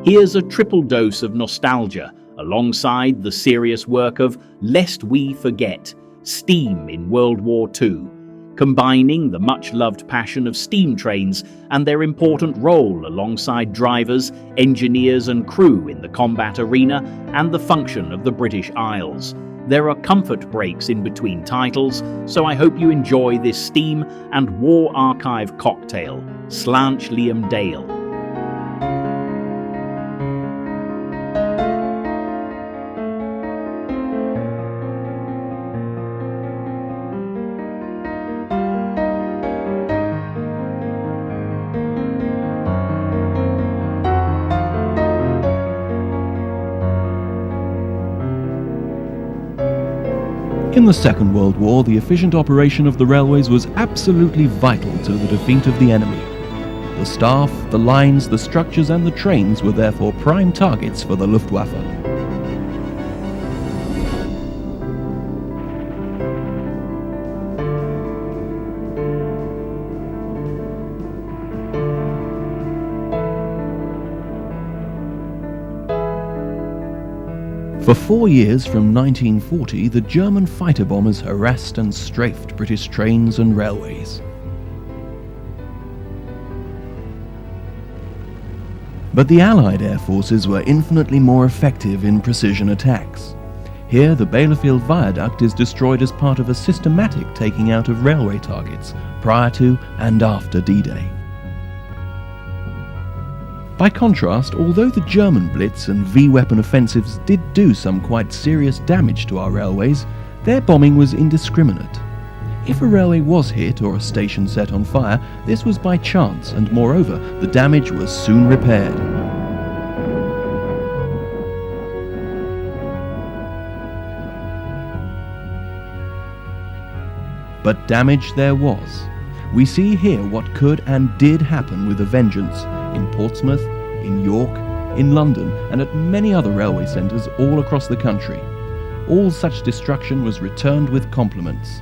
Here's a triple dose of nostalgia alongside the serious work of Lest We Forget, Steam in World War II, combining the much-loved passion of steam trains and their important role alongside drivers, engineers and crew in the combat arena and the function of the British Isles. There are comfort breaks in between titles, so I hope you enjoy this Steam and War Archive cocktail, Slanch Liam Dale. In the Second World War, the efficient operation of the railways was absolutely vital to the defeat of the enemy. The staff, the lines, the structures and the trains were therefore prime targets for the Luftwaffe. For 4 years from 1940, the German fighter bombers harassed and strafed British trains and railways. But the Allied air forces were infinitely more effective in precision attacks. Here, the Bielefeld Viaduct is destroyed as part of a systematic taking out of railway targets prior to and after D-Day. By contrast, although the German Blitz and V-weapon offensives did do some quite serious damage to our railways, their bombing was indiscriminate. If a railway was hit or a station set on fire, this was by chance, and moreover, the damage was soon repaired. But damage there was. We see here what could and did happen with a vengeance in Portsmouth, in York, in London, and at many other railway centres all across the country. All such destruction was returned with compliments.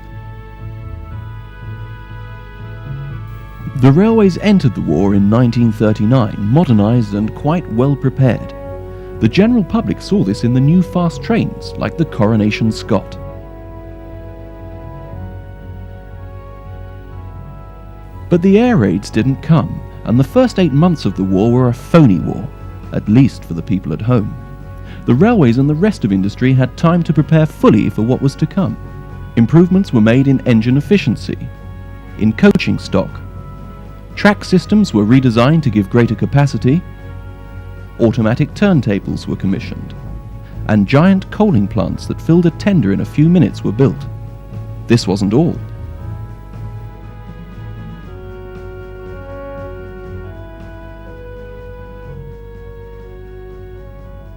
The railways entered the war in 1939, modernised and quite well prepared. The general public saw this in the new fast trains, like the Coronation Scott. But the air raids didn't come, and the first 8 months of the war were a phony war, at least for the people at home. The railways and the rest of industry had time to prepare fully for what was to come. Improvements were made in engine efficiency, in coaching stock. Track systems were redesigned to give greater capacity. Automatic turntables were commissioned. And giant coaling plants that filled a tender in a few minutes were built. This wasn't all.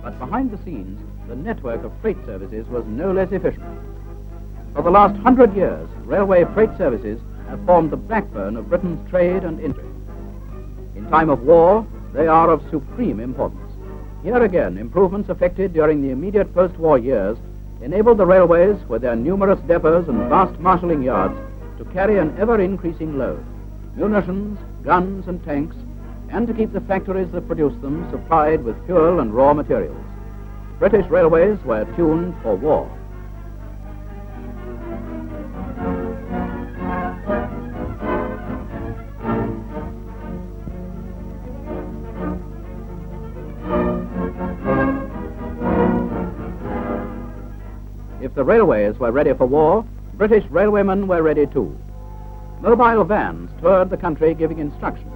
But behind the scenes, the network of freight services was no less efficient. For the last 100 years, railway freight services have formed the backbone of Britain's trade and industry. In time of war, they are of supreme importance. Here again, improvements effected during the immediate post-war years enabled the railways, with their numerous depots and vast marshalling yards, to carry an ever-increasing load, munitions, guns and tanks, and to keep the factories that produce them supplied with fuel and raw materials. British railways were tuned for war. If the railways were ready for war, British railwaymen were ready too. Mobile vans toured the country giving instructions,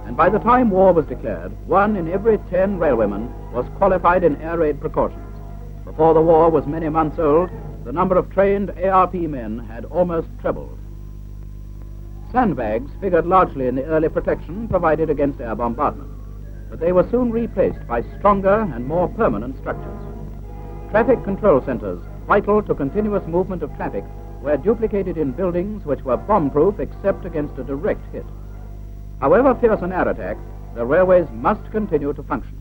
and by the time war was declared, 1 in every 10 railwaymen was qualified in air raid precautions. Before the war was many months old, the number of trained ARP men had almost trebled. Sandbags figured largely in the early protection provided against air bombardment, but they were soon replaced by stronger and more permanent structures. Traffic control centers, vital to continuous movement of traffic, were duplicated in buildings which were bomb-proof except against a direct hit. However fierce an air attack, the railways must continue to function,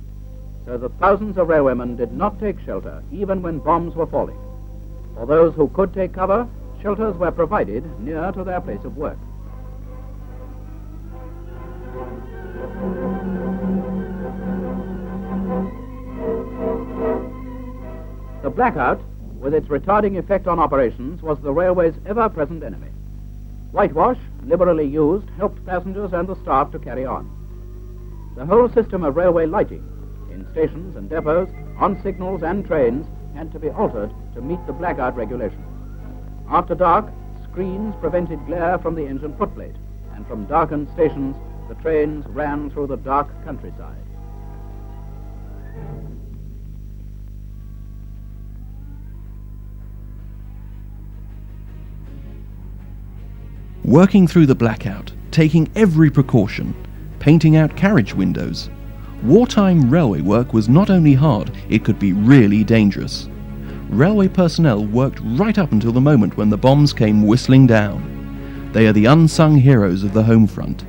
so that thousands of railwaymen did not take shelter even when bombs were falling. For those who could take cover, shelters were provided near to their place of work. The blackout, with its retarding effect on operations, was the railway's ever-present enemy. Whitewash, liberally used, helped passengers and the staff to carry on. The whole system of railway lighting, in stations and depots, on signals and trains, had to be altered to meet the blackout regulations. After dark, screens prevented glare from the engine footplate, and from darkened stations, the trains ran through the dark countryside. Working through the blackout, taking every precaution, painting out carriage windows. Wartime railway work was not only hard, it could be really dangerous. Railway personnel worked right up until the moment when the bombs came whistling down. They are the unsung heroes of the home front.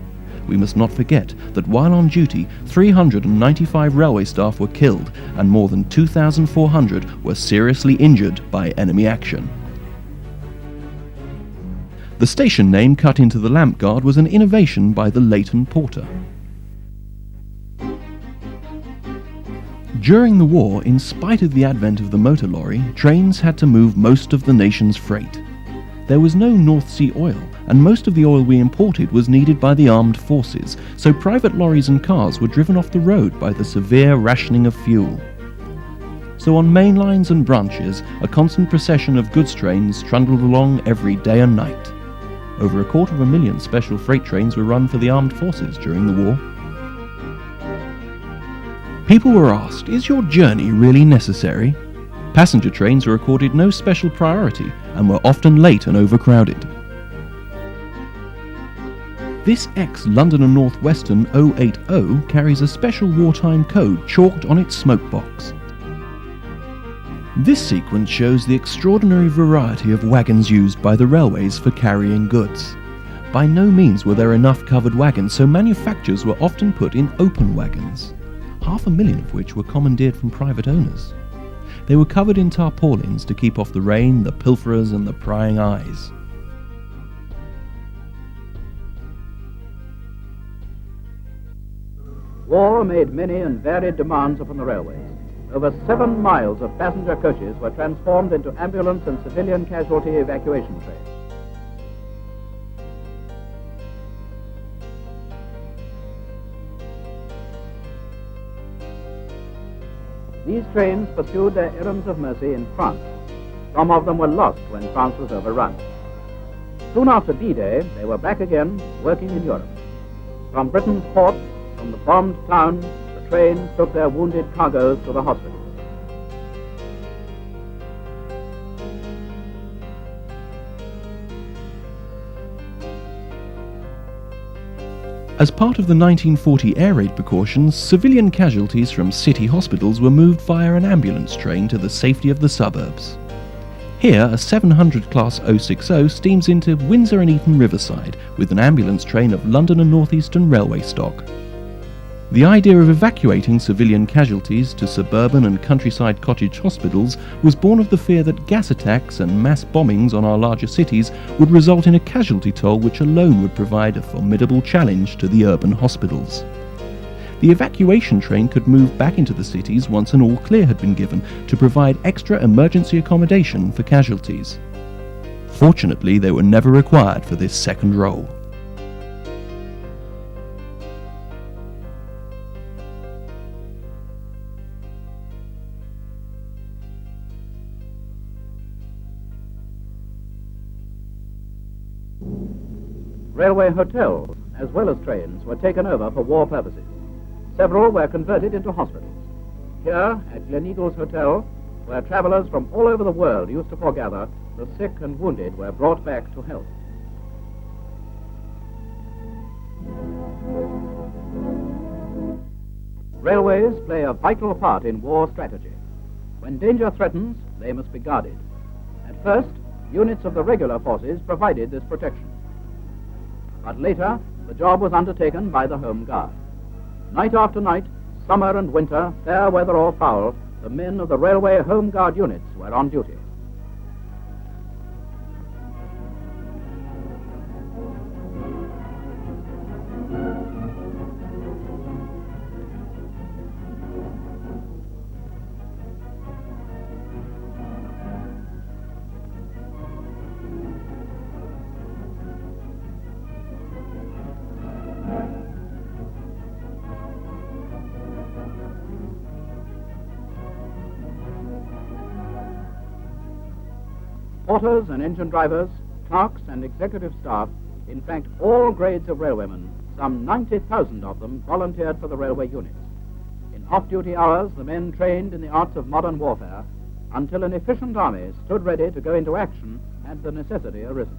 We must not forget that while on duty, 395 railway staff were killed and more than 2,400 were seriously injured by enemy action. The station name cut into the lamp guard was an innovation by the Leighton Porter. During the war, in spite of the advent of the motor lorry, trains had to move most of the nation's freight. There was no North Sea oil, and most of the oil we imported was needed by the armed forces, so private lorries and cars were driven off the road by the severe rationing of fuel. So on main lines and branches, a constant procession of goods trains trundled along every day and night. Over 250,000 special freight trains were run for the armed forces during the war. People were asked, is your journey really necessary? Passenger trains were accorded no special priority and were often late and overcrowded. This ex-London and North Western 080 carries a special wartime code chalked on its smoke box. This sequence shows the extraordinary variety of wagons used by the railways for carrying goods. By no means were there enough covered wagons, so manufacturers were often put in open wagons, 500,000 of which were commandeered from private owners. They were covered in tarpaulins to keep off the rain, the pilferers and the prying eyes. War made many and varied demands upon the railways. Over 7 miles of passenger coaches were transformed into ambulance and civilian casualty evacuation trains. These trains pursued their errands of mercy in France. Some of them were lost when France was overrun. Soon after D-Day, they were back again, working in Europe. From Britain's ports, from the bombed towns, the trains took their wounded cargoes to the hospitals. As part of the 1940 air raid precautions, civilian casualties from city hospitals were moved via an ambulance train to the safety of the suburbs. Here, a 700 class 060 steams into Windsor and Eton Riverside with an ambulance train of London and North Eastern Railway stock. The idea of evacuating civilian casualties to suburban and countryside cottage hospitals was born of the fear that gas attacks and mass bombings on our larger cities would result in a casualty toll which alone would provide a formidable challenge to the urban hospitals. The evacuation train could move back into the cities once an all clear had been given to provide extra emergency accommodation for casualties. Fortunately, they were never required for this second role. Railway hotels, as well as trains, were taken over for war purposes. Several were converted into hospitals. Here, at Gleneagles Hotel, where travellers from all over the world used to foregather, the sick and wounded were brought back to health. Railways play a vital part in war strategy. When danger threatens, they must be guarded. At first, units of the regular forces provided this protection. But later, the job was undertaken by the Home Guard. Night after night, summer and winter, fair weather or foul, the men of the railway Home Guard units were on duty. porters and engine drivers, clerks and executive staff, in fact all grades of railwaymen, some 90,000 of them volunteered for the railway units. In off-duty hours, the men trained in the arts of modern warfare until an efficient army stood ready to go into action had the necessity arisen.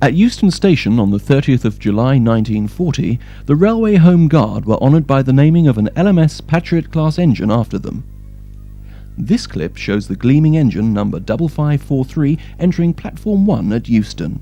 At Euston Station on the 30th of July 1940, the Railway Home Guard were honoured by the naming of an LMS Patriot-class engine after them. This clip shows the gleaming engine number 5543 entering Platform 1 at Euston.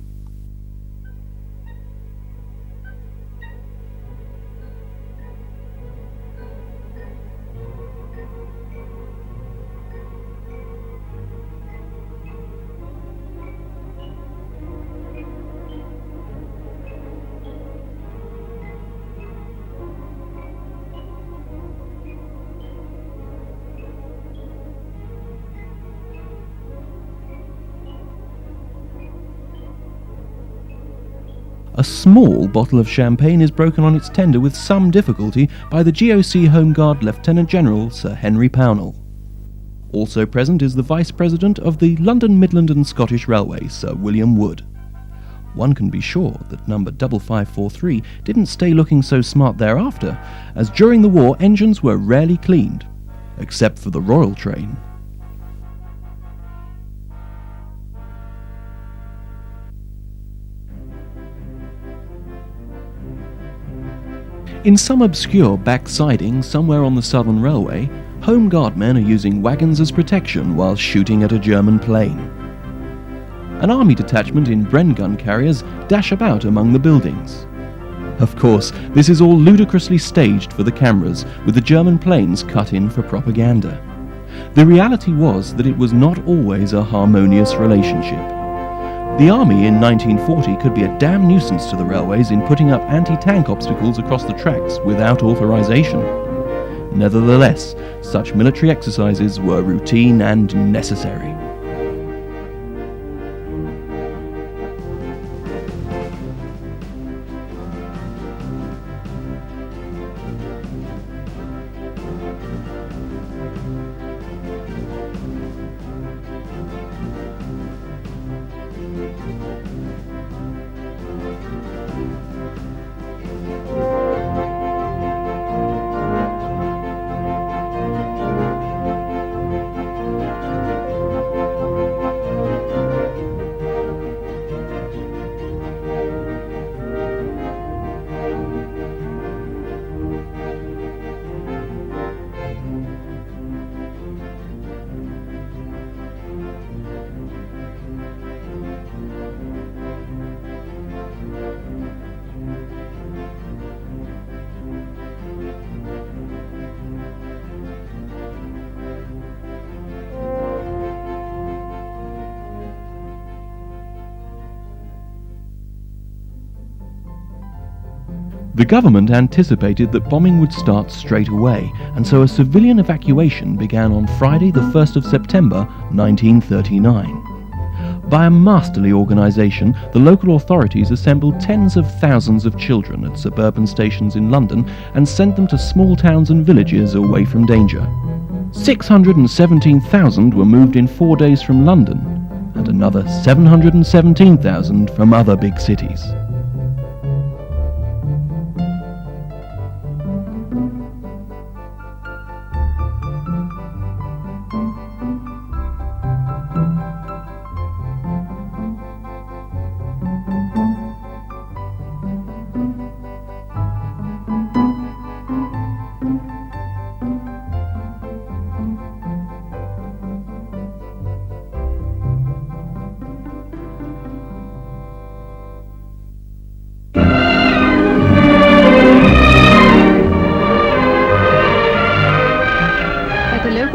A small bottle of champagne is broken on its tender with some difficulty by the GOC Home Guard Lieutenant General Sir Henry Pownall. Also present is the Vice President of the London, Midland and Scottish Railway, Sir William Wood. One can be sure that number 5543 didn't stay looking so smart thereafter, as during the war engines were rarely cleaned, except for the Royal train. In some obscure back siding somewhere on the Southern Railway, Home Guard men are using wagons as protection while shooting at a German plane. An army detachment in Bren gun carriers dash about among the buildings. Of course, this is all ludicrously staged for the cameras, with the German planes cut in for propaganda. The reality was that it was not always a harmonious relationship. The army in 1940 could be a damn nuisance to the railways in putting up anti-tank obstacles across the tracks without authorization. Nevertheless, such military exercises were routine and necessary. The government anticipated that bombing would start straight away, and so a civilian evacuation began on Friday the 1st of September 1939. By a masterly organisation, the local authorities assembled tens of thousands of children at suburban stations in London and sent them to small towns and villages away from danger. 617,000 were moved in 4 days from London, and another 717,000 from other big cities.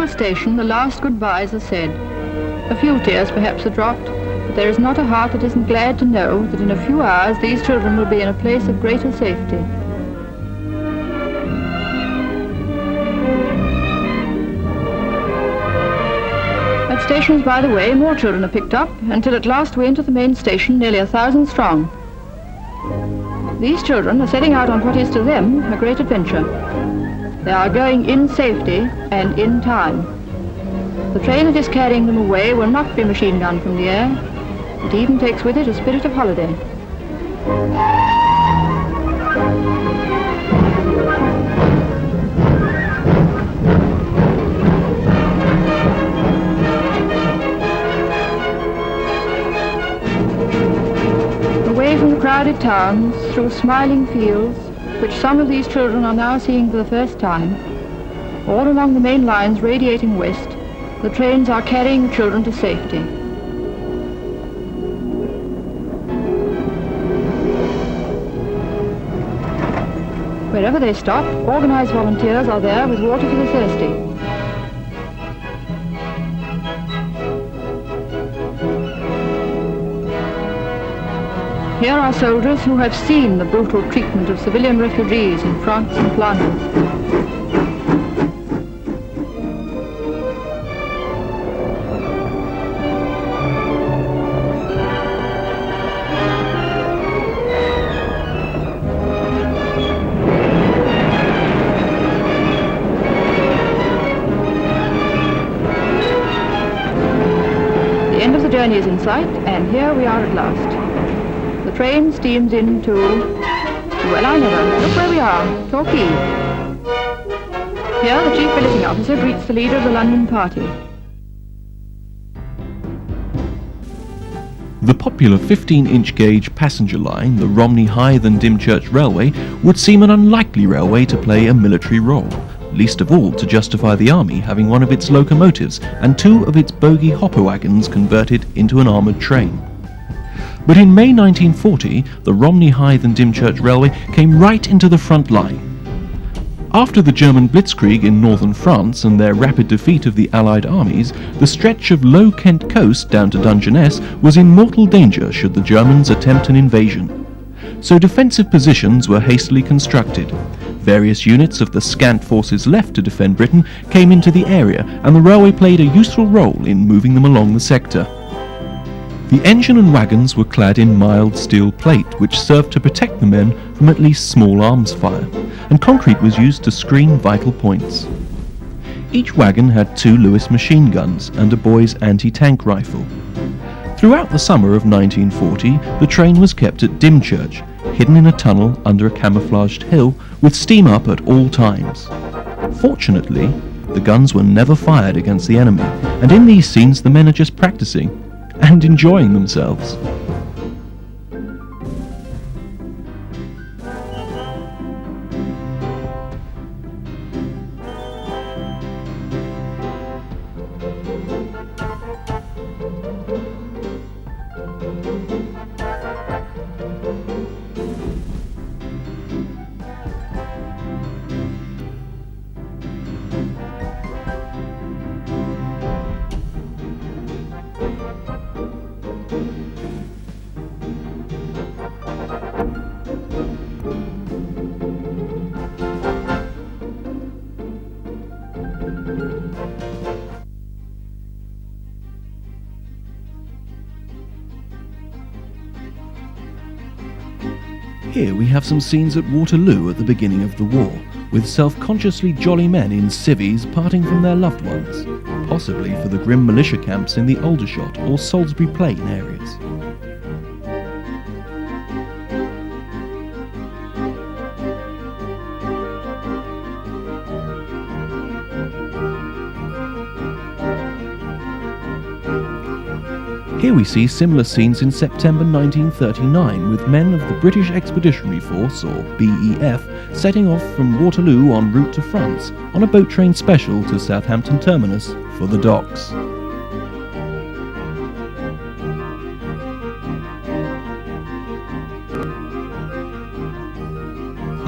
Station, the last goodbyes are said. A few tears perhaps are dropped, but there is not a heart that isn't glad to know that in a few hours these children will be in a place of greater safety. At stations by the way, more children are picked up, until at last we enter the main station, nearly 1,000 strong. These children are setting out on what is to them a great adventure. They are going in safety and in time. The train that is carrying them away will not be machine gunned from the air. It even takes with it a spirit of holiday. Away from the crowded towns, through smiling fields, which some of these children are now seeing for the first time, all along the main lines radiating west, the trains are carrying the children to safety. Wherever they stop, organized volunteers are there with water for the thirsty. Here are soldiers who have seen the brutal treatment of civilian refugees in France and Flanders. The end of the journey is in sight, and here we are at last. The train steams into, well, I never. Look where we are, Torquay. Here the chief billeting officer greets the leader of the London party. The popular 15-inch gauge passenger line, the Romney Hythe and Dymchurch Railway, would seem an unlikely railway to play a military role, least of all to justify the army having one of its locomotives and two of its bogie hopper wagons converted into an armoured train. But in May 1940, the Romney Hythe and Dymchurch Railway came right into the front line. After the German blitzkrieg in northern France and their rapid defeat of the Allied armies, the stretch of Low Kent coast down to Dungeness was in mortal danger should the Germans attempt an invasion. So defensive positions were hastily constructed. Various units of the scant forces left to defend Britain came into the area, and the railway played a useful role in moving them along the sector. The engine and wagons were clad in mild steel plate, which served to protect the men from at least small arms fire, and concrete was used to screen vital points. Each wagon had 2 Lewis machine guns and a boy's anti-tank rifle. Throughout the summer of 1940, the train was kept at Dymchurch, hidden in a tunnel under a camouflaged hill, with steam up at all times. Fortunately, the guns were never fired against the enemy, and in these scenes the men are just practicing and enjoying themselves. Here we have some scenes at Waterloo at the beginning of the war, with self-consciously jolly men in civvies parting from their loved ones, possibly for the grim militia camps in the Aldershot or Salisbury Plain areas. Here we see similar scenes in September 1939 with men of the British Expeditionary Force, or BEF, setting off from Waterloo en route to France on a boat train special to Southampton Terminus for the docks.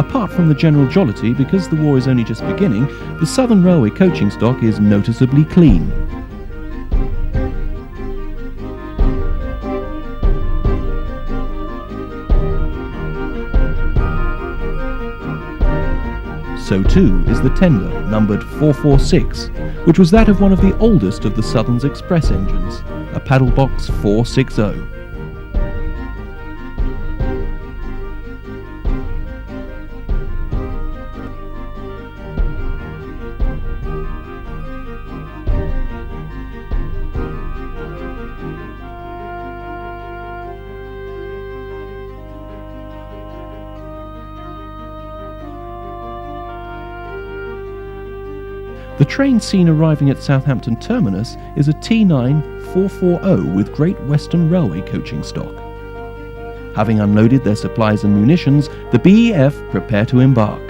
Apart from the general jollity, because the war is only just beginning, the Southern Railway coaching stock is noticeably clean. So too is the tender, numbered 446, which was that of one of the oldest of the Southern's express engines, a Paddlebox 460. The train seen arriving at Southampton terminus is a T9 440 with Great Western Railway coaching stock. Having unloaded their supplies and munitions, the BEF prepare to embark.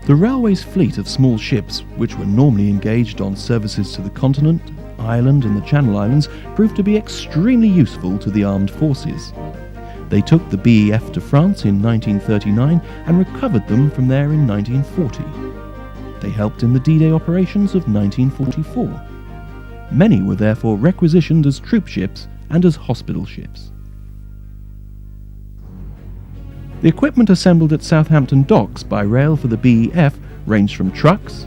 The railway's fleet of small ships, which were normally engaged on services to the continent, Ireland and the Channel Islands, proved to be extremely useful to the armed forces. They took the BEF to France in 1939 and recovered them from there in 1940. They helped in the D-Day operations of 1944. Many were therefore requisitioned as troop ships and as hospital ships. The equipment assembled at Southampton docks by rail for the BEF ranged from trucks,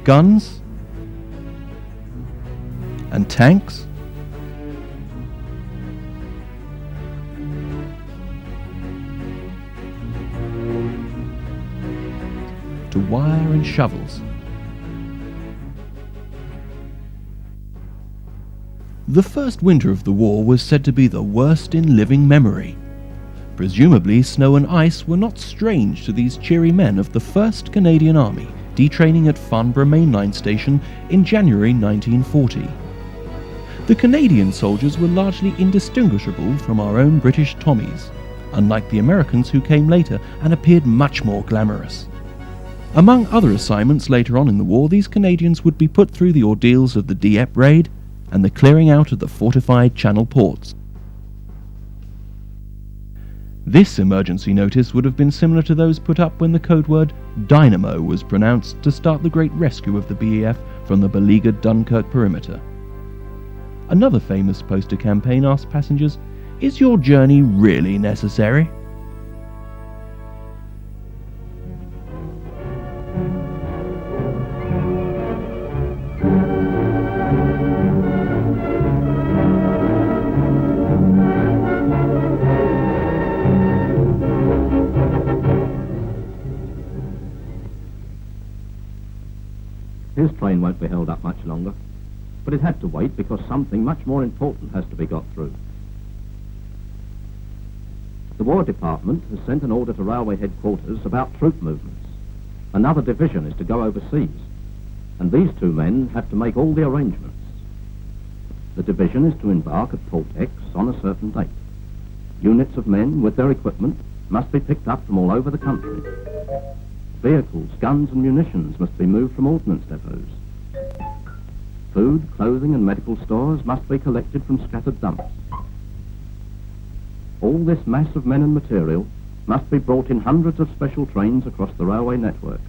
guns, and tanks, to wire and shovels. The first winter of the war was said to be the worst in living memory. Presumably, snow and ice were not strange to these cheery men of the 1st Canadian Army, detraining at Farnborough Mainline Station in January 1940. The Canadian soldiers were largely indistinguishable from our own British Tommies, unlike the Americans who came later and appeared much more glamorous. Among other assignments later on in the war, these Canadians would be put through the ordeals of the Dieppe raid and the clearing out of the fortified Channel ports. This emergency notice would have been similar to those put up when the code word Dynamo was pronounced to start the great rescue of the BEF from the beleaguered Dunkirk perimeter. Another famous poster campaign asked passengers, "Is your journey really necessary?" His train won't be held up much longer, but it had to wait because something much more important has to be got through. The War Department has sent an order to railway headquarters about troop movements. Another division is to go overseas, and these two men have to make all the arrangements. The division is to embark at Port X on a certain date. Units of men with their equipment must be picked up from all over the country. Vehicles, guns and munitions must be moved from ordnance depots. Food, clothing and medical stores must be collected from scattered dumps. All this mass of men and material must be brought in hundreds of special trains across the railway network.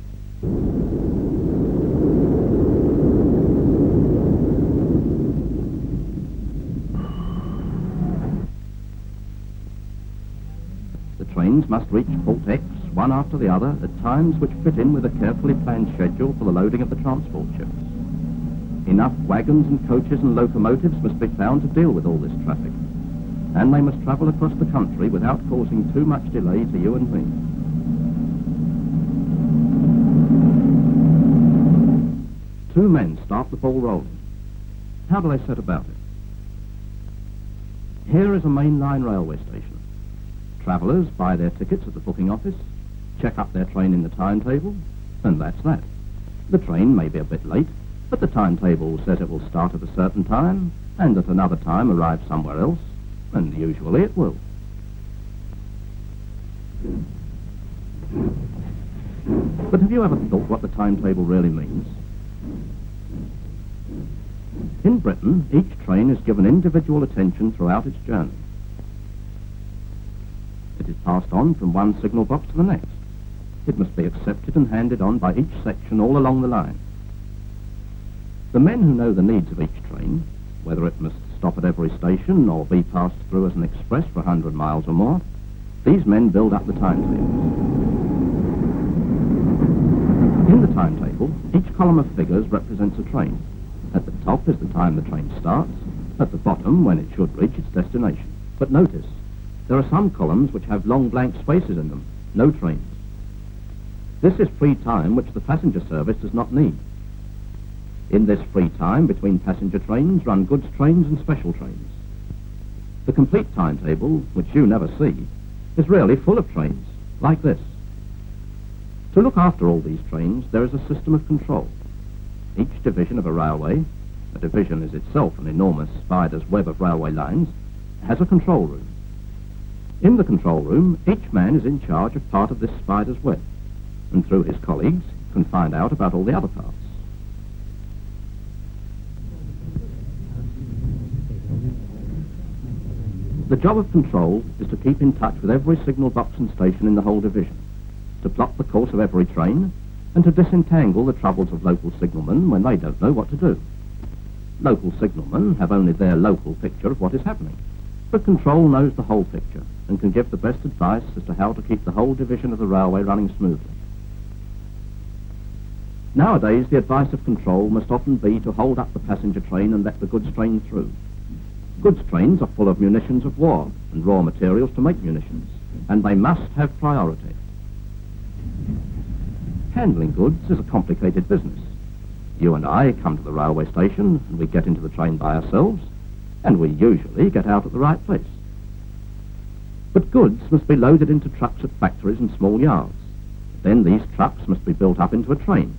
The trains must reach Port X one after the other at times which fit in with a carefully planned schedule for the loading of the transport ships. Enough wagons and coaches and locomotives must be found to deal with all this traffic, and they must travel across the country without causing too much delay to you and me. Two men start the ball rolling. How do they set about it? Here is a mainline railway station. Travellers buy their tickets at the booking office, check up their train in the timetable, and that's that. The train may be a bit late, but the timetable says it will start at a certain time, and at another time arrive somewhere else, and usually it will. But have you ever thought what the timetable really means? In Britain, each train is given individual attention throughout its journey. It is passed on from one signal box to the next. It must be accepted and handed on by each section all along the line. The men who know the needs of each train, whether it must stop at every station or be passed through as an express for 100 miles or more, these men build up the timetables. In the timetable, each column of figures represents a train. At the top is the time the train starts, at the bottom when it should reach its destination. But notice, there are some columns which have long blank spaces in them, no trains. This is free time which the passenger service does not need. In this free time between passenger trains run goods trains and special trains. The complete timetable, which you never see, is really full of trains, like this. To look after all these trains, there is a system of control. Each division of a railway, a division is itself an enormous spider's web of railway lines, has a control room. In the control room, each man is in charge of part of this spider's web, and through his colleagues can find out about all the other parts. The job of control is to keep in touch with every signal box and station in the whole division, to plot the course of every train, and to disentangle the troubles of local signalmen when they don't know what to do. Local signalmen have only their local picture of what is happening, but control knows the whole picture and can give the best advice as to how to keep the whole division of the railway running smoothly. Nowadays, the advice of control must often be to hold up the passenger train and let the goods train through. Goods trains are full of munitions of war and raw materials to make munitions, and they must have priority. Handling goods is a complicated business. You and I come to the railway station and we get into the train by ourselves, and we usually get out at the right place. But goods must be loaded into trucks at factories and small yards. Then these trucks must be built up into a train.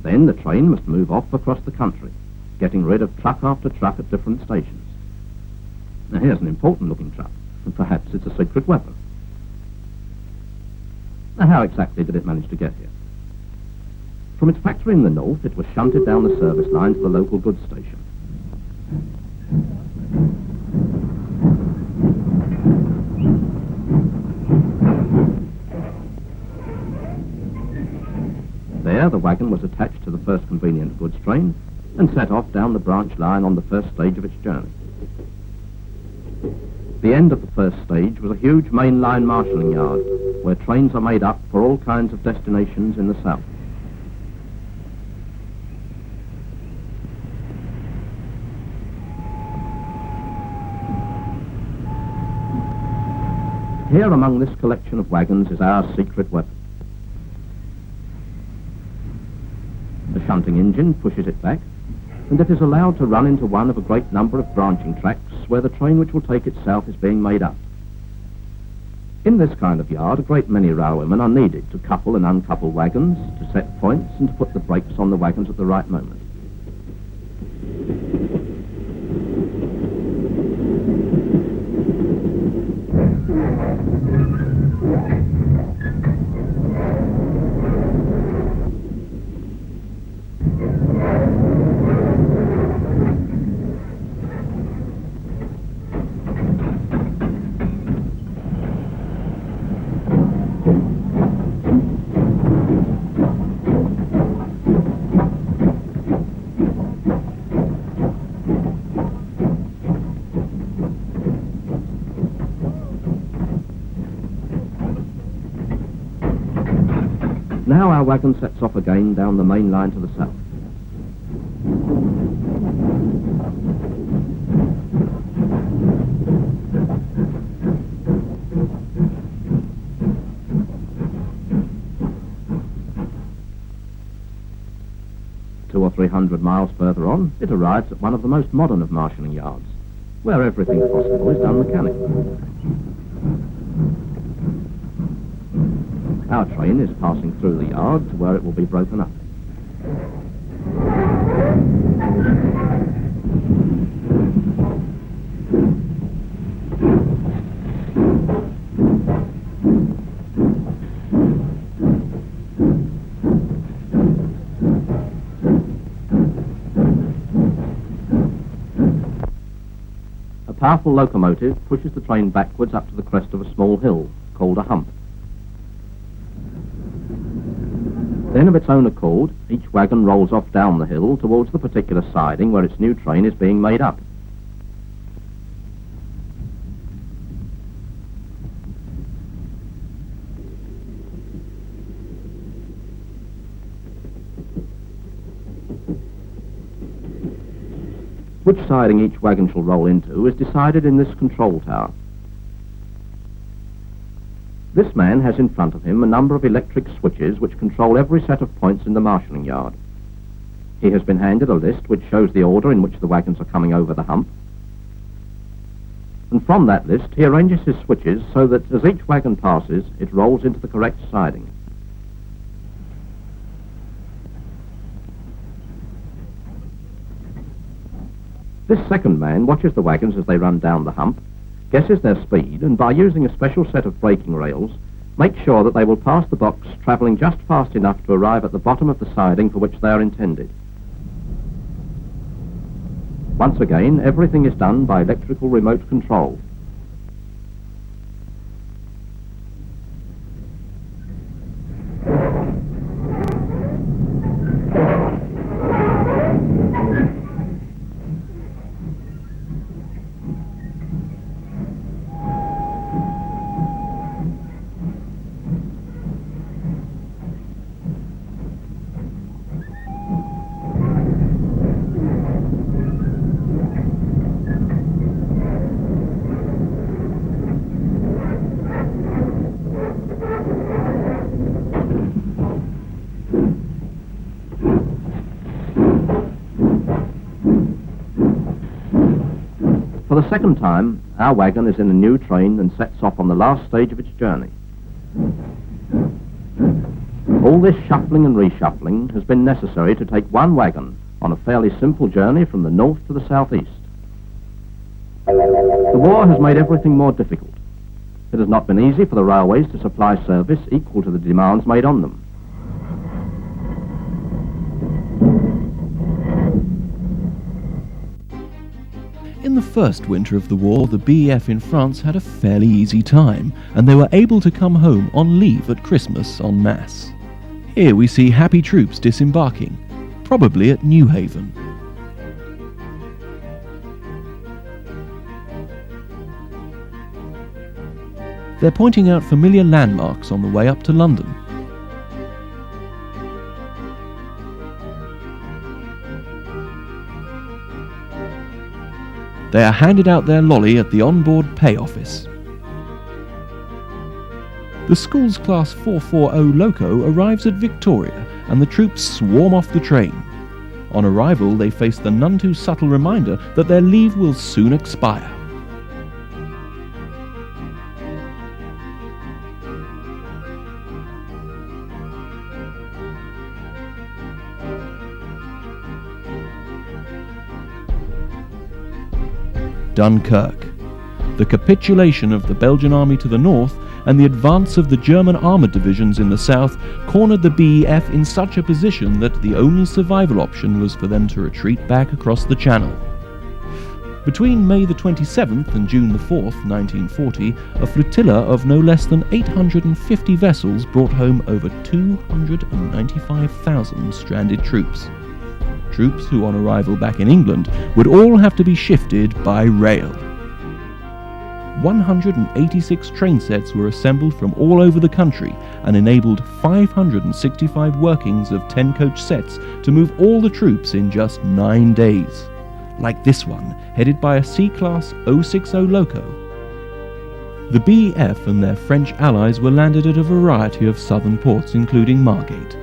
Then the train must move off across the country, getting rid of truck after truck at different stations. Now here's an important looking truck, and perhaps it's a secret weapon. Now how exactly did it manage to get here? From its factory in the north, it was shunted down the service line to the local goods station. There, the wagon was attached to the first convenient goods train and set off down the branch line on the first stage of its journey. The end of the first stage was a huge main-line marshalling yard where trains are made up for all kinds of destinations in the south. Here among this collection of wagons is our secret weapon. The shunting engine pushes it back, and it is allowed to run into one of a great number of branching tracks where the train which will take it south is being made up. In this kind of yard, a great many railwaymen are needed to couple and uncouple wagons, to set points, and to put the brakes on the wagons at the right moment. Now our wagon sets off again down the main line to the south. Two or 300 miles further on, it arrives at one of the most modern of marshalling yards, where everything possible is done mechanically. Our train is passing through the yard to where it will be broken up. powerful locomotive pushes the train backwards up to the crest of a small hill, called a hump. Then of its own accord, each wagon rolls off down the hill towards the particular siding where its new train is being made up. Which siding each wagon shall roll into is decided in this control tower. This man has in front of him a number of electric switches which control every set of points in the marshalling yard. He has been handed a list which shows the order in which the wagons are coming over the hump. And from that list he arranges his switches so that as each wagon passes, it rolls into the correct siding. This second man watches the wagons as they run down the hump, guesses their speed, and by using a special set of braking rails, makes sure that they will pass the box travelling just fast enough to arrive at the bottom of the siding for which they are intended. Once again, everything is done by electrical remote control. For the second time, our wagon is in a new train and sets off on the last stage of its journey. All this shuffling and reshuffling has been necessary to take one wagon on a fairly simple journey from the north to the southeast. The war has made everything more difficult. It has not been easy for the railways to supply service equal to the demands made on them. In the first winter of the war, the BEF in France had a fairly easy time, and they were able to come home on leave at Christmas en masse. Here we see happy troops disembarking, probably at Newhaven. They're pointing out familiar landmarks on the way up to London. They are handed out their lolly at the onboard pay office. The school's Class 440 loco arrives at Victoria, and the troops swarm off the train. On arrival, they face the none too subtle reminder that their leave will soon expire. Dunkirk. The capitulation of the Belgian army to the north and the advance of the German armoured divisions in the south cornered the BEF in such a position that the only survival option was for them to retreat back across the Channel. Between May the 27th and June the 4th, 1940, a flotilla of no less than 850 vessels brought home over 295,000 stranded troops. Troops who on arrival back in England would all have to be shifted by rail. 186 train sets were assembled from all over the country and enabled 565 workings of 10-coach sets to move all the troops in just 9 days. Like this one, headed by a C-Class 060 loco. The BEF and their French allies were landed at a variety of southern ports, including Margate.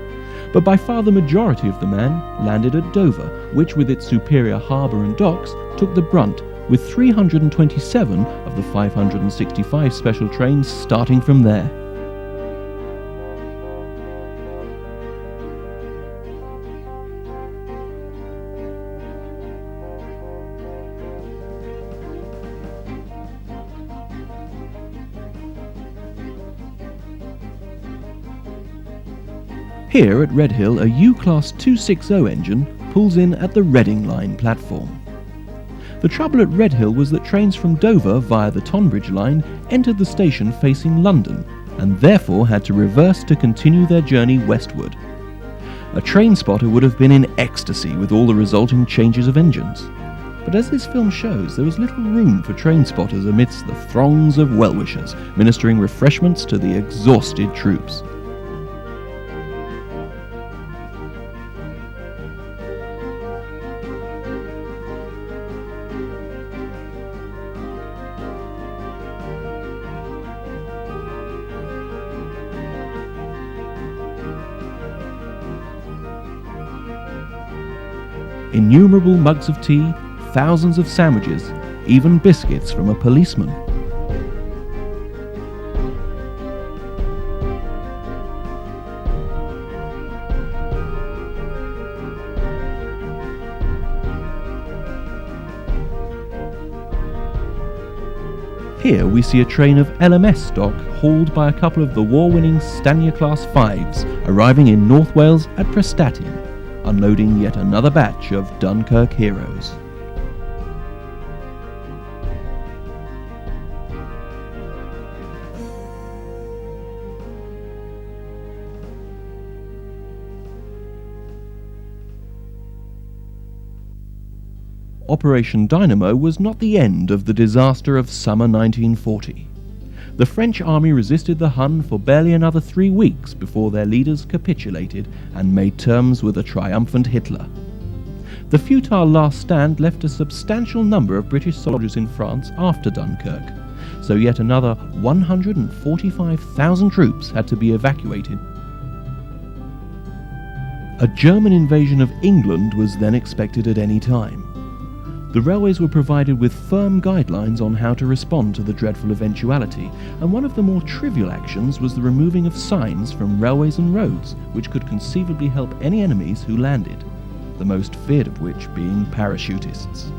But by far the majority of the men landed at Dover, which with its superior harbour and docks took the brunt, with 327 of the 565 special trains starting from there. Here at Redhill, a U-Class 260 engine pulls in at the Reading Line platform. The trouble at Redhill was that trains from Dover via the Tonbridge line entered the station facing London and therefore had to reverse to continue their journey westward. A train spotter would have been in ecstasy with all the resulting changes of engines. But as this film shows, there was little room for train spotters amidst the throngs of well-wishers ministering refreshments to the exhausted troops. Innumerable mugs of tea, thousands of sandwiches, even biscuits from a policeman. Here we see a train of LMS stock hauled by a couple of the war-winning Stania Class 5s arriving in North Wales at Prestatyn, unloading yet another batch of Dunkirk heroes. Operation Dynamo was not the end of the disaster of summer 1940. The French army resisted the Hun for barely another 3 weeks before their leaders capitulated and made terms with a triumphant Hitler. The futile last stand left a substantial number of British soldiers in France after Dunkirk, so yet another 145,000 troops had to be evacuated. A German invasion of England was then expected at any time. The railways were provided with firm guidelines on how to respond to the dreadful eventuality, and one of the more trivial actions was the removing of signs from railways and roads which could conceivably help any enemies who landed, the most feared of which being parachutists.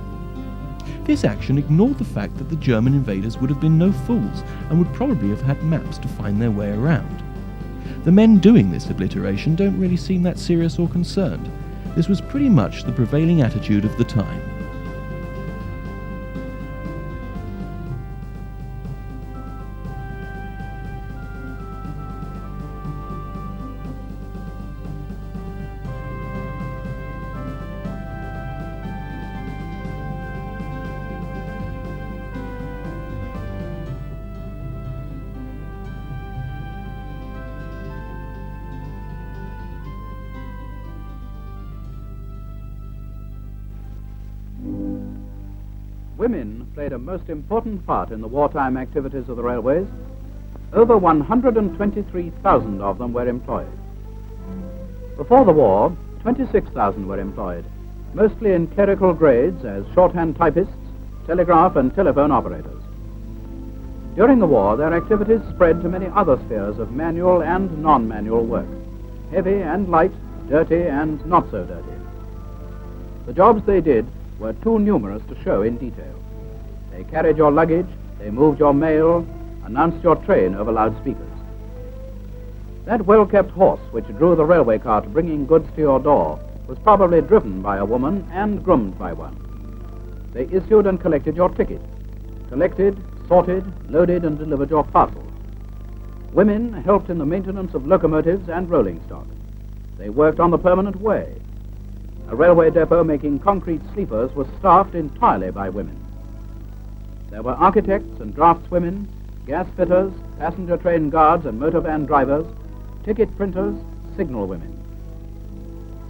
This action ignored the fact that the German invaders would have been no fools and would probably have had maps to find their way around. The men doing this obliteration don't really seem that serious or concerned. This was pretty much the prevailing attitude of the time. Women played a most important part in the wartime activities of the railways. Over 123,000 of them were employed. Before the war, 26,000 were employed, mostly in clerical grades as shorthand typists, telegraph and telephone operators. During the war, their activities spread to many other spheres of manual and non-manual work, heavy and light, dirty and not so dirty. The jobs they did were too numerous to show in detail. They carried your luggage, they moved your mail, announced your train over loudspeakers. That well-kept horse which drew the railway cart bringing goods to your door was probably driven by a woman and groomed by one. They issued and collected your ticket, collected, sorted, loaded and delivered your parcels. Women helped in the maintenance of locomotives and rolling stock. They worked on the permanent way. A railway depot making concrete sleepers was staffed entirely by women. There were architects and draftswomen, gas fitters, passenger train guards and motor van drivers, ticket printers, signal women.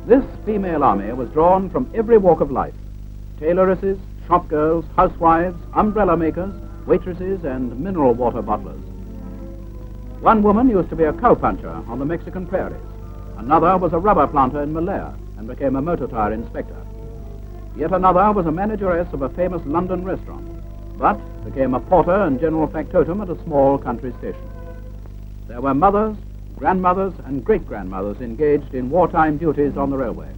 This female army was drawn from every walk of life: tailoresses, shop girls, housewives, umbrella makers, waitresses and mineral water bottlers. One woman used to be a cowpuncher on the Mexican prairies. Another was a rubber planter in Malaya and became a motor tire inspector. Yet another was a manageress of a famous London restaurant, but became a porter and general factotum at a small country station. There were mothers, grandmothers, and great-grandmothers engaged in wartime duties on the railway.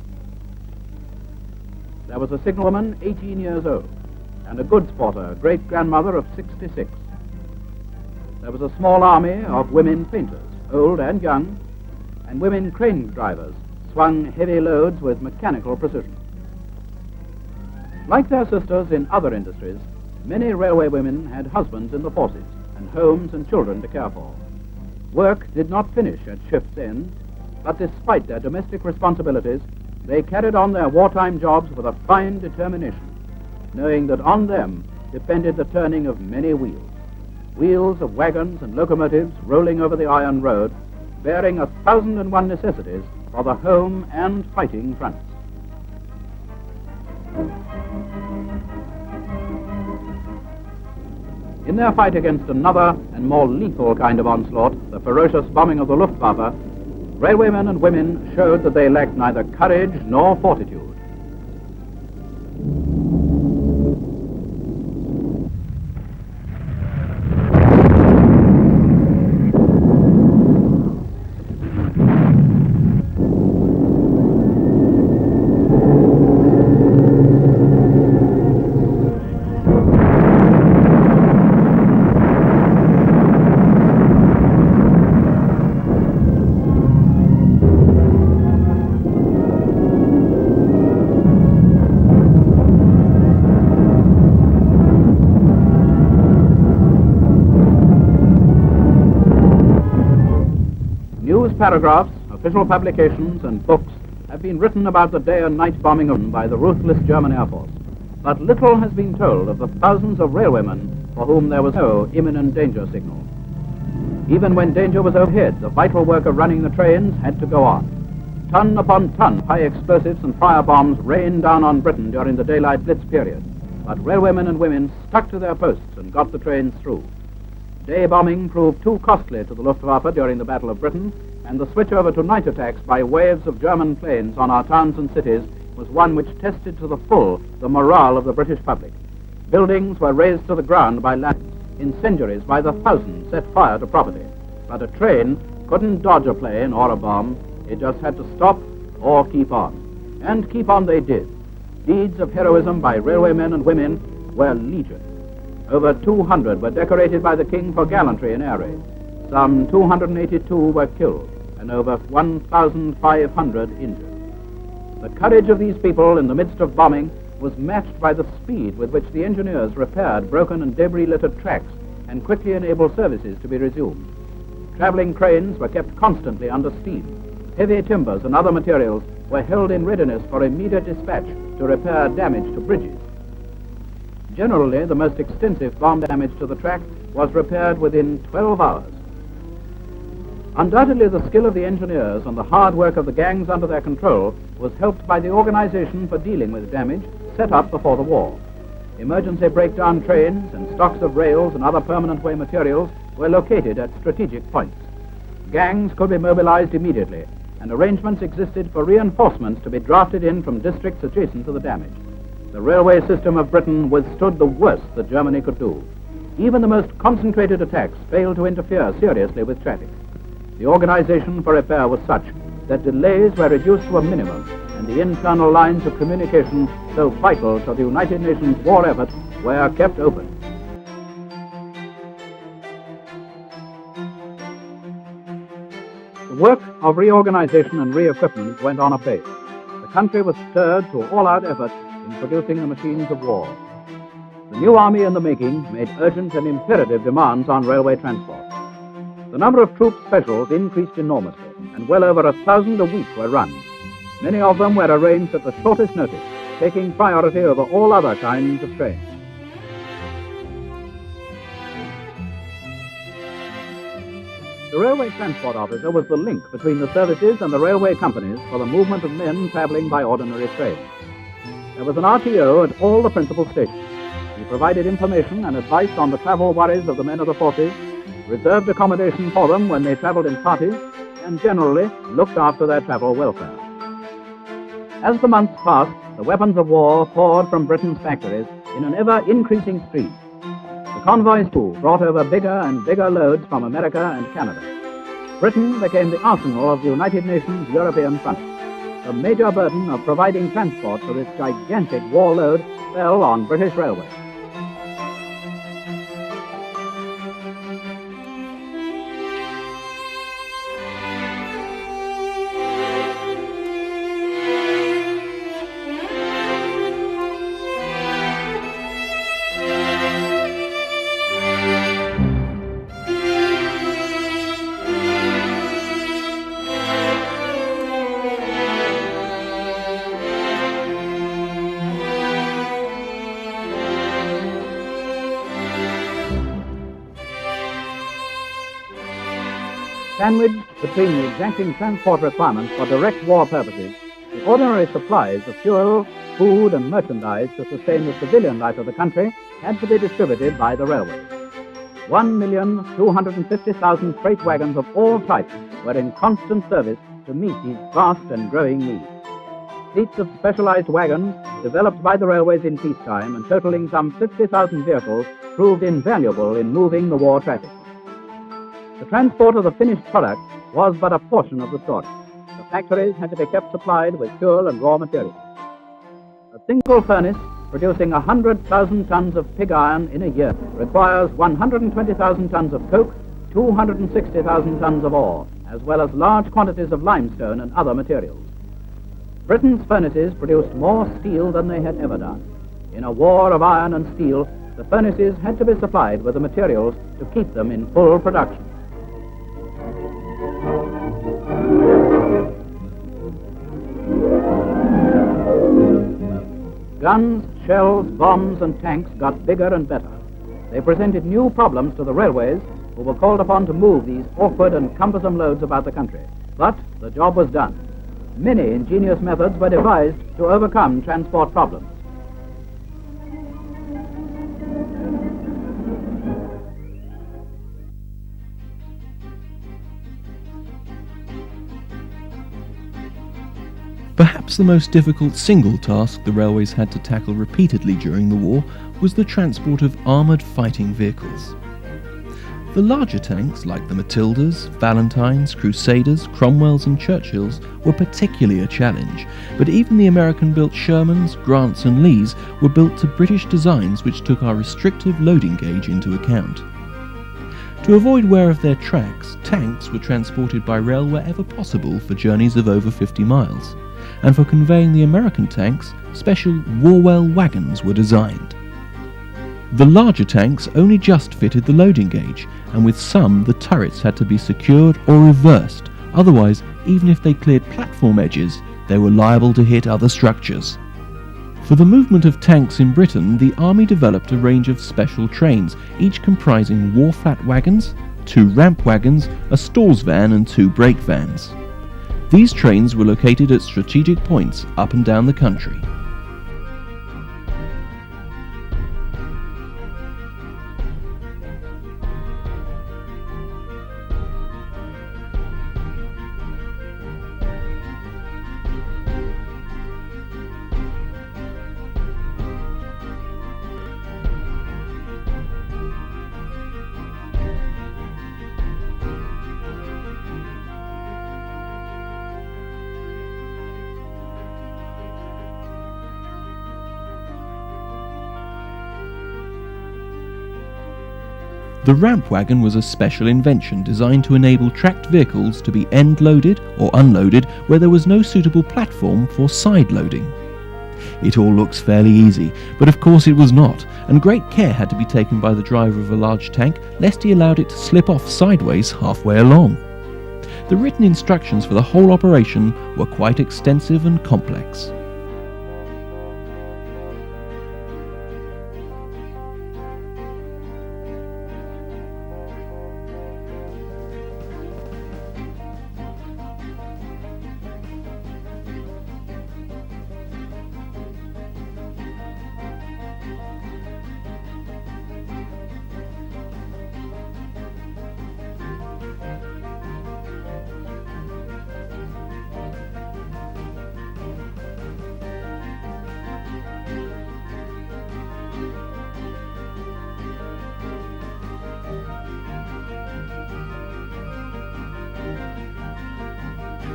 There was a signalwoman 18 years old, and a goods porter, great-grandmother of 66. There was a small army of women painters, old and young, and women crane drivers, swung heavy loads with mechanical precision. Like their sisters in other industries, many railway women had husbands in the forces and homes and children to care for. Work did not finish at shift's end, but despite their domestic responsibilities, they carried on their wartime jobs with a fine determination, knowing that on them depended the turning of many wheels. Wheels of wagons and locomotives rolling over the iron road, bearing 1,001 necessities for the home and fighting fronts. In their fight against another and more lethal kind of onslaught, the ferocious bombing of the Luftwaffe, railwaymen and women showed that they lacked neither courage nor fortitude. News paragraphs, official publications, and books have been written about the day and night bombing by the ruthless German Air Force, but little has been told of the thousands of railwaymen for whom there was no imminent danger signal. Even when danger was overhead, the vital work of running the trains had to go on. Ton upon ton of high explosives and fire bombs rained down on Britain during the daylight blitz period, but railwaymen and women stuck to their posts and got the trains through. Day bombing proved too costly to the Luftwaffe during the Battle of Britain, and the switch over to night attacks by waves of German planes on our towns and cities was one which tested to the full the morale of the British public. Buildings were razed to the ground by landmines. Incendiaries by the thousands set fire to property. But a train couldn't dodge a plane or a bomb. It just had to stop or keep on. And keep on they did. Deeds of heroism by railwaymen and women were legion. Over 200 were decorated by the King for gallantry in air raids. Some 282 were killed and over 1,500 injured. The courage of these people in the midst of bombing was matched by the speed with which the engineers repaired broken and debris-littered tracks and quickly enabled services to be resumed. Traveling cranes were kept constantly under steam. Heavy timbers and other materials were held in readiness for immediate dispatch to repair damage to bridges. Generally, the most extensive bomb damage to the track was repaired within 12 hours. Undoubtedly, the skill of the engineers and the hard work of the gangs under their control was helped by the organization for dealing with damage set up before the war. Emergency breakdown trains and stocks of rails and other permanent way materials were located at strategic points. Gangs could be mobilized immediately, and arrangements existed for reinforcements to be drafted in from districts adjacent to the damage. The railway system of Britain withstood the worst that Germany could do. Even the most concentrated attacks failed to interfere seriously with traffic. The organization for repair was such that delays were reduced to a minimum, and the internal lines of communication so vital to the United Nations war effort were kept open. The work of reorganization and re-equipment went on apace. The country was stirred to all-out effort in producing the machines of war. The new army in the making made urgent and imperative demands on railway transport. The number of troop specials increased enormously, and well over 1,000 a week were run. Many of them were arranged at the shortest notice, taking priority over all other kinds of trains. The railway transport officer was the link between the services and the railway companies for the movement of men traveling by ordinary trains. There was an RTO at all the principal stations. He provided information and advice on the travel worries of the men of the forces, reserved accommodation for them when they traveled in parties, and generally looked after their travel welfare. As the months passed, the weapons of war poured from Britain's factories in an ever-increasing stream. The convoys, too, brought over bigger and bigger loads from America and Canada. Britain became the arsenal of the United Nations European front. The major burden of providing transport for this gigantic war load fell on British Railways. Sandwiched between the exacting transport requirements for direct war purposes, the ordinary supplies of fuel, food, and merchandise to sustain the civilian life of the country had to be distributed by the railways. 1,250,000 freight wagons of all types were in constant service to meet these vast and growing needs. Fleets of specialized wagons, developed by the railways in peacetime and totaling some 50,000 vehicles, proved invaluable in moving the war traffic. The transport of the finished product was but a portion of the story. The factories had to be kept supplied with fuel and raw materials. A single furnace producing 100,000 tons of pig iron in a year requires 120,000 tons of coke, 260,000 tons of ore, as well as large quantities of limestone and other materials. Britain's furnaces produced more steel than they had ever done. In a war of iron and steel, the furnaces had to be supplied with the materials to keep them in full production. Guns, shells, bombs, and tanks got bigger and better. They presented new problems to the railways, who were called upon to move these awkward and cumbersome loads about the country. But the job was done. Many ingenious methods were devised to overcome transport problems. Perhaps the most difficult single task the railways had to tackle repeatedly during the war was the transport of armoured fighting vehicles. The larger tanks, like the Matildas, Valentines, Crusaders, Cromwells and Churchills, were particularly a challenge, but even the American-built Shermans, Grants and Lees were built to British designs which took our restrictive loading gauge into account. To avoid wear of their tracks, tanks were transported by rail wherever possible for journeys of over 50 miles, and for conveying the American tanks, special Warwell wagons were designed. The larger tanks only just fitted the loading gauge, and with some the turrets had to be secured or reversed, otherwise even if they cleared platform edges, they were liable to hit other structures. For the movement of tanks in Britain, the Army developed a range of special trains, each comprising war-flat wagons, 2 ramp wagons, a stores van and 2 brake vans. These trains were located at strategic points up and down the country. The ramp wagon was a special invention designed to enable tracked vehicles to be end-loaded or unloaded where there was no suitable platform for side loading. It all looks fairly easy, but of course it was not, and great care had to be taken by the driver of a large tank lest he allowed it to slip off sideways halfway along. The written instructions for the whole operation were quite extensive and complex.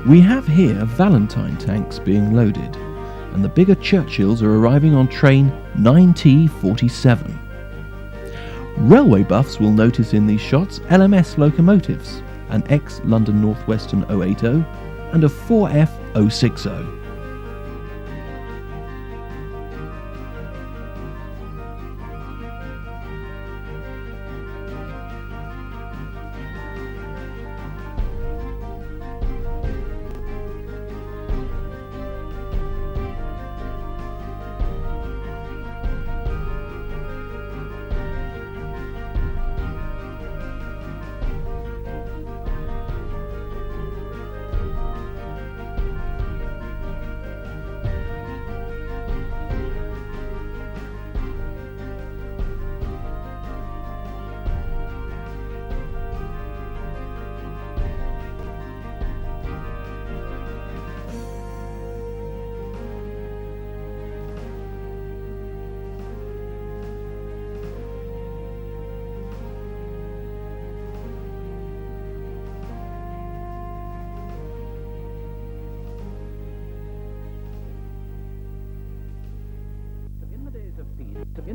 We have here Valentine tanks being loaded, and the bigger Churchills are arriving on train 9T47. Railway buffs will notice in these shots LMS locomotives, an ex-London North Western 080 and a 4F 060.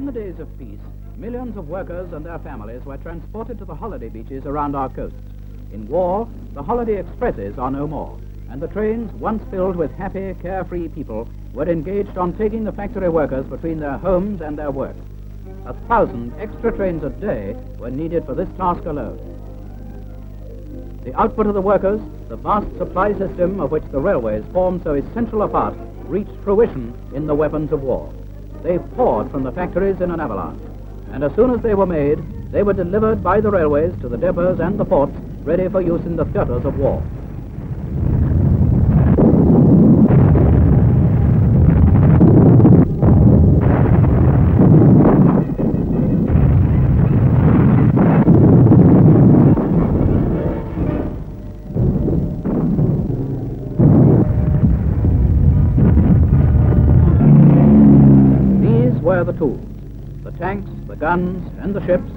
In the days of peace, millions of workers and their families were transported to the holiday beaches around our coasts. In war, the holiday expresses are no more, and the trains, once filled with happy, carefree people, were engaged on taking the factory workers between their homes and their work. 1,000 extra trains a day were needed for this task alone. The output of the workers, the vast supply system of which the railways formed so essential a part, reached fruition in the weapons of war. They poured from the factories in an avalanche, and as soon as they were made, they were delivered by the railways to the depots and the ports, ready for use in the theaters of war. The tools, the tanks, the guns, and the ships,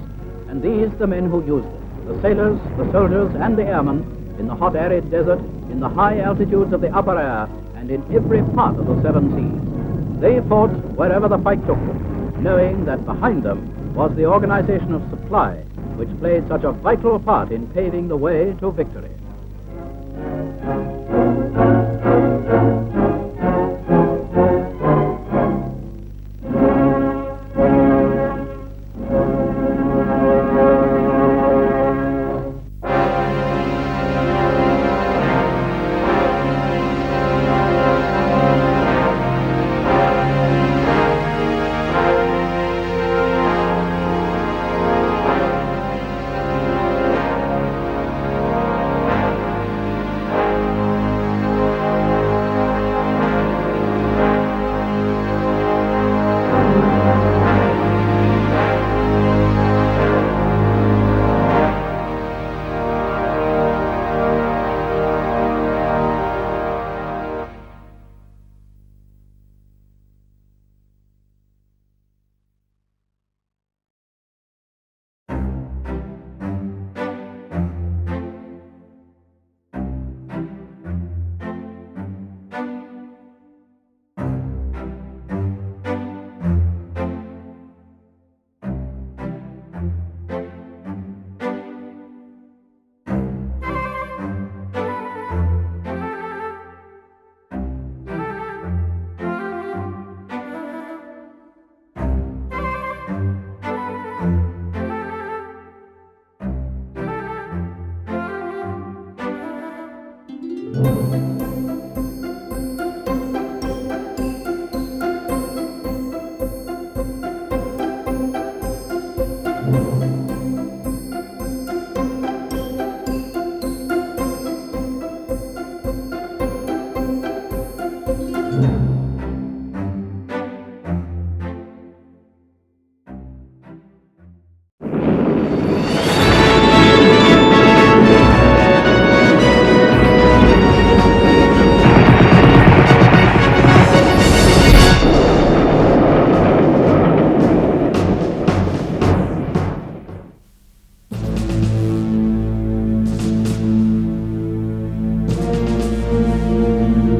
and these the men who used them, the sailors, the soldiers, and the airmen, in the hot arid desert, in the high altitudes of the upper air, and in every part of the seven seas. They fought wherever the fight took them, knowing that behind them was the organization of supply, which played such a vital part in paving the way to victory.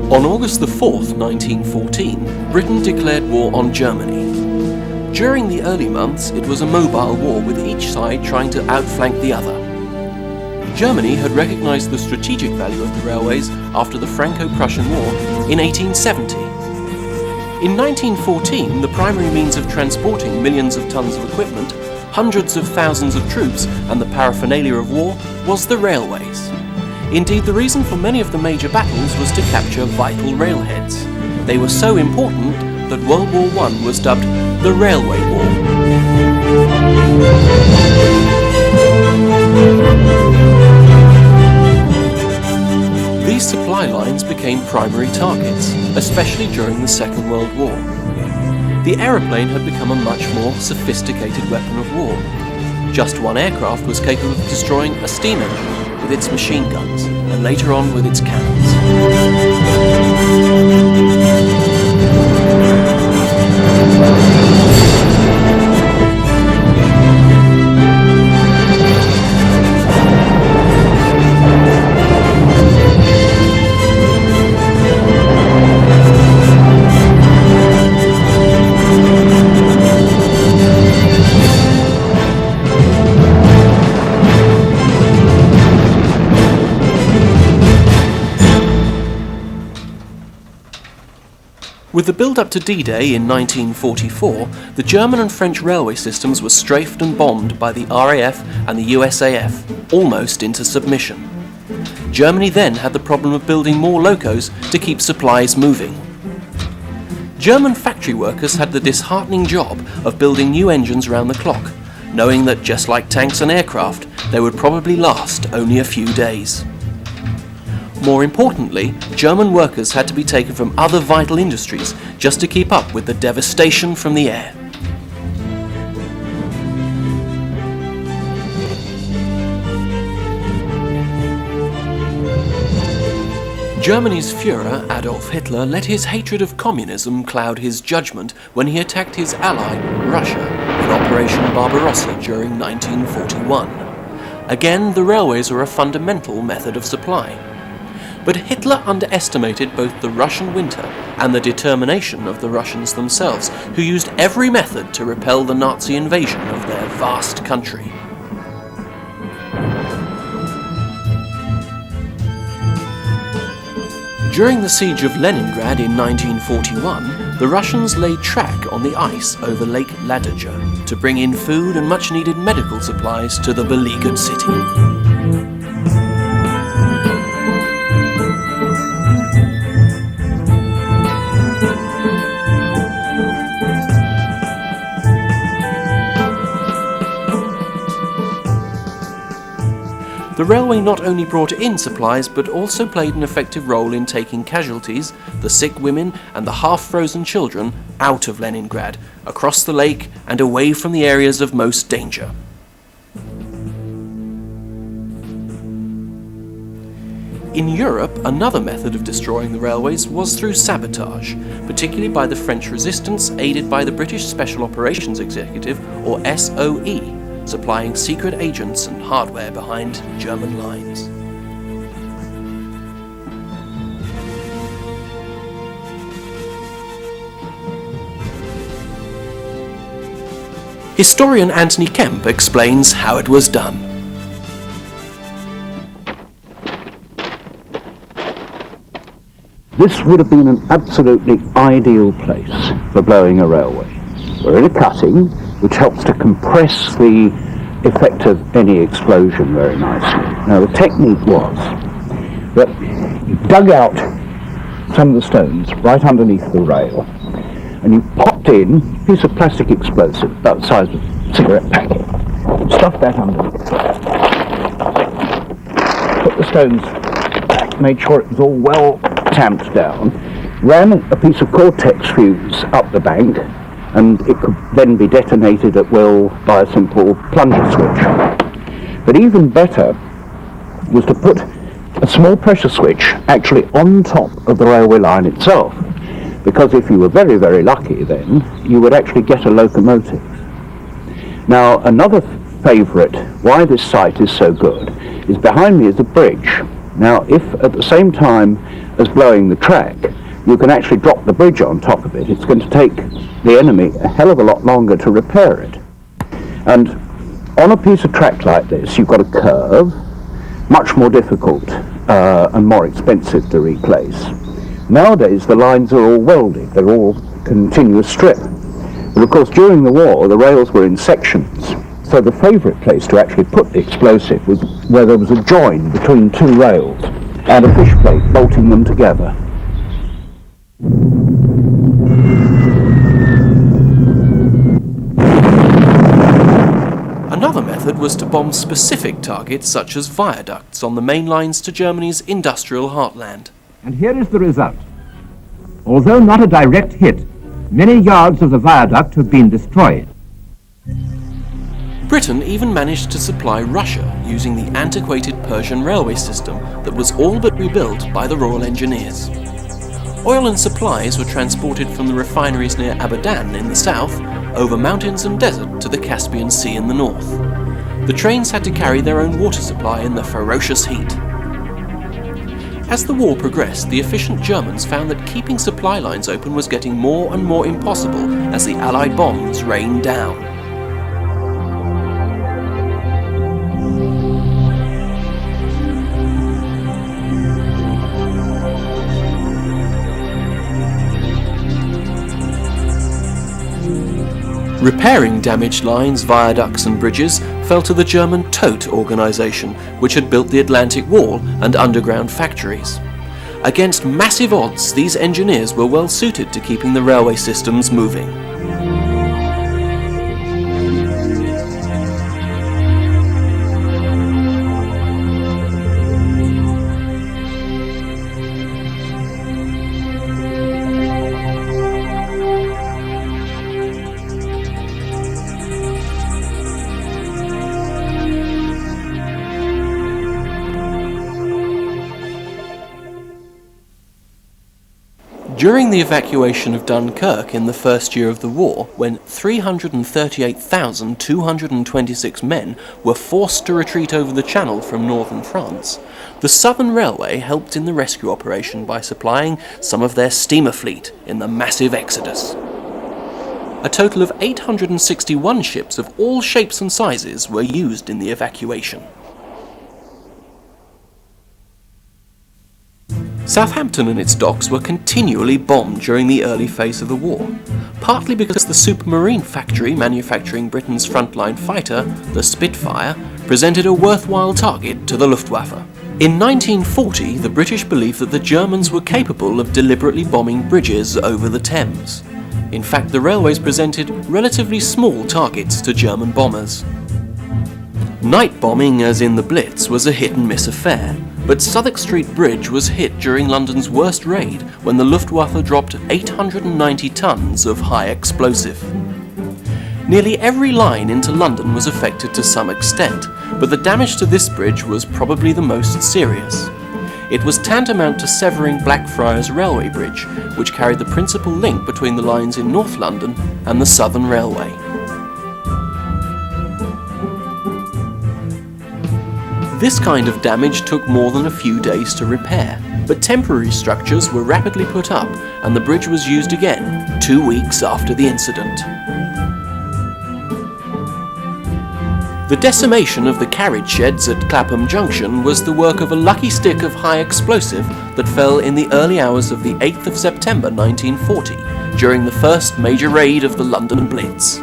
On August the 4th, 1914, Britain declared war on Germany. During the early months, it was a mobile war with each side trying to outflank the other. Germany had recognized the strategic value of the railways after the Franco-Prussian War in 1870. In 1914, the primary means of transporting millions of tons of equipment, hundreds of thousands of troops, and the paraphernalia of war was the railways. Indeed, the reason for many of the major battles was to capture vital railheads. They were so important that World War I was dubbed the Railway War. These supply lines became primary targets, especially during the Second World War. The aeroplane had become a much more sophisticated weapon of war. Just one aircraft was capable of destroying a steam engine with its machine guns, and later on with its cannons. With the build-up to D-Day in 1944, the German and French railway systems were strafed and bombed by the RAF and the USAF, almost into submission. Germany then had the problem of building more locos to keep supplies moving. German factory workers had the disheartening job of building new engines round the clock, knowing that just like tanks and aircraft, they would probably last only a few days. More importantly, German workers had to be taken from other vital industries just to keep up with the devastation from the air. Germany's Führer, Adolf Hitler, let his hatred of communism cloud his judgment when he attacked his ally, Russia, in Operation Barbarossa during 1941. Again, the railways were a fundamental method of supply. But Hitler underestimated both the Russian winter and the determination of the Russians themselves, who used every method to repel the Nazi invasion of their vast country. During the siege of Leningrad in 1941, the Russians laid track on the ice over Lake Ladoga to bring in food and much-needed medical supplies to the beleaguered city. The railway not only brought in supplies but also played an effective role in taking casualties, the sick women and the half-frozen children out of Leningrad, across the lake and away from the areas of most danger. In Europe, another method of destroying the railways was through sabotage, particularly by the French resistance aided by the British Special Operations Executive, or SOE, supplying secret agents and hardware behind German lines. Historian Anthony Kemp explains how it was done. This would have been an absolutely ideal place for blowing a railway. We're in a cutting, which helps to compress the effect of any explosion very nicely. Now the technique was that you dug out some of the stones right underneath the rail and you popped in a piece of plastic explosive about the size of a cigarette packet, stuffed that underneath, put the stones back, made sure it was all well tamped down, ran a piece of Cortex fuse up the bank, and it could then be detonated at will by a simple plunger switch. But even better was to put a small pressure switch actually on top of the railway line itself, because if you were very, very lucky then, you would actually get a locomotive. Now, another favourite, why this site is so good, is behind me is a bridge. Now, if at the same time as blowing the track, you can actually drop the bridge on top of it, it's going to take the enemy a hell of a lot longer to repair it. And on a piece of track like this, you've got a curve, much more difficult and more expensive to replace. Nowadays, the lines are all welded, they're all continuous strip. But of course, during the war, the rails were in sections. So the favourite place to actually put the explosive was where there was a join between two rails and a fish plate bolting them together. Another method was to bomb specific targets such as viaducts on the main lines to Germany's industrial heartland. And here is the result. Although not a direct hit, many yards of the viaduct have been destroyed. Britain even managed to supply Russia using the antiquated Persian railway system that was all but rebuilt by the Royal Engineers. Oil and supplies were transported from the refineries near Abadan in the south, over mountains and desert to the Caspian Sea in the north. The trains had to carry their own water supply in the ferocious heat. As the war progressed, the efficient Germans found that keeping supply lines open was getting more and more impossible as the Allied bombs rained down. Repairing damaged lines, viaducts and bridges fell to the German Todt organisation, which had built the Atlantic Wall and underground factories. Against massive odds, these engineers were well suited to keeping the railway systems moving. During the evacuation of Dunkirk in the first year of the war, when 338,226 men were forced to retreat over the Channel from northern France, the Southern Railway helped in the rescue operation by supplying some of their steamer fleet in the massive exodus. A total of 861 ships of all shapes and sizes were used in the evacuation. Southampton and its docks were continually bombed during the early phase of the war, partly because the Supermarine factory manufacturing Britain's frontline fighter, the Spitfire, presented a worthwhile target to the Luftwaffe. In 1940, the British believed that the Germans were capable of deliberately bombing bridges over the Thames. In fact, the railways presented relatively small targets to German bombers. Night bombing, as in the Blitz, was a hit-and-miss affair, but Southwark Street Bridge was hit during London's worst raid when the Luftwaffe dropped 890 tons of high explosive. Nearly every line into London was affected to some extent, but the damage to this bridge was probably the most serious. It was tantamount to severing Blackfriars Railway Bridge, which carried the principal link between the lines in North London and the Southern Railway. This kind of damage took more than a few days to repair, but temporary structures were rapidly put up and the bridge was used again 2 weeks after the incident. The decimation of the carriage sheds at Clapham Junction was the work of a lucky stick of high explosive that fell in the early hours of the 8th of September 1940, during the first major raid of the London Blitz.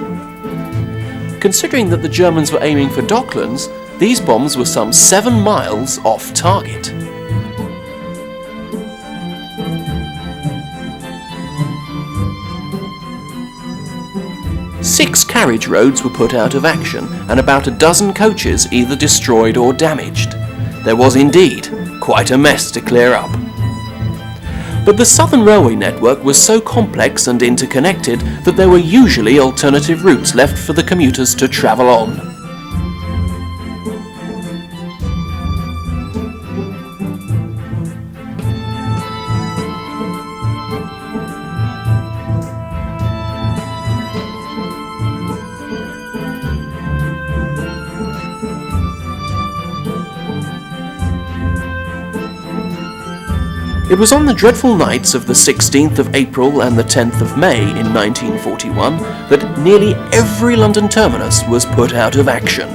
Considering that the Germans were aiming for Docklands, these bombs were some 7 miles off target. Six carriage roads were put out of action, and about a dozen coaches either destroyed or damaged. There was indeed quite a mess to clear up. But the Southern Railway network was so complex and interconnected that there were usually alternative routes left for the commuters to travel on. It was on the dreadful nights of the 16th of April and the 10th of May in 1941 that nearly every London terminus was put out of action.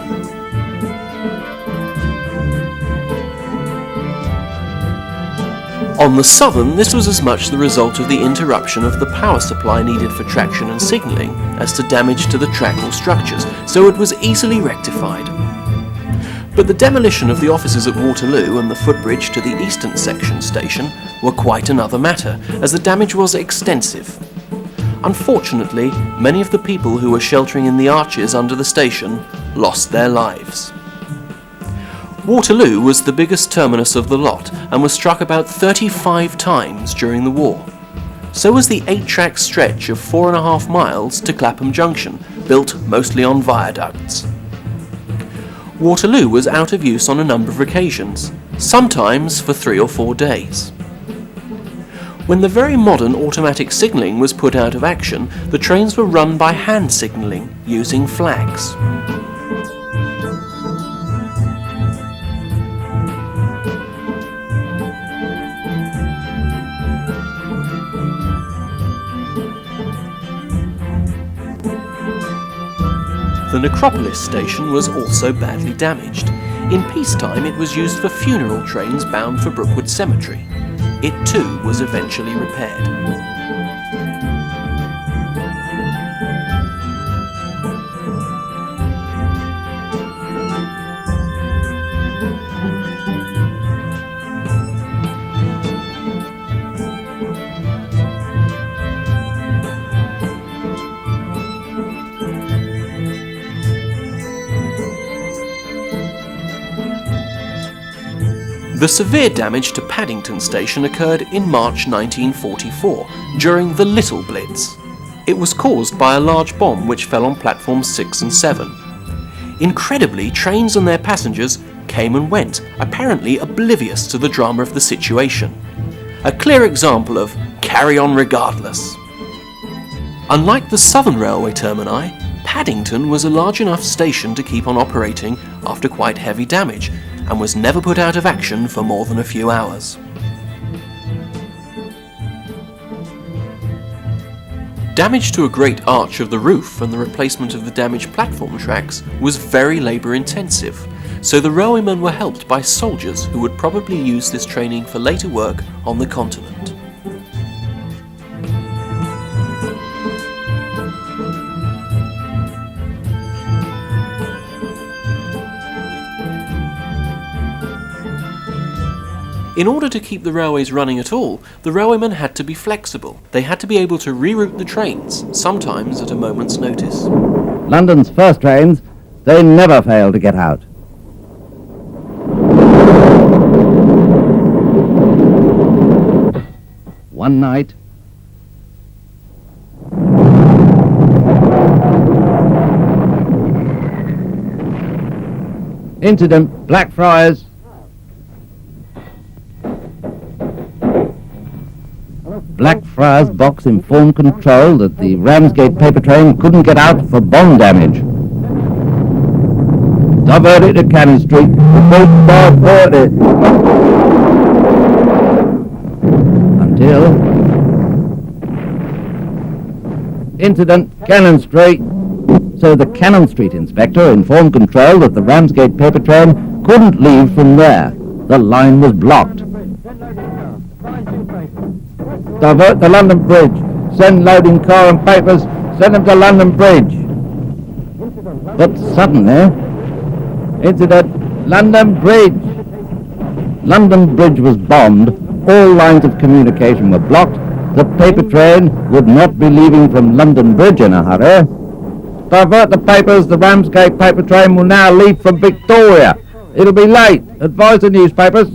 On the Southern, this was as much the result of the interruption of the power supply needed for traction and signalling as to damage to the track or structures, so it was easily rectified. But the demolition of the offices at Waterloo and the footbridge to the Eastern Section station were quite another matter, as the damage was extensive. Unfortunately, many of the people who were sheltering in the arches under the station lost their lives. Waterloo was the biggest terminus of the lot and was struck about 35 times during the war. So was the 8-track stretch of 4.5 miles to Clapham Junction, built mostly on viaducts. Waterloo was out of use on a number of occasions, sometimes for 3 or 4 days. When the very modern automatic signalling was put out of action, the trains were run by hand signalling using flags. The Necropolis station was also badly damaged. In peacetime, it was used for funeral trains bound for Brookwood Cemetery. It too was eventually repaired. The severe damage to Paddington Station occurred in March 1944 during the Little Blitz. It was caused by a large bomb which fell on platforms 6 and 7. Incredibly, trains and their passengers came and went, apparently oblivious to the drama of the situation. A clear example of carry on regardless. Unlike the Southern Railway termini, Paddington was a large enough station to keep on operating after quite heavy damage, and was never put out of action for more than a few hours. Damage to a great arch of the roof and the replacement of the damaged platform tracks was very labour intensive, so the railwaymen were helped by soldiers who would probably use this training for later work on the continent. In order to keep the railways running at all, the railwaymen had to be flexible. They had to be able to reroute the trains, sometimes at a moment's notice. London's first trains, they never fail to get out. One night, incident, Blackfriars. Blackfriars box informed control that the Ramsgate paper train couldn't get out for bomb damage. Divert it to Cannon Street. Divert it. Until incident, Cannon Street. So the Cannon Street inspector informed control that the Ramsgate paper train couldn't leave from there. The line was blocked. Divert the London Bridge. Send loading car and papers. Send them to London Bridge. But suddenly, incident, London Bridge. London Bridge was bombed. All lines of communication were blocked. The paper train would not be leaving from London Bridge in a hurry. Divert the papers. The Ramsgate paper train will now leave from Victoria. It'll be late. Advise the newspapers.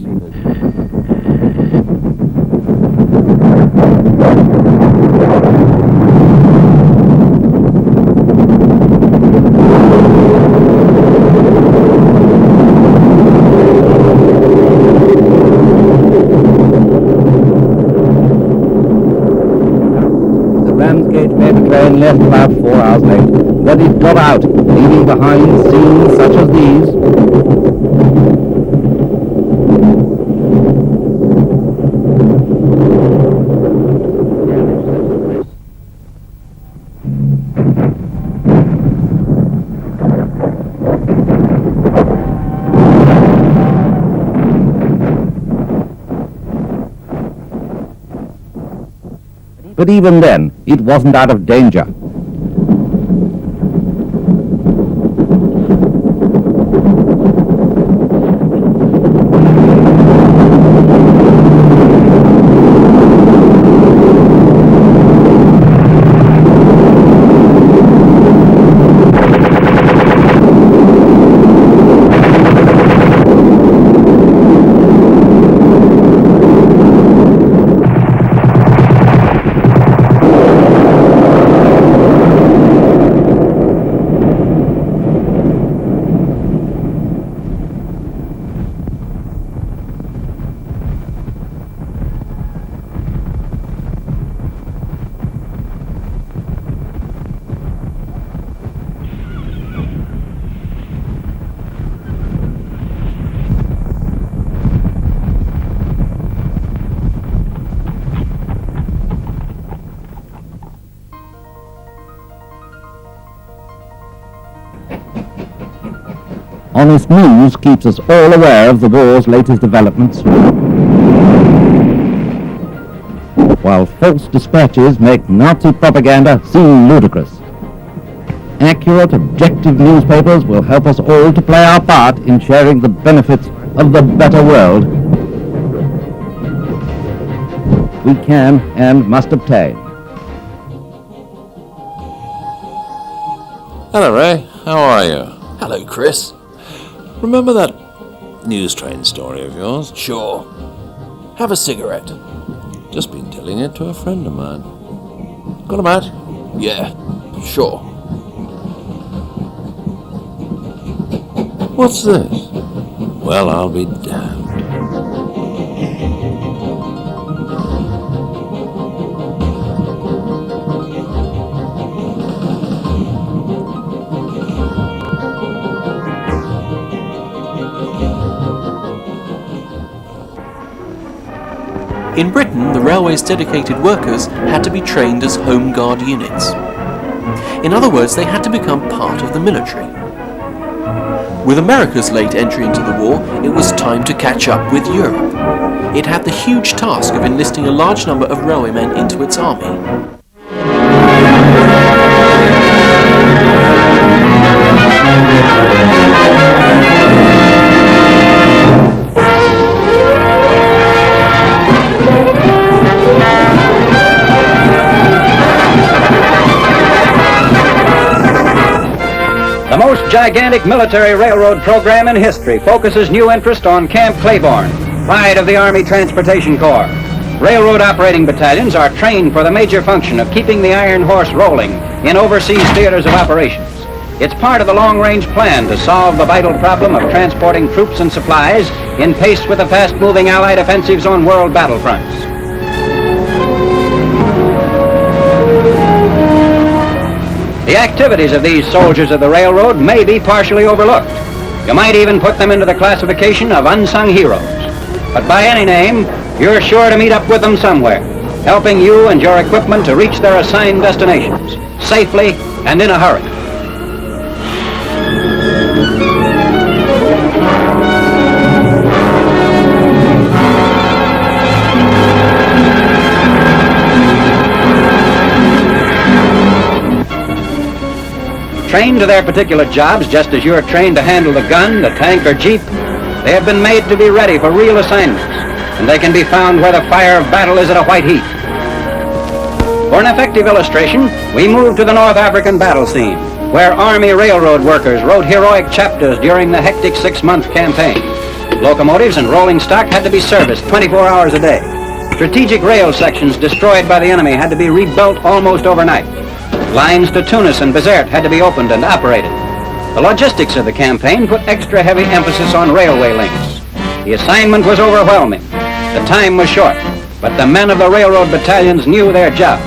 Train left about 4 hours late, but it got out, leaving behind scenes such as these. But even then, it wasn't out of danger. Honest news keeps us all aware of the war's latest developments, while false dispatches make Nazi propaganda seem ludicrous. Accurate, objective newspapers will help us all to play our part in sharing the benefits of the better world we can and must obtain. Hello, Ray. How are you? Hello, Chris. Remember that news train story of yours? Sure. Have a cigarette. Just been telling it to a friend of mine. Got a match? Yeah, sure. What's this? Well, I'll be damned. In Britain, the railway's dedicated workers had to be trained as Home Guard units. In other words, they had to become part of the military. With America's late entry into the war, it was time to catch up with Europe. It had the huge task of enlisting a large number of railwaymen into its army. The most gigantic military railroad program in history focuses new interest on Camp Claiborne, pride of the Army Transportation Corps. Railroad operating battalions are trained for the major function of keeping the Iron Horse rolling in overseas theaters of operations. It's part of the long-range plan to solve the vital problem of transporting troops and supplies in pace with the fast-moving Allied offensives on world battlefronts. The activities of these soldiers of the railroad may be partially overlooked. You might even put them into the classification of unsung heroes. But by any name, you're sure to meet up with them somewhere, helping you and your equipment to reach their assigned destinations, safely and in a hurry. Trained to their particular jobs, just as you're trained to handle the gun, the tank, or jeep, they have been made to be ready for real assignments, and they can be found where the fire of battle is at a white heat. For an effective illustration, we move to the North African battle scene, where Army railroad workers wrote heroic chapters during the hectic 6-month campaign. Locomotives and rolling stock had to be serviced 24 hours a day. Strategic rail sections destroyed by the enemy had to be rebuilt almost overnight. Lines to Tunis and Bizerte had to be opened and operated. The logistics of the campaign put extra heavy emphasis on railway links. The assignment was overwhelming. The time was short, but the men of the railroad battalions knew their jobs.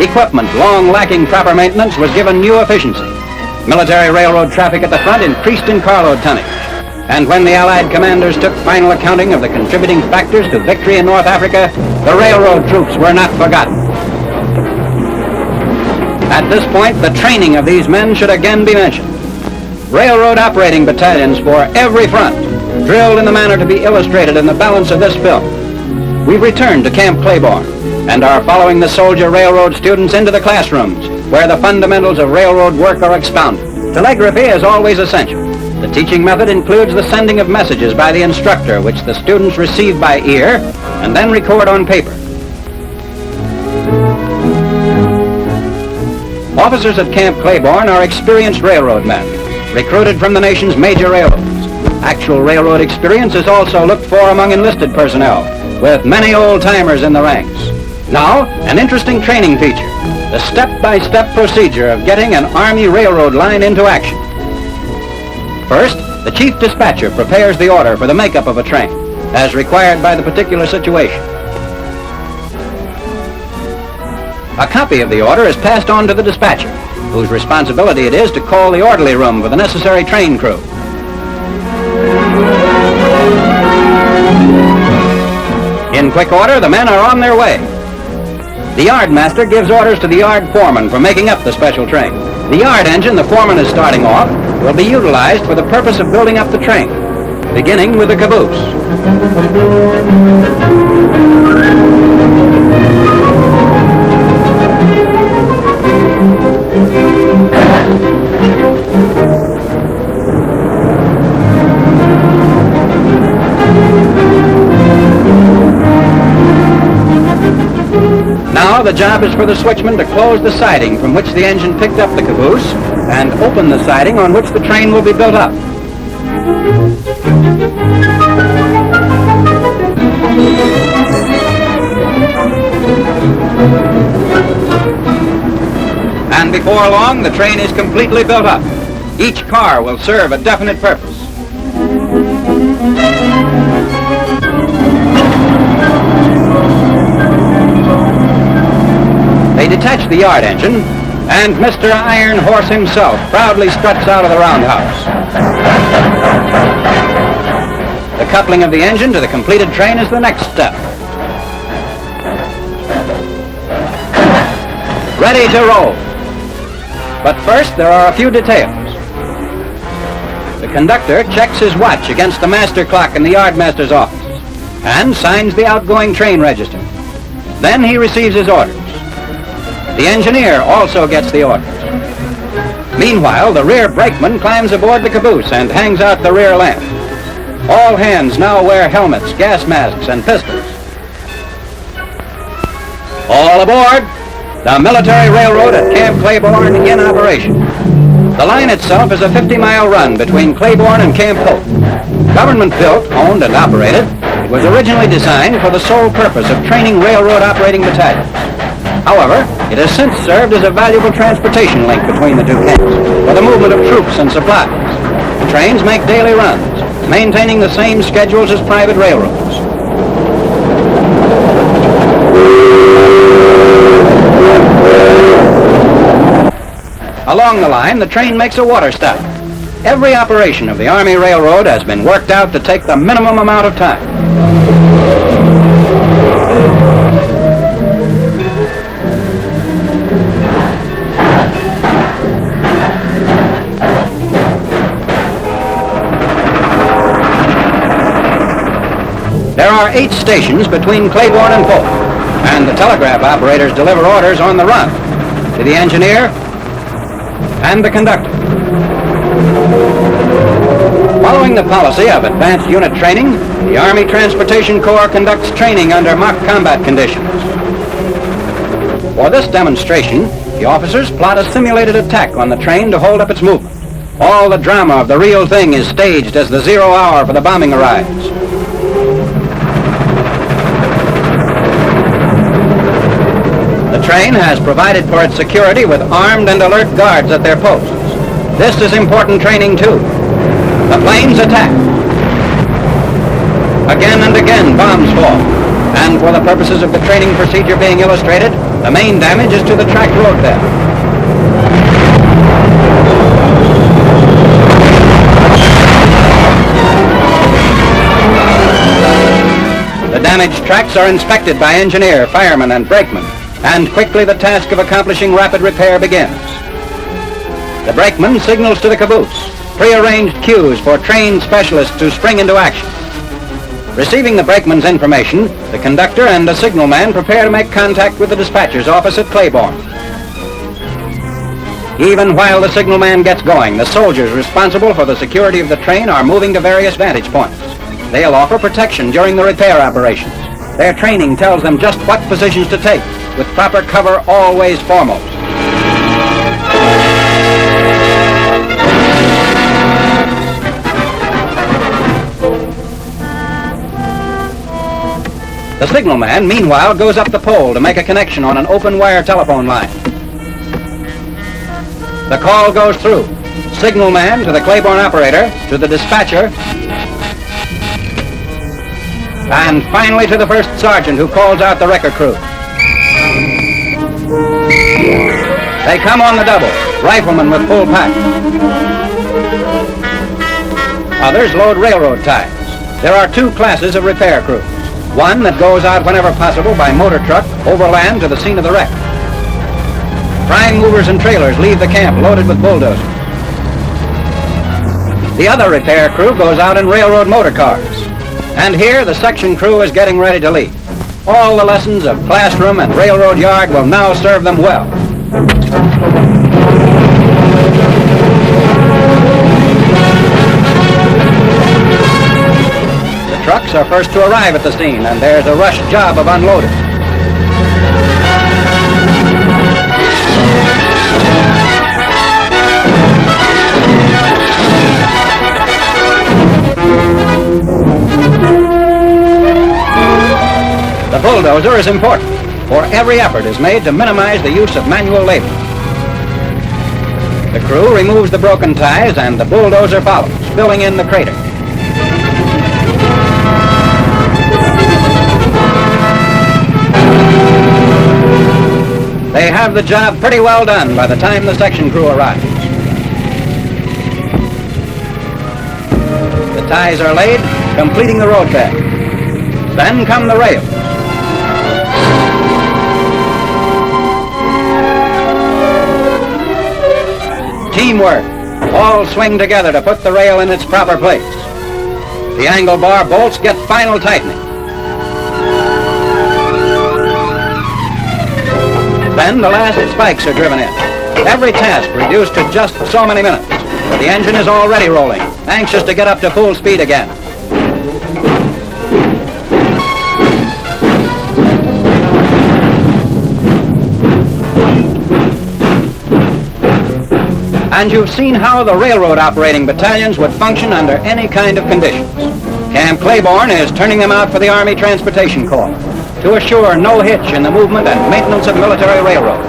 Equipment long lacking proper maintenance was given new efficiency. Military railroad traffic at the front increased in carload tonnage. And when the Allied commanders took final accounting of the contributing factors to victory in North Africa, the railroad troops were not forgotten. At this point, the training of these men should again be mentioned. Railroad operating battalions for every front, drilled in the manner to be illustrated in the balance of this film. We've returned to Camp Claiborne and are following the soldier railroad students into the classrooms where the fundamentals of railroad work are expounded. Telegraphy is always essential. The teaching method includes the sending of messages by the instructor, which the students receive by ear and then record on paper. Officers at Camp Claiborne are experienced railroad men, recruited from the nation's major railroads. Actual railroad experience is also looked for among enlisted personnel, with many old-timers in the ranks. Now, an interesting training feature, the step-by-step procedure of getting an Army railroad line into action. First, the chief dispatcher prepares the order for the makeup of a train, as required by the particular situation. A copy of the order is passed on to the dispatcher, whose responsibility it is to call the orderly room for the necessary train crew. In quick order, the men are on their way. The yard master gives orders to the yard foreman for making up the special train. The yard engine the foreman is starting off will be utilized for the purpose of building up the train, beginning with the caboose. Now the job is for the switchman to close the siding from which the engine picked up the caboose and open the siding on which the train will be built up. And before long, the train is completely built up. Each car will serve a definite purpose. They detach the yard engine, and Mr. Iron Horse himself proudly struts out of the roundhouse. The coupling of the engine to the completed train is the next step. Ready to roll. But first, there are a few details. The conductor checks his watch against the master clock in the yardmaster's office and signs the outgoing train register. Then he receives his orders. The engineer also gets the orders. Meanwhile, the rear brakeman climbs aboard the caboose and hangs out the rear lamp. All hands now wear helmets, gas masks, and pistols. All aboard! The military railroad at Camp Claiborne in operation. The line itself is a 50-mile run between Claiborne and Camp Hope. Government-built, owned, and operated, it was originally designed for the sole purpose of training railroad operating battalions. However, it has since served as a valuable transportation link between the two camps for the movement of troops and supplies. The trains make daily runs, maintaining the same schedules as private railroads. Along the line, the train makes a water stop. Every operation of the Army Railroad has been worked out to take the minimum amount of time. There are 8 stations between Claiborne and Polk, and the telegraph operators deliver orders on the run to the engineer and the conductor. Following the policy of advanced unit training, the Army Transportation Corps conducts training under mock combat conditions. For this demonstration, the officers plot a simulated attack on the train to hold up its movement. All the drama of the real thing is staged as the 0 hour for the bombing arrives. The train has provided for its security with armed and alert guards at their posts. This is important training too. The planes attack. Again and again bombs fall. And for the purposes of the training procedure being illustrated, the main damage is to the track road bed. The damaged tracks are inspected by engineer, fireman, and brakeman, and quickly the task of accomplishing rapid repair begins. The brakeman signals to the caboose, prearranged cues for trained specialists to spring into action. Receiving the brakeman's information, the conductor and the signalman prepare to make contact with the dispatcher's office at Claiborne. Even while the signalman gets going, the soldiers responsible for the security of the train are moving to various vantage points. They'll offer protection during the repair operations. Their training tells them just what positions to take, with proper cover always foremost. The signalman, meanwhile, goes up the pole to make a connection on an open wire telephone line. The call goes through. Signalman to the Claiborne operator, to the dispatcher, and finally to the first sergeant who calls out the wrecker crew. They come on the double, riflemen with full pack. Others load railroad ties. There are 2 classes of repair crews. One that goes out whenever possible by motor truck overland to the scene of the wreck. Prime movers and trailers leave the camp loaded with bulldozers. The other repair crew goes out in railroad motor cars. And here the section crew is getting ready to leave. All the lessons of classroom and railroad yard will now serve them well. The trucks are first to arrive at the scene, and there's a rush job of unloading. bulldozer is important, for every effort is made to minimize the use of manual labor. The crew removes the broken ties and the bulldozer follows, filling in the crater. They have the job pretty well done by the time the section crew arrives. The ties are laid, completing the road bed. Then come the rails. Teamwork. All swing together to put the rail in its proper place. The angle bar bolts get final tightening. Then the last spikes are driven in. Every task reduced to just so many minutes. But the engine is already rolling, anxious to get up to full speed again. And you've seen how the railroad operating battalions would function under any kind of conditions. Camp Claiborne is turning them out for the Army Transportation Corps to assure no hitch in the movement and maintenance of military railroads.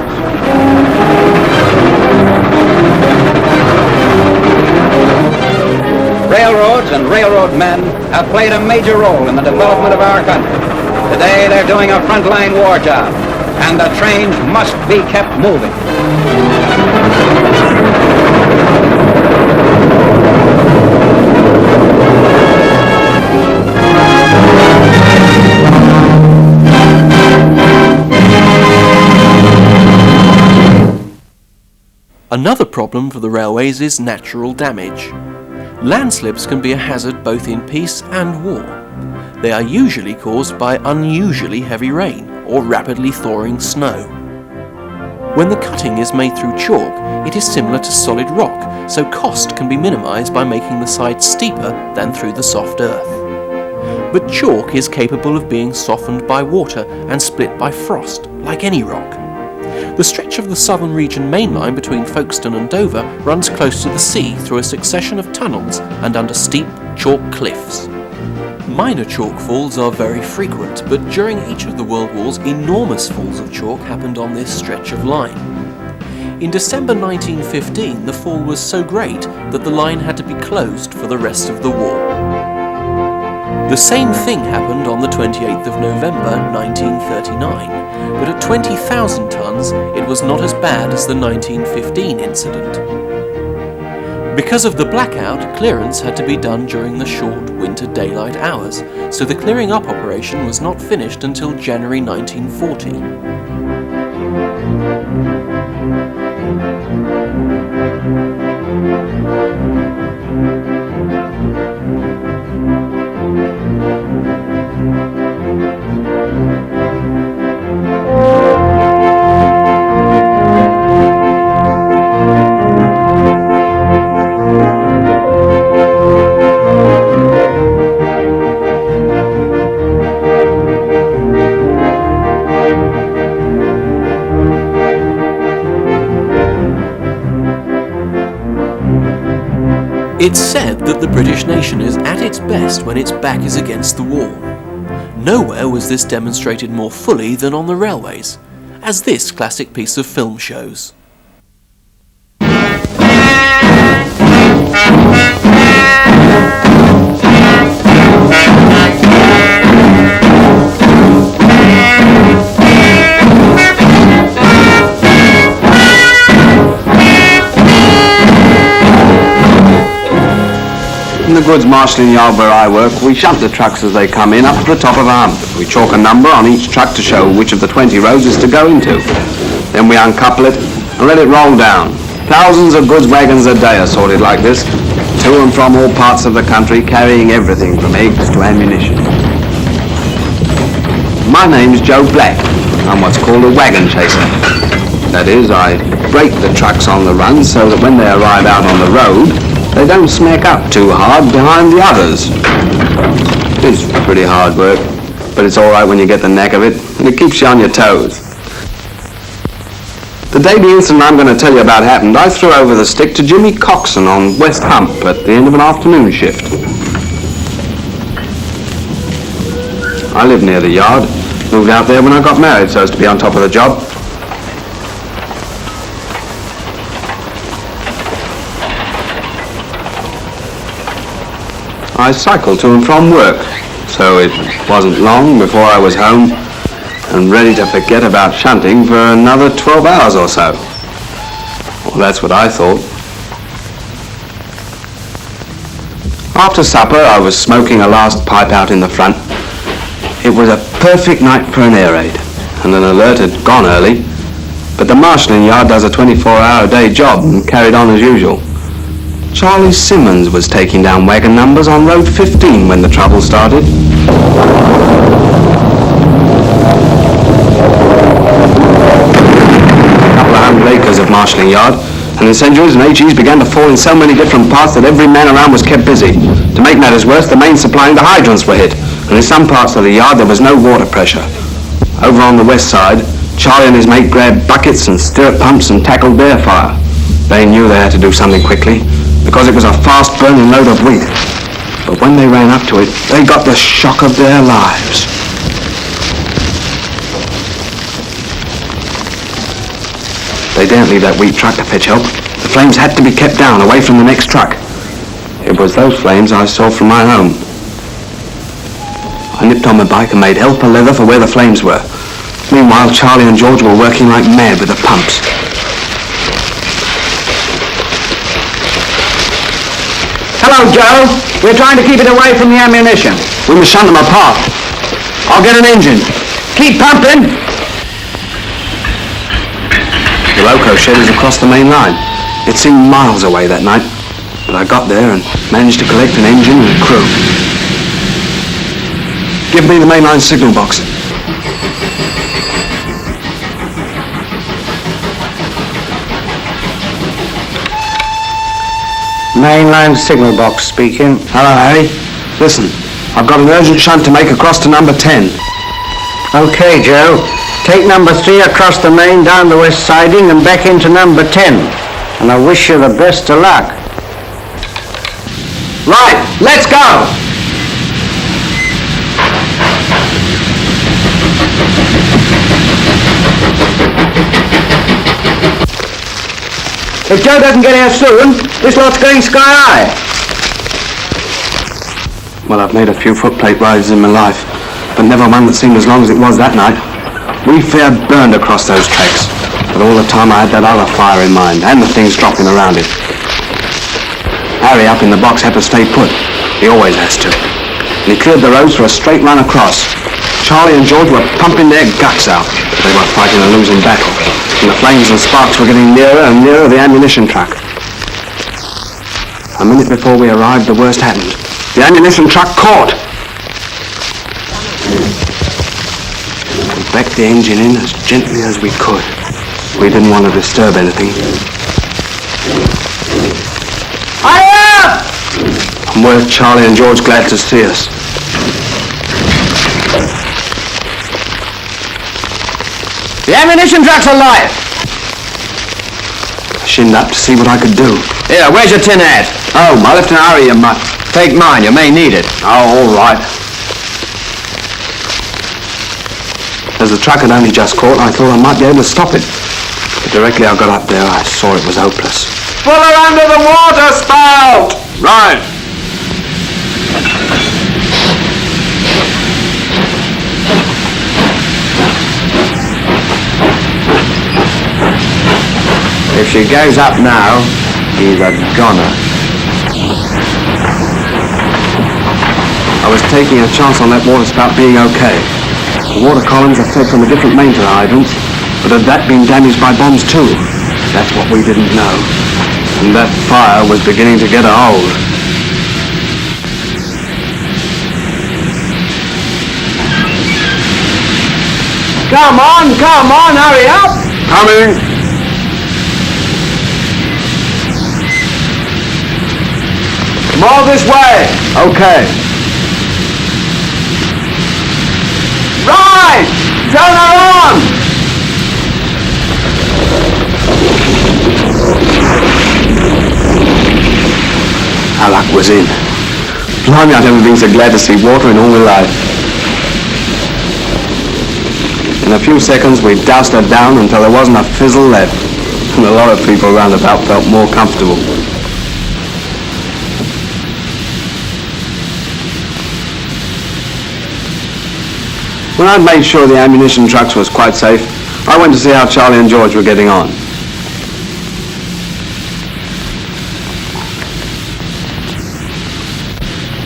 Railroads and railroad men have played a major role in the development of our country. Today they're doing a frontline war job, and the trains must be kept moving. Another problem for the railways is natural damage. Landslips can be a hazard both in peace and war. They are usually caused by unusually heavy rain or rapidly thawing snow. When the cutting is made through chalk, it is similar to solid rock, so cost can be minimised by making the sides steeper than through the soft earth. But chalk is capable of being softened by water and split by frost, like any rock. The stretch of the Southern Region main line between Folkestone and Dover runs close to the sea through a succession of tunnels and under steep chalk cliffs. Minor chalk falls are very frequent, but during each of the World Wars, enormous falls of chalk happened on this stretch of line. In December 1915, the fall was so great that the line had to be closed for the rest of the war. The same thing happened on the 28th of November 1939. But at 20,000 tons, it was not as bad as the 1915 incident. Because of the blackout, clearance had to be done during the short winter daylight hours, so the clearing up operation was not finished until January 1940. It's said that the British nation is at its best when its back is against the wall. Nowhere was this demonstrated more fully than on the railways, as this classic piece of film shows. In the goods marshalling yard where I work, we shunt the trucks as they come in up to the top of a hump. We chalk a number on each truck to show which of the 20 roads is to go into. Then we uncouple it and let it roll down. Thousands of goods wagons a day are sorted like this, to and from all parts of the country, carrying everything from eggs to ammunition. My name's Joe Black. I'm what's called a wagon chaser. That is, I brake the trucks on the run so that when they arrive out on the road, they don't smack up too hard behind the others. It's pretty hard work, but it's all right when you get the knack of it, and it keeps you on your toes. The day the incident I'm going to tell you about happened, I threw over the stick to Jimmy Coxon on West Hump at the end of an afternoon shift. I live near the yard, Moved out there when I got married so as to be on top of the job. I cycled to and from work, so it wasn't long before I was home and ready to forget about shunting for another 12 hours or so. Well, that's what I thought. After supper, I was smoking a last pipe out in the front. It was a perfect night for an air raid, and an alert had gone early, but the marshalling yard does a 24-hour-a-day job and carried on as usual. Charlie Simmons was taking down wagon numbers on Road 15 when the trouble started. A couple of 100 acres of marshalling yard, and incendiaries and HEs began to fall in so many different parts that every man around was kept busy. To make matters worse, the mains supplying the hydrants were hit, and in some parts of the yard there was no water pressure. Over on the west side, Charlie and his mate grabbed buckets and stirrup pumps and tackled their fire. They knew they had to do something quickly, because it was a fast-burning load of wheat. But when they ran up to it, they got the shock of their lives. They daren't leave that wheat truck to fetch help. The flames had to be kept down, away from the next truck. It was those flames I saw from my home. I nipped on my bike and made hell for leather for where the flames were. Meanwhile, Charlie and George were working like mad with the pumps. Hello, Joe. We're trying to keep it away from the ammunition. We must shunt them apart. I'll get an engine. Keep pumping. The loco shed is across the main line. It seemed miles away that night, but I got there and managed to collect an engine and crew. Give me the mainline signal box. Mainline signal box speaking. Hello, Harry. Listen, I've got an urgent shunt to make across to number 10. Okay, Joe. Take number 3 across the main down the west siding and back into number 10. And I wish you the best of luck. Right, let's go! If Joe doesn't get here soon, this lot's going sky high. Well, I've made a few footplate rides in my life, but never one that seemed as long as it was that night. We fair burned across those tracks, but all the time I had that other fire in mind, and the things dropping around it. Harry up in the box had to stay put. He always has to. And he cleared the roads for a straight run across. Charlie and George were pumping their guts out. They were fighting a losing battle, and the flames and sparks were getting nearer and nearer the ammunition truck. A minute before we arrived, the worst happened. The ammunition truck caught. We backed the engine in as gently as we could. We didn't want to disturb anything. Hurry up! And we're Charlie and George glad to see us. The ammunition truck's alive. I shinned up to see what I could do. Here, where's your tin hat? Oh, I left an Harry, you mutt. Take mine, you may need it. Oh, all right. As the truck had only just caught, I thought I might be able to stop it. But directly I got up there, I saw it was hopeless. Pull her under the water spout! Right. If she goes up now, he's a goner. I was taking a chance on that water spout being okay. The water columns are fed from a different main to the hydrants, but had that been damaged by bombs too? That's what we didn't know. And that fire was beginning to get a hold. Come on, hurry up! Coming! More this way! Okay. Right! Turn her on! Our luck was in. Blimey, I'd never been so glad to see water in all my life. In a few seconds we doused her down until there wasn't a fizzle left, and a lot of people round about felt more comfortable. When I'd made sure the ammunition trucks was quite safe, I went to see how Charlie and George were getting on.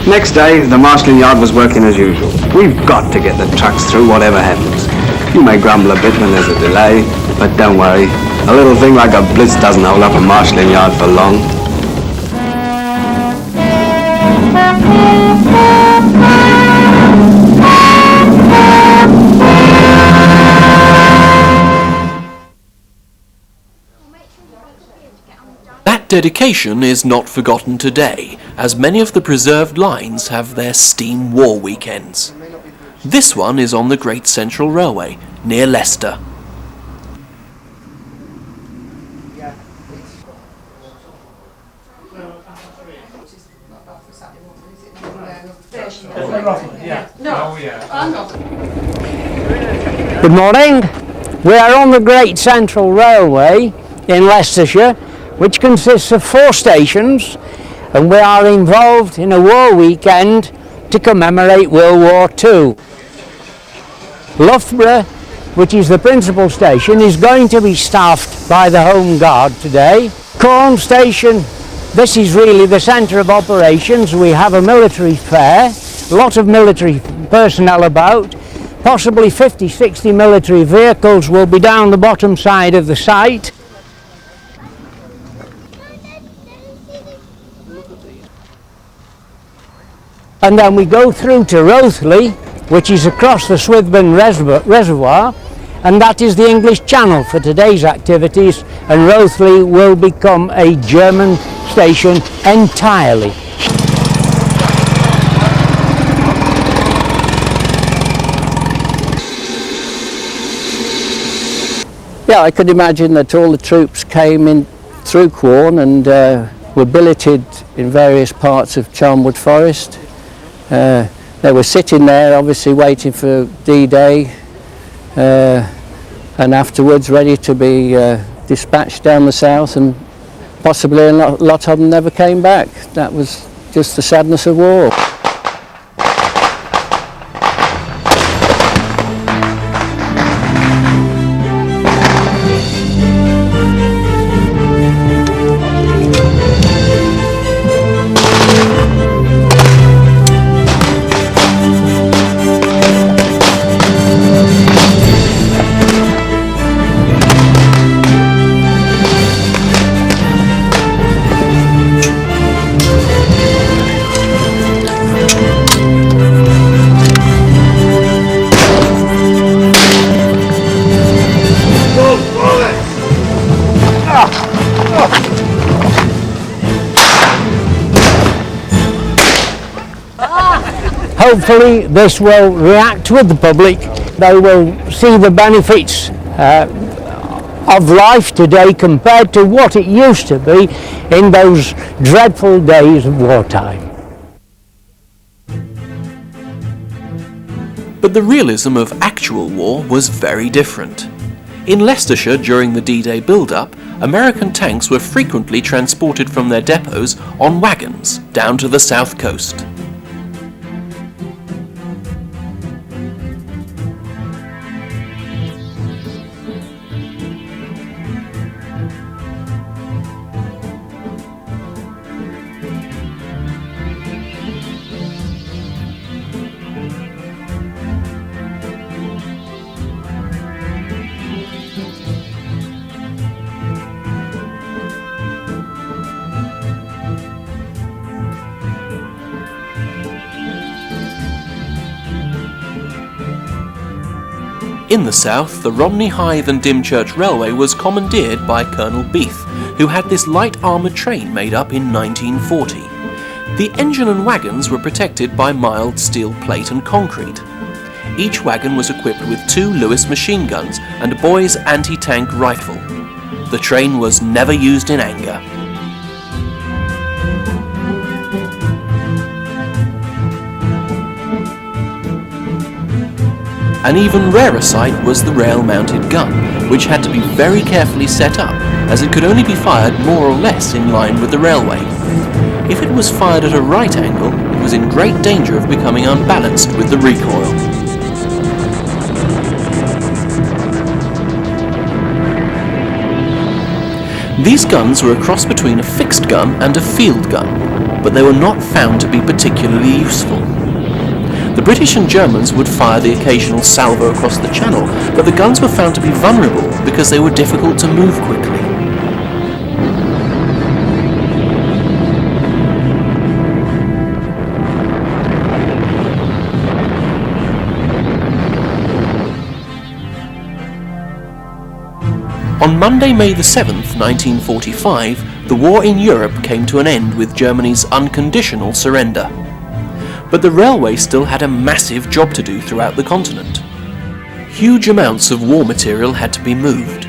Next day, the marshalling yard was working as usual. We've got to get the trucks through whatever happens. You may grumble a bit when there's a delay, but don't worry. A little thing like a blitz doesn't hold up a marshalling yard for long. That dedication is not forgotten today, as many of the preserved lines have their steam war weekends. This one is on the Great Central Railway, near Leicester. Good morning. We are on the Great Central Railway in Leicestershire, which consists of 4 stations, and we are involved in a war weekend to commemorate World War II. Loughborough, which is the principal station, is going to be staffed by the Home Guard today. Corn Station, this is really the centre of operations. We have a military fair, a lot of military personnel about, possibly 50-60 military vehicles will be down the bottom side of the site. And then we go through to Rothley, which is across the Swithburn Reservoir, and that is the English Channel for today's activities, and Rothley will become a German station entirely. Yeah, I could imagine that all the troops came in through Quorn and were billeted in various parts of Charnwood Forest. They were sitting there obviously waiting for D-Day and afterwards ready to be dispatched down the south, and possibly a lot of them never came back. That was just the sadness of war. Hopefully this will react with the public. They will see the benefits of life today compared to what it used to be in those dreadful days of wartime. But the realism of actual war was very different. In Leicestershire during the D-Day build-up, American tanks were frequently transported from their depots on wagons down to the south coast. In the south, the Romney, Hythe and Dymchurch Railway was commandeered by Colonel Beath, who had this light armoured train made up in 1940. The engine and wagons were protected by mild steel plate and concrete. Each wagon was equipped with 2 Lewis machine guns and a Boy's anti-tank rifle. The train was never used in anger. An even rarer sight was the rail-mounted gun, which had to be very carefully set up, as it could only be fired more or less in line with the railway. If it was fired at a right angle, it was in great danger of becoming unbalanced with the recoil. These guns were a cross between a fixed gun and a field gun, but they were not found to be particularly useful. The British and Germans would fire the occasional salvo across the channel, but the guns were found to be vulnerable because they were difficult to move quickly. On Monday, May the 7th, 1945, the war in Europe came to an end with Germany's unconditional surrender. But the railway still had a massive job to do throughout the continent. Huge amounts of war material had to be moved.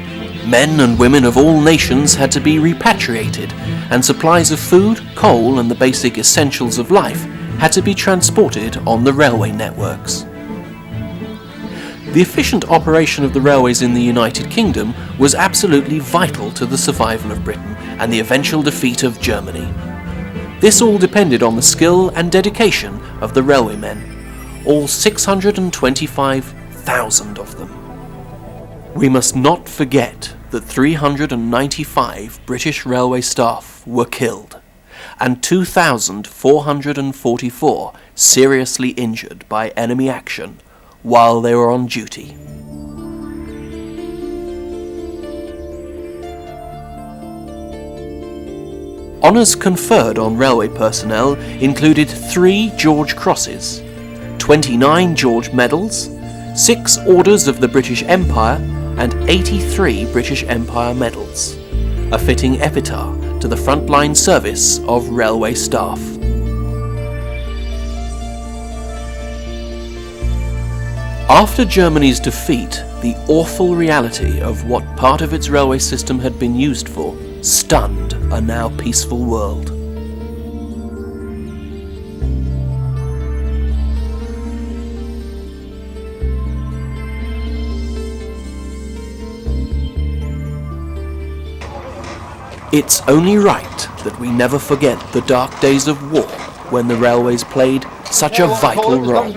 Men and women of all nations had to be repatriated, and supplies of food, coal and the basic essentials of life had to be transported on the railway networks. The efficient operation of the railways in the United Kingdom was absolutely vital to the survival of Britain and the eventual defeat of Germany. This all depended on the skill and dedication of the railwaymen, all 625,000 of them. We must not forget that 395 British railway staff were killed and 2,444 seriously injured by enemy action while they were on duty. Honours conferred on railway personnel included 3 George Crosses, 29 George Medals, 6 Orders of the British Empire and 83 British Empire Medals, a fitting epitaph to the frontline service of railway staff. After Germany's defeat, the awful reality of what part of its railway system had been used for stunned a now peaceful world. It's only right that we never forget the dark days of war when the railways played such a vital role.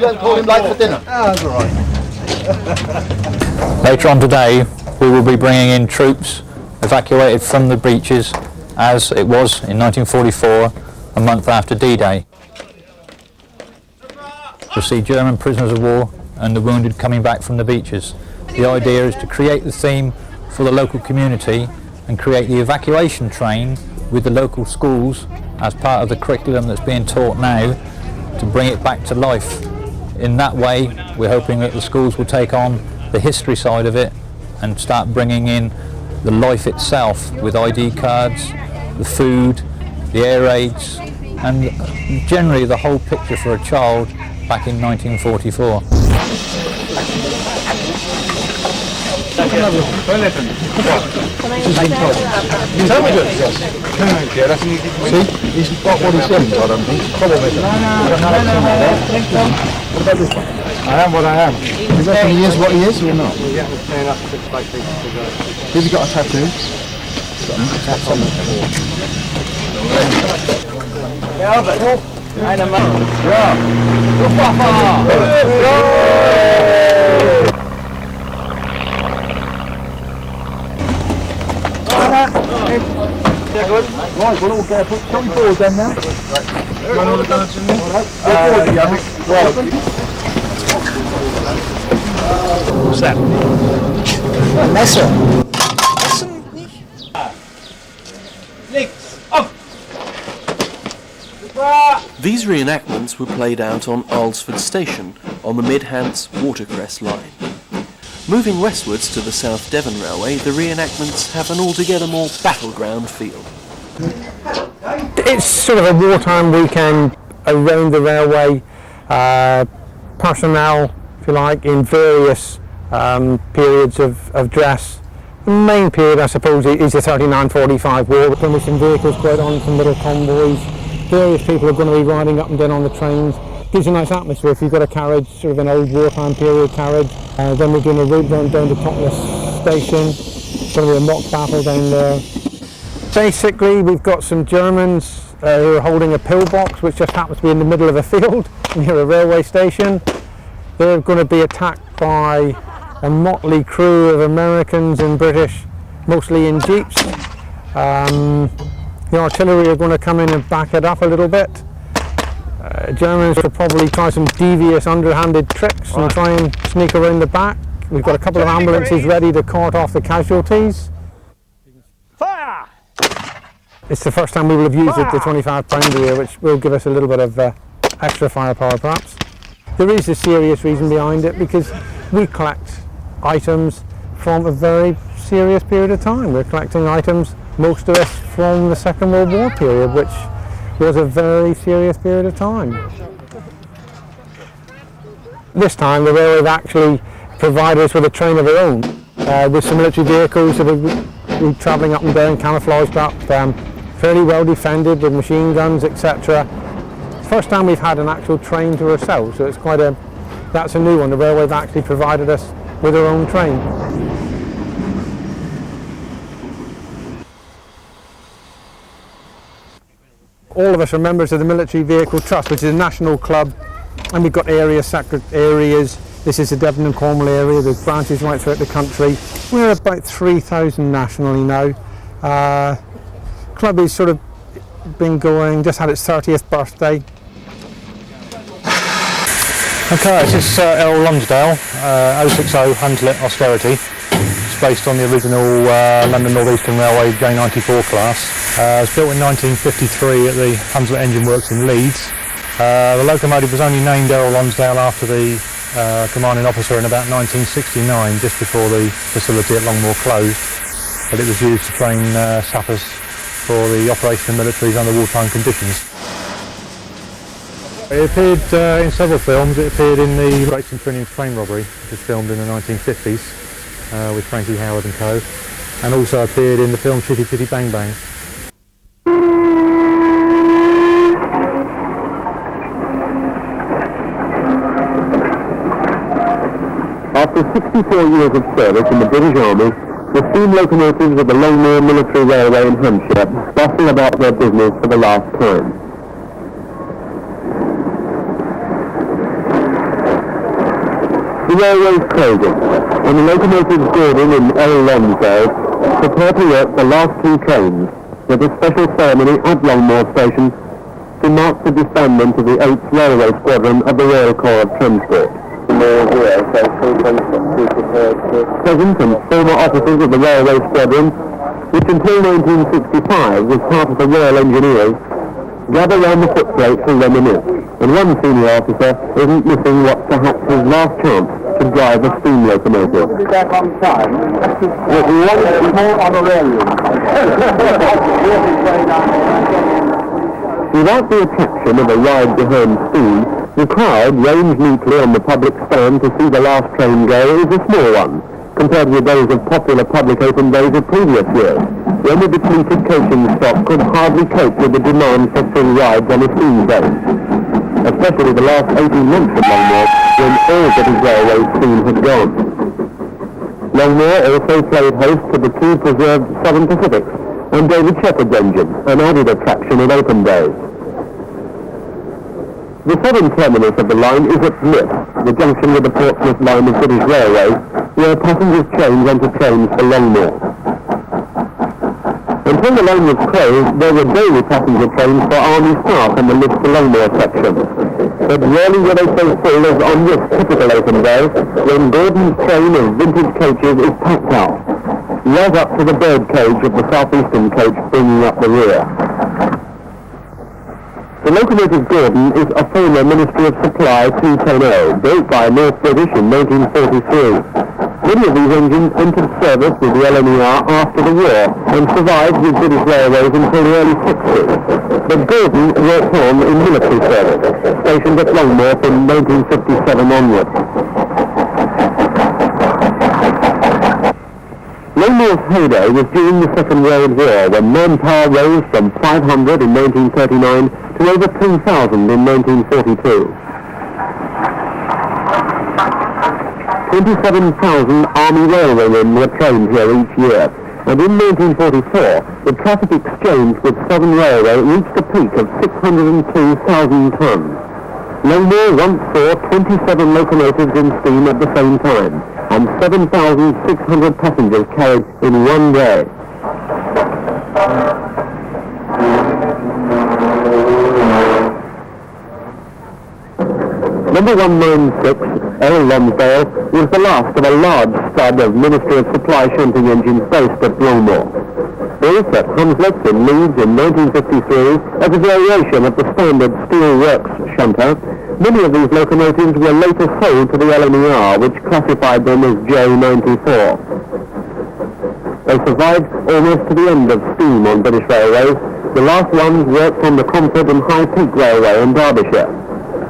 Later on today, we will be bringing in troops evacuated from the breaches as it was in 1944, a month after D-Day. We'll see German prisoners of war and the wounded coming back from the beaches. The idea is to create the theme for the local community and create the evacuation train with the local schools as part of the curriculum that's being taught now to bring it back to life. In that way, we're hoping that the schools will take on the history side of it and start bringing in the life itself with ID cards, the food, the air raids, and generally the whole picture for a child back in 1944. See, he's got what he sends, I don't think. I am what I am. Do you reckon he is what he is or not? Has he got a tattoo? Right, we'll all get put some forward then now. What's that? Messer. These reenactments were played out on Alresford Station on the Midhants Watercress line. Moving westwards to the South Devon Railway, the reenactments have an altogether more battleground feel. It's sort of a wartime weekend around the railway. Personnel, if you like, in various periods of dress. The main period, I suppose, is the 39-45 war. Permission vehicles put on some little convoys. Various people are going to be riding up and down on the trains. gives a nice atmosphere if you've got a carriage, sort of an old wartime period carriage. Then we're doing a route down to Totnes station. It's going to be a mock battle down there. Basically, we've got some Germans who are holding a pillbox, which just happens to be in the middle of a field near a railway station. They're going to be attacked by a motley crew of Americans and British, mostly in jeeps. The artillery are going to come in and back it up a little bit. Germans will probably try some devious underhanded tricks and try and sneak around the back. We've got a couple of ambulances ready to cart off the casualties. Fire! It's the first time we will have used the 25 pounder here, which will give us a little bit of extra firepower perhaps. There is a serious reason behind it, because we collect items from a very serious period of time. We're collecting items, most of us, from the Second World War period, which was a very serious period of time. This time the railway actually provided us with a train of our own, with some military vehicles that are travelling up and down, camouflaged up, fairly well defended with machine guns, etc. First time we've had an actual train to ourselves, so it's that's a new one. The railway have actually provided us with our own train. All of us are members of the Military Vehicle Trust, which is a national club, and we've got areas. This is the Devon and Cornwall area. There's branches right throughout the country. We're about 3,000 nationally now. Club has sort of been going, just had its 30th birthday. Okay, this is Errol Lonsdale, 060 Hunslet Austerity. It's based on the original London North Eastern Railway J94 class. It was built in 1953 at the Hunslet Engine Works in Leeds. The locomotive was only named Errol Lonsdale after the commanding officer in about 1969, just before the facility at Longmoor closed. But it was used to train sappers for the operation of militaries under wartime conditions. It appeared in several films. It appeared in the Great St Trinian's train robbery, which was filmed in the 1950s with Frankie Howard and co, and also appeared in the film Shitty Pitty Bang Bang. After 64 years of service in the British Army, the steam locomotives of the Longmoor Military Railway in Hampshire bustle about their business for the last time. The railway's closing, and the locomotives Gordon and Errol Lonsdale prepare to work the last two trains, with a special ceremony at Longmoor Station to mark the disbandment of the 8th Railway Squadron of the Royal Corps of Transport. Present and former officers of the Railway Squadron, which until 1965 was part of the Royal Engineers, gather round the footplate to reminisce, and one senior officer isn't missing what's perhaps his last chance to drive a steam locomotive. Be back on time with one more honorarium. Without the attraction of a ride behind steam, the crowd ranged neatly on the public stand to see the last train go is a small one, compared with those of popular public open days of previous years, when the depleted coaching stock could hardly cope with the demand for full rides on a steam train. Especially the last 18 months of Longmoor, when all British Railway steam had gone. Longmoor also played host to the two preserved Southern Pacifics and David Shepherd's engine, an added attraction in open days. The southern terminus of the line is at Blyth, the junction with the Portsmouth line of British Railways, where passengers change onto trains for Longmoor. Until the line was closed, there were daily passenger trains for Army staff on the Lift to Longmoor section. But rarely were they so full as on this typical open day, when Gordon's train of vintage coaches is packed out, right up to the bird cage of the southeastern coach bringing up the rear. The locomotive Gordon is a former Ministry of Supply 210, built by North British in 1943. Many of these engines entered service with the LNER after the war and survived with British Railways until the early 60s. But Gordon worked on in military service, stationed at Longmoor from 1957 onwards. Longmoor's heyday was during the Second World War, when manpower rose from 500 in 1939 to over 2,000 in 1942. 27,000 Army railwaymen were trained here each year, and in 1944 the traffic exchange with Southern Railway reached a peak of 602,000 tons. Longmore once saw 27 locomotives in steam at the same time, and 7,600 passengers carried in one day. Number 196, L. Lonsdale, was the last of a large stud of Ministry of Supply shunting engines based at Longmore. Built at Hunslet in Leeds in 1953 as a variation of the standard steel works shunter, many of these locomotives were later sold to the LNER, which classified them as J94. They survived almost to the end of steam on British railways. The last ones worked on the Comfort and High Peak Railway in Derbyshire.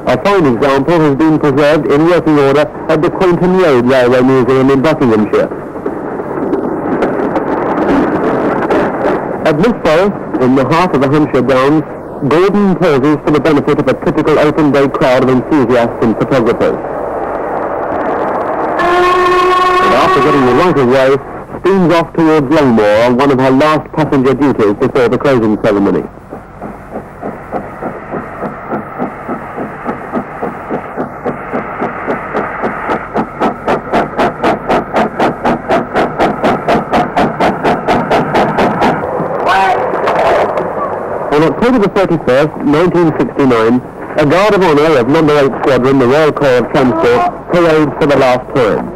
A fine example has been preserved in working order at the Quainton Road Railway Museum in Buckinghamshire. At Miss Forest, in the heart of the Hampshire Downs, Gordon pauses for the benefit of a typical open-day crowd of enthusiasts and photographers. And after getting the right of way, steams off towards Longmore on one of her last passenger duties before the closing ceremony. On October the 31st, 1969, a Guard of Honour of No. 8 Squadron, the Royal Corps of Transport, parades for the last time.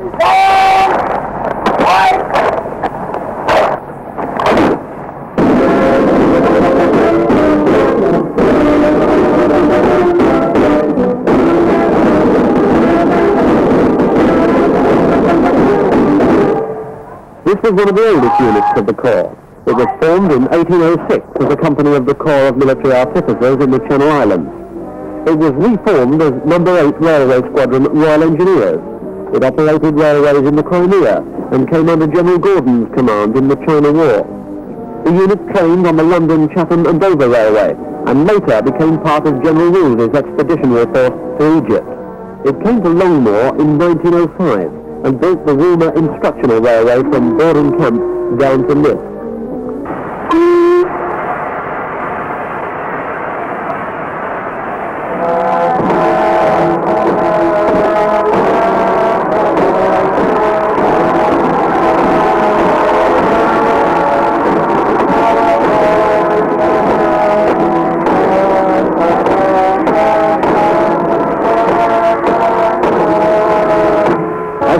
This was one of the oldest units of the Corps. It was formed in 1806 as a company of the Corps of Military Artificers in the Channel Islands. It was reformed as No. 8 Railway Squadron Royal Engineers. It operated railways in the Crimea and came under General Gordon's command in the China War. The unit trained on the London, Chatham and Dover Railway and later became part of General Woolsey's expeditionary force to Egypt. It came to Longmore in 1905 and built the Woolmer Instructional Railway from Borden Camp down to Nis.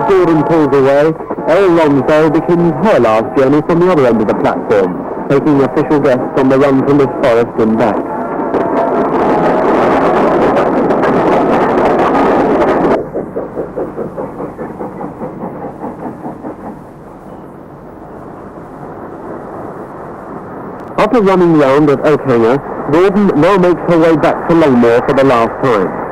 Gordon pulls away, L. Lonsdale begins her last journey from the other end of the platform, taking official guests on the run to Miss Forest and back. After running round at Oakhanger, Gordon now makes her way back to Longmore for the last time.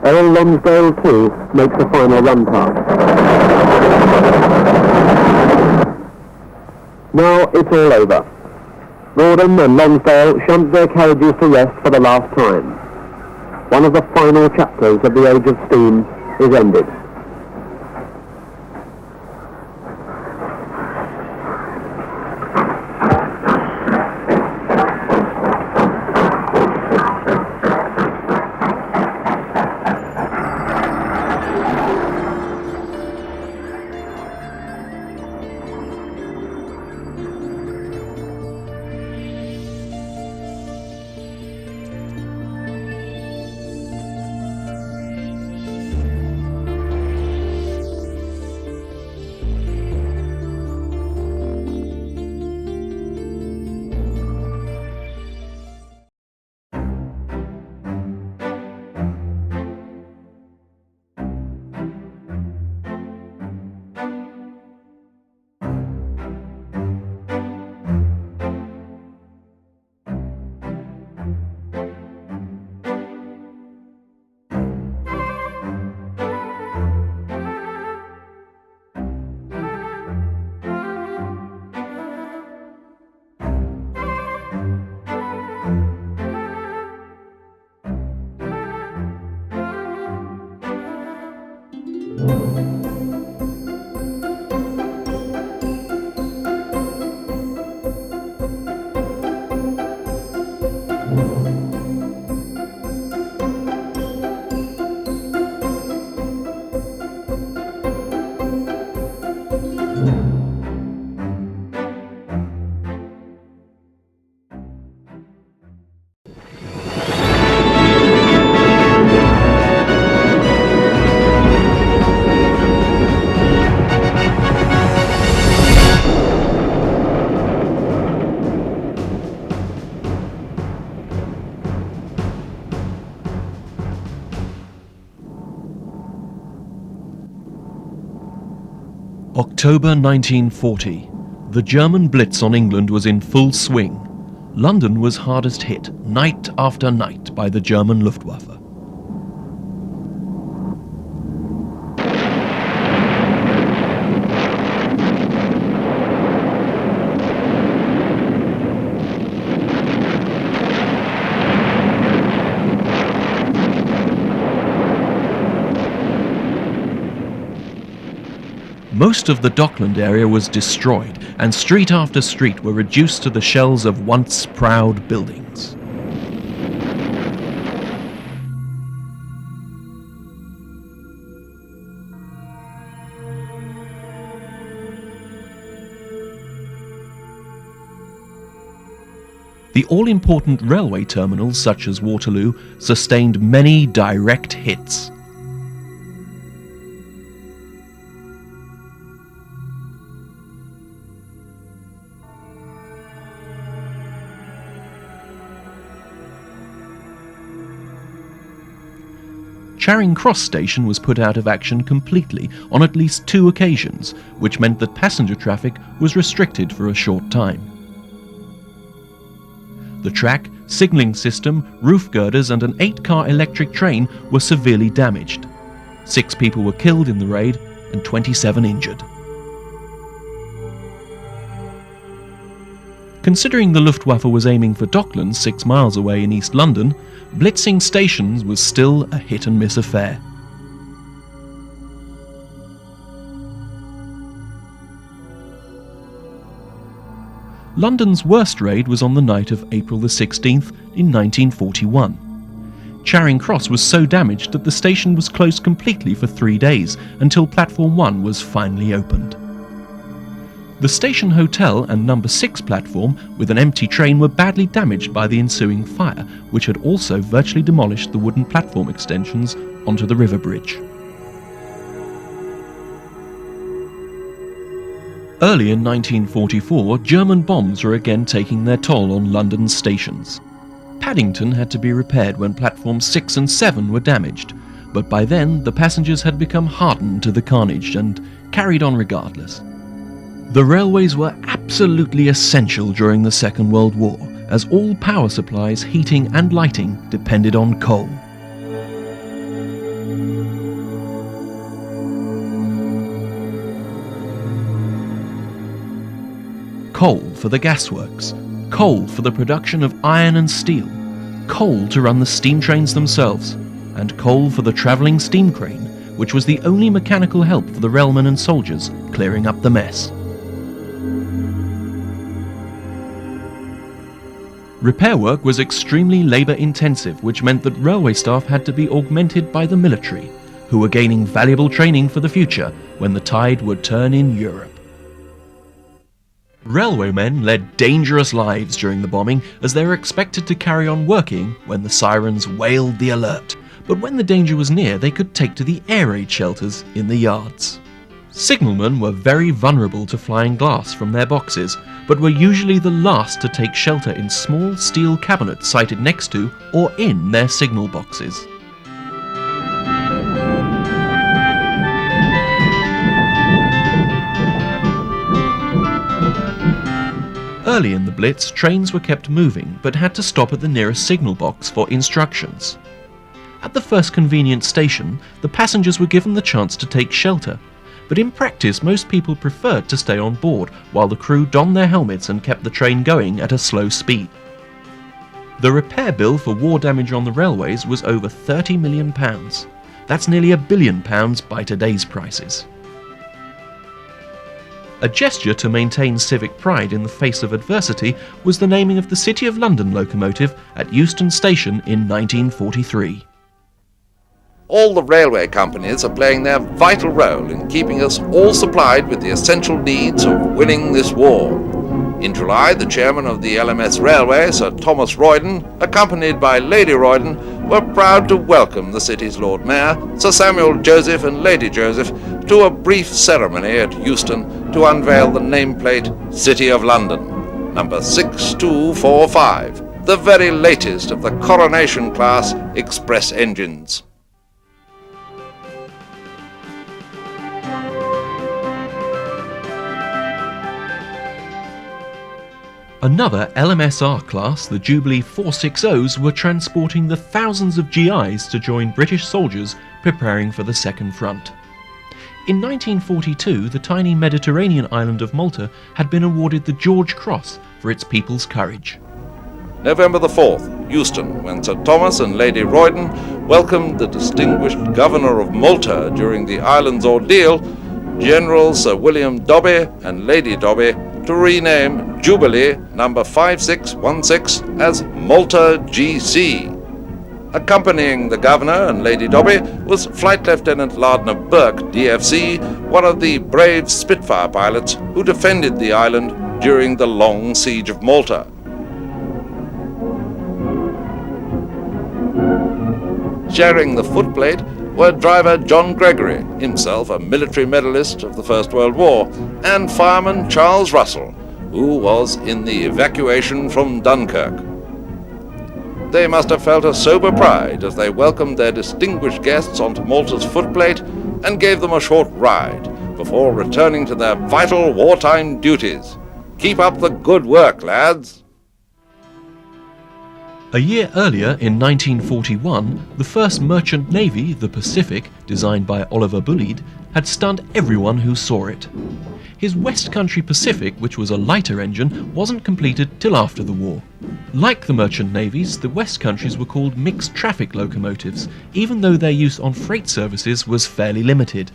L. Lonsdale, too, makes a final run past. Now it's all over. Gordon and Lonsdale shunt their carriages to rest for the last time. One of the final chapters of the Age of Steam is ended. October 1940. The German blitz on England was in full swing. London was hardest hit, night after night, by the German Luftwaffe. Most of the Dockland area was destroyed, and street after street were reduced to the shells of once proud buildings. The all-important railway terminals such as Waterloo sustained many direct hits. Charing Cross station was put out of action completely on at least 2 occasions, which meant that passenger traffic was restricted for a short time. The track, signalling system, roof girders and an 8-car electric train were severely damaged. 6 people were killed in the raid and 27 injured. Considering the Luftwaffe was aiming for Docklands 6 miles away in East London, blitzing stations was still a hit-and-miss affair. London's worst raid was on the night of April the 16th in 1941. Charing Cross was so damaged that the station was closed completely for 3 days until Platform 1 was finally opened. The station hotel and number 6 platform with an empty train were badly damaged by the ensuing fire, which had also virtually demolished the wooden platform extensions onto the river bridge. Early in 1944, German bombs were again taking their toll on London's stations. Paddington had to be repaired when platforms 6 and 7 were damaged, but by then the passengers had become hardened to the carnage and carried on regardless. The railways were absolutely essential during the Second World War, as all power supplies, heating and lighting depended on coal. Coal for the gasworks, coal for the production of iron and steel, coal to run the steam trains themselves, and coal for the travelling steam crane, which was the only mechanical help for the railmen and soldiers clearing up the mess. Repair work was extremely labour-intensive, which meant that railway staff had to be augmented by the military, who were gaining valuable training for the future when the tide would turn in Europe. Railwaymen led dangerous lives during the bombing, as they were expected to carry on working when the sirens wailed the alert. But when the danger was near, they could take to the air raid shelters in the yards. Signalmen were very vulnerable to flying glass from their boxes, but were usually the last to take shelter in small steel cabinets sited next to or in their signal boxes. Early in the Blitz, trains were kept moving but had to stop at the nearest signal box for instructions. At the first convenient station, the passengers were given the chance to take shelter, but in practice most people preferred to stay on board while the crew donned their helmets and kept the train going at a slow speed. The repair bill for war damage on the railways was over £30 million. That's nearly £1 billion by today's prices. A gesture to maintain civic pride in the face of adversity was the naming of the City of London locomotive at Euston Station in 1943. All the railway companies are playing their vital role in keeping us all supplied with the essential needs of winning this war. In July, the chairman of the LMS Railway, Sir Thomas Royden, accompanied by Lady Royden, were proud to welcome the city's Lord Mayor, Sir Samuel Joseph and Lady Joseph, to a brief ceremony at Euston to unveil the nameplate City of London, number 6245, the very latest of the Coronation Class express engines. Another LMSR class, the Jubilee 460s, were transporting the thousands of GIs to join British soldiers preparing for the Second Front. In 1942, the tiny Mediterranean island of Malta had been awarded the George Cross for its people's courage. November the 4th, Euston, when Sir Thomas and Lady Royden welcomed the distinguished Governor of Malta during the island's ordeal, General Sir William Dobbie and Lady Dobbie, to rename Jubilee number 5616 as Malta GC. Accompanying the Governor and Lady Dobbie was Flight Lieutenant Lardner Burke, DFC, one of the brave Spitfire pilots who defended the island during the long siege of Malta. Sharing the footplate were driver John Gregory, himself a military medalist of the First World War, and fireman Charles Russell, who was in the evacuation from Dunkirk. They must have felt a sober pride as they welcomed their distinguished guests onto Malta's footplate and gave them a short ride before returning to their vital wartime duties. Keep up the good work, lads. A year earlier, in 1941, the first merchant navy, the Pacific, designed by Oliver Bulleid, had stunned everyone who saw it. His West Country Pacific, which was a lighter engine, wasn't completed till after the war. Like the merchant navies, the West Countries were called mixed traffic locomotives, even though their use on freight services was fairly limited.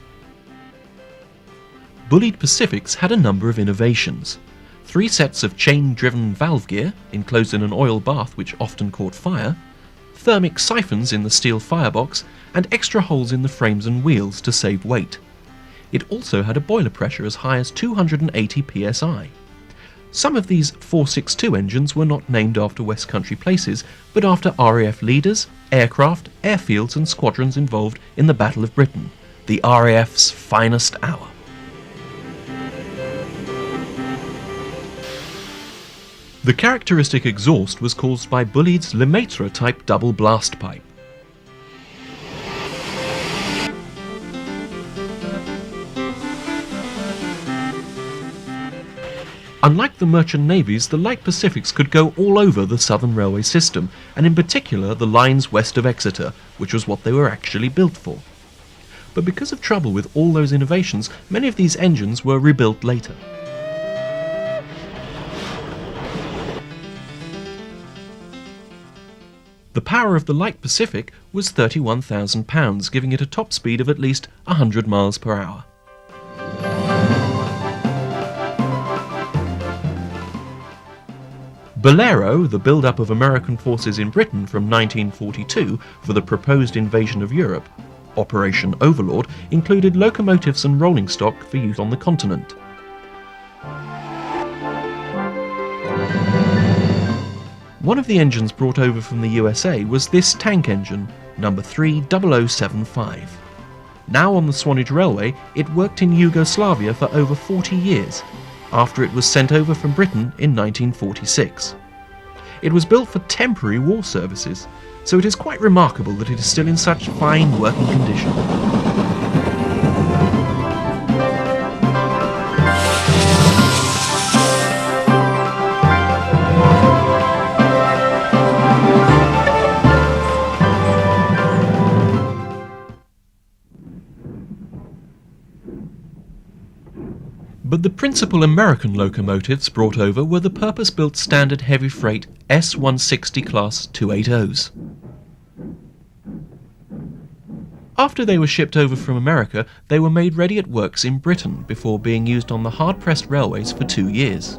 Bulleid Pacifics had a number of innovations. 3 sets of chain-driven valve gear, enclosed in an oil bath which often caught fire, thermic siphons in the steel firebox, and extra holes in the frames and wheels to save weight. It also had a boiler pressure as high as 280 psi. Some of these 462 engines were not named after West Country places, but after RAF leaders, aircraft, airfields and squadrons involved in the Battle of Britain, the RAF's finest hour. The characteristic exhaust was caused by Bulleid's Lemaitre type double blast pipe. Unlike the merchant navies, the light Pacifics could go all over the Southern Railway system, and in particular the lines west of Exeter, which was what they were actually built for. But because of trouble with all those innovations, many of these engines were rebuilt later. The power of the light Pacific was 31,000 pounds, giving it a top speed of at least 100 miles per hour. Bolero, the build-up of American forces in Britain from 1942 for the proposed invasion of Europe, Operation Overlord, included locomotives and rolling stock for use on the continent. One of the engines brought over from the USA was this tank engine, number 30075. Now on the Swanage Railway, it worked in Yugoslavia for over 40 years, after it was sent over from Britain in 1946. It was built for temporary war services, so it is quite remarkable that it is still in such fine working condition. But the principal American locomotives brought over were the purpose-built standard heavy freight S-160 class 280s. After they were shipped over from America, they were made ready at works in Britain before being used on the hard-pressed railways for 2 years.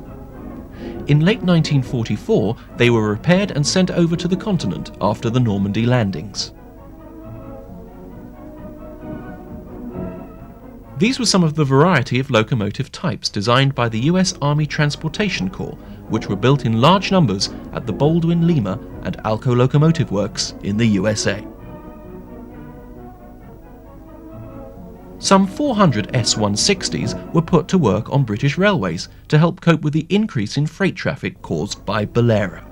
In late 1944, they were repaired and sent over to the continent after the Normandy landings. These were some of the variety of locomotive types designed by the US Army Transportation Corps, which were built in large numbers at the Baldwin, Lima and Alco Locomotive Works in the USA. Some 400 S-160s were put to work on British railways to help cope with the increase in freight traffic caused by Bolero.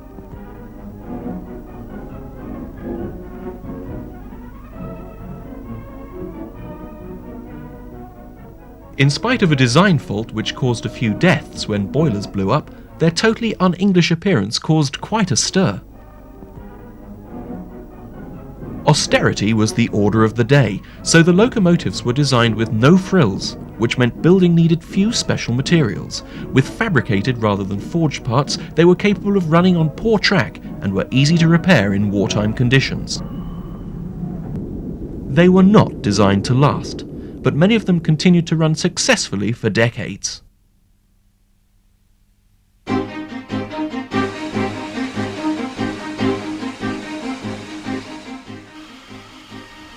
In spite of a design fault which caused a few deaths when boilers blew up, Their totally un-English appearance caused quite a stir. Austerity was the order of the day, so the locomotives were designed with no frills, which meant building needed few special materials. With fabricated rather than forged parts, they were capable of running on poor track and were easy to repair in wartime conditions. They were not designed to last, but many of them continued to run successfully for decades.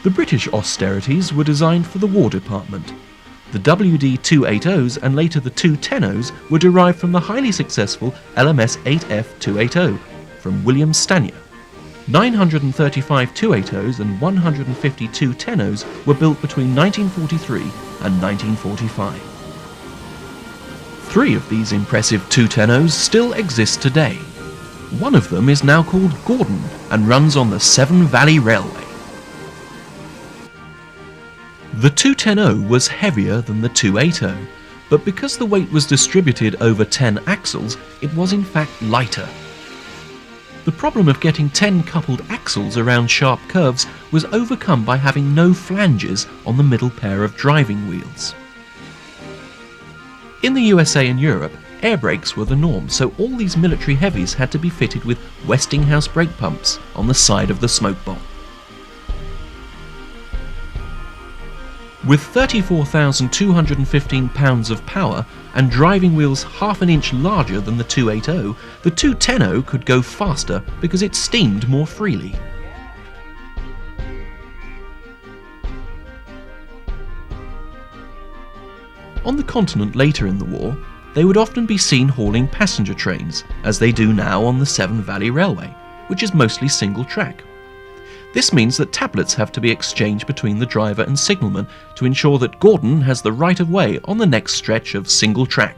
The British austerities were designed for the War Department. The WD-280s and later the 210s were derived from the highly successful LMS 8F-280 from William Stanier. 935 280s and 150 210s were built between 1943 and 1945. 3 of these impressive 210s still exist today. One of them is now called Gordon and runs on the Severn Valley Railway. The 210 was heavier than the 280, but because the weight was distributed over 10 axles, it was in fact lighter. The problem of getting 10 coupled axles around sharp curves was overcome by having no flanges on the middle pair of driving wheels. In the USA and Europe, air brakes were the norm, so all these military heavies had to be fitted with Westinghouse brake pumps on the side of the smoke bowl. With 34,215 pounds of power and driving wheels half an inch larger than the 280, the 210 could go faster because it steamed more freely. On the continent later in the war, they would often be seen hauling passenger trains, as they do now on the Severn Valley Railway, which is mostly single track. This means that tablets have to be exchanged between the driver and signalman to ensure that Gordon has the right of way on the next stretch of single track.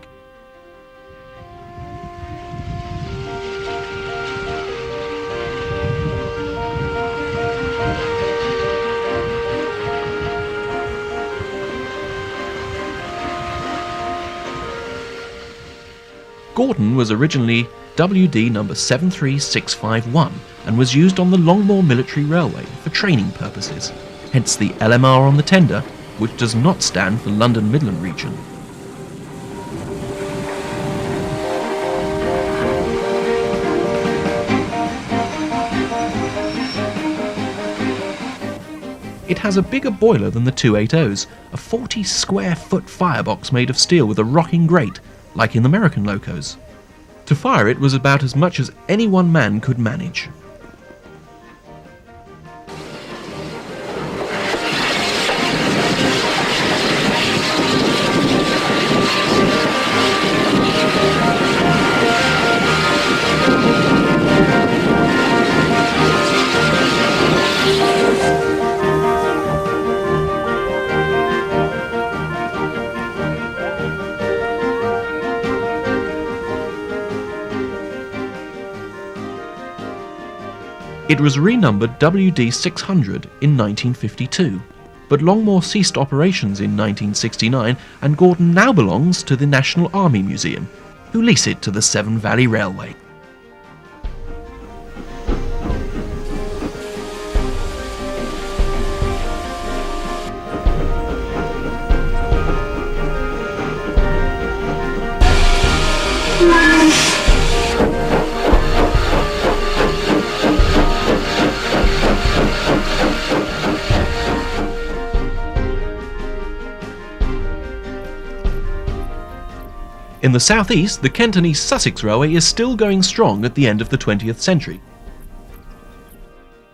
Gordon was originally WD number 73651 and was used on the Longmoor Military Railway for training purposes, hence the LMR on the tender, which does not stand for London Midland Region. It has a bigger boiler than the 280s, a 40 square foot firebox made of steel with a rocking grate, like in American locos. To fire it was about as much as any one man could manage. It was renumbered WD-600 in 1952, but Longmoor ceased operations in 1969 and Gordon now belongs to the National Army Museum, who lease it to the Severn Valley Railway. In the southeast, the Kent and East Sussex Railway is still going strong at the end of the 20th century.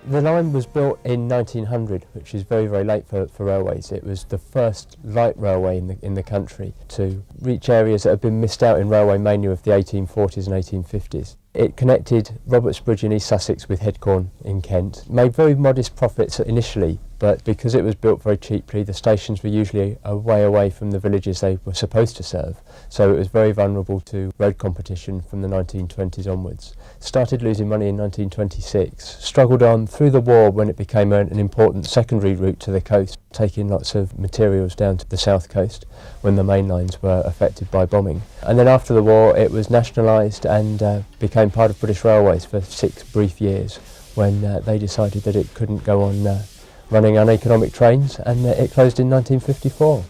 The line was built in 1900, which is very, very late for railways. It was the first light railway in the country to reach areas that have been missed out in railway mania of the 1840s and 1850s. It connected Robertsbridge in East Sussex with Headcorn in Kent, made very modest profits initially, but because it was built very cheaply, the stations were usually a way away from the villages they were supposed to serve, so it was very vulnerable to road competition from the 1920s onwards. Started losing money in 1926, struggled on through the war when it became an important secondary route to the coast, taking lots of materials down to the south coast when the main lines were affected by bombing. And then after the war it was nationalised and became part of British Railways for 6 brief years when they decided that it couldn't go on running uneconomic trains, and it closed in 1954.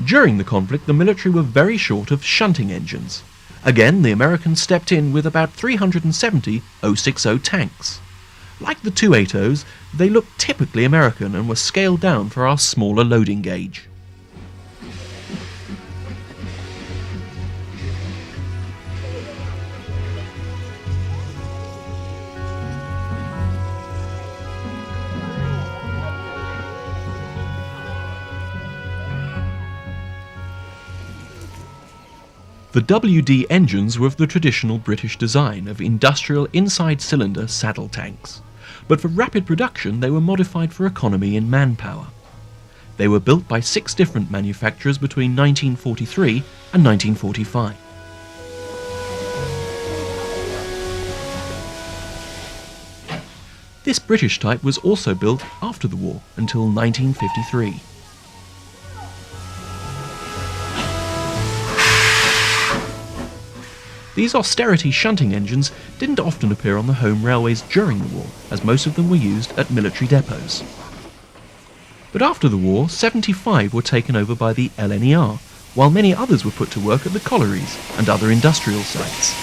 During the conflict, the military were very short of shunting engines. Again, the Americans stepped in with about 370 060 tanks. Like the 280s, they looked typically American and were scaled down for our smaller loading gauge. The WD engines were of the traditional British design of industrial inside cylinder saddle tanks, but for rapid production they were modified for economy in manpower. They were built by 6 different manufacturers between 1943 and 1945. This British type was also built after the war until 1953. These austerity shunting engines didn't often appear on the home railways during the war, as most of them were used at military depots. But after the war, 75 were taken over by the LNER, while many others were put to work at the collieries and other industrial sites.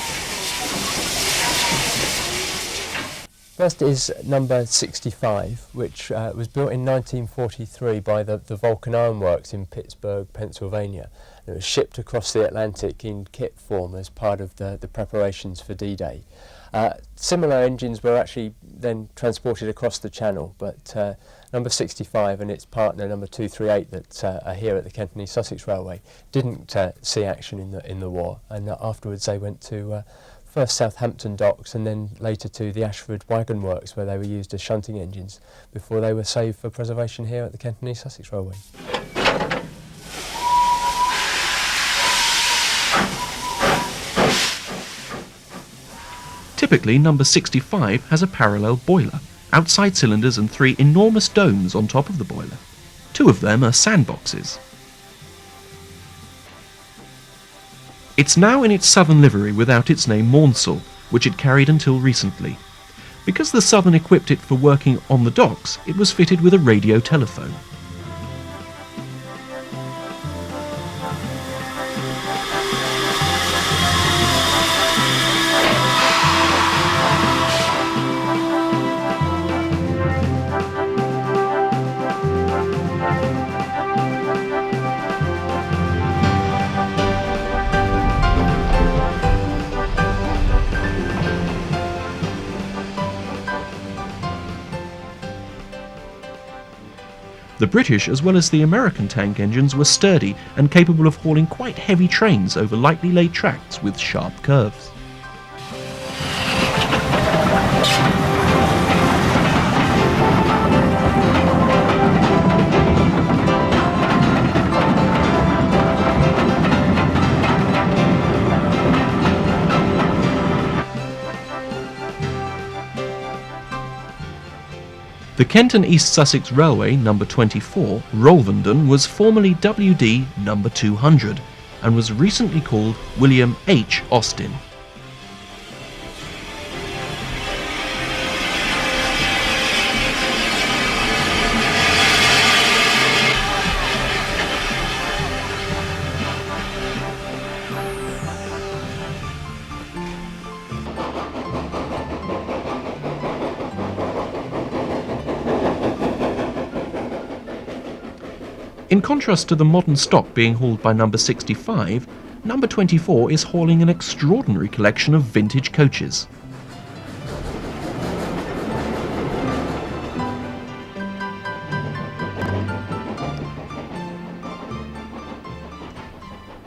First is number 65, which was built in 1943 by the Vulcan Iron Works in Pittsburgh, Pennsylvania. It was shipped across the Atlantic in kit form as part of the preparations for D-Day. Similar engines were actually then transported across the Channel, but number 65 and its partner number 238 that are here at the Kent and East Sussex Railway didn't see action in the war, and afterwards they went to first Southampton docks and then later to the Ashford Wagon Works, where they were used as shunting engines before they were saved for preservation here at the Kent and East Sussex Railway. Typically, number 65 has a parallel boiler, outside cylinders and 3 enormous domes on top of the boiler. 2 of them are sandboxes. It's now in its southern livery without its name Maunsell, which it carried until recently. Because the Southern equipped it for working on the docks, it was fitted with a radio telephone. The British as well as the American tank engines were sturdy and capable of hauling quite heavy trains over lightly laid tracks with sharp curves. The Kent and East Sussex Railway number 24, Rolvenden, was formerly WD number 200 and was recently called William H. Austin. In contrast to the modern stock being hauled by number 65, number 24 is hauling an extraordinary collection of vintage coaches.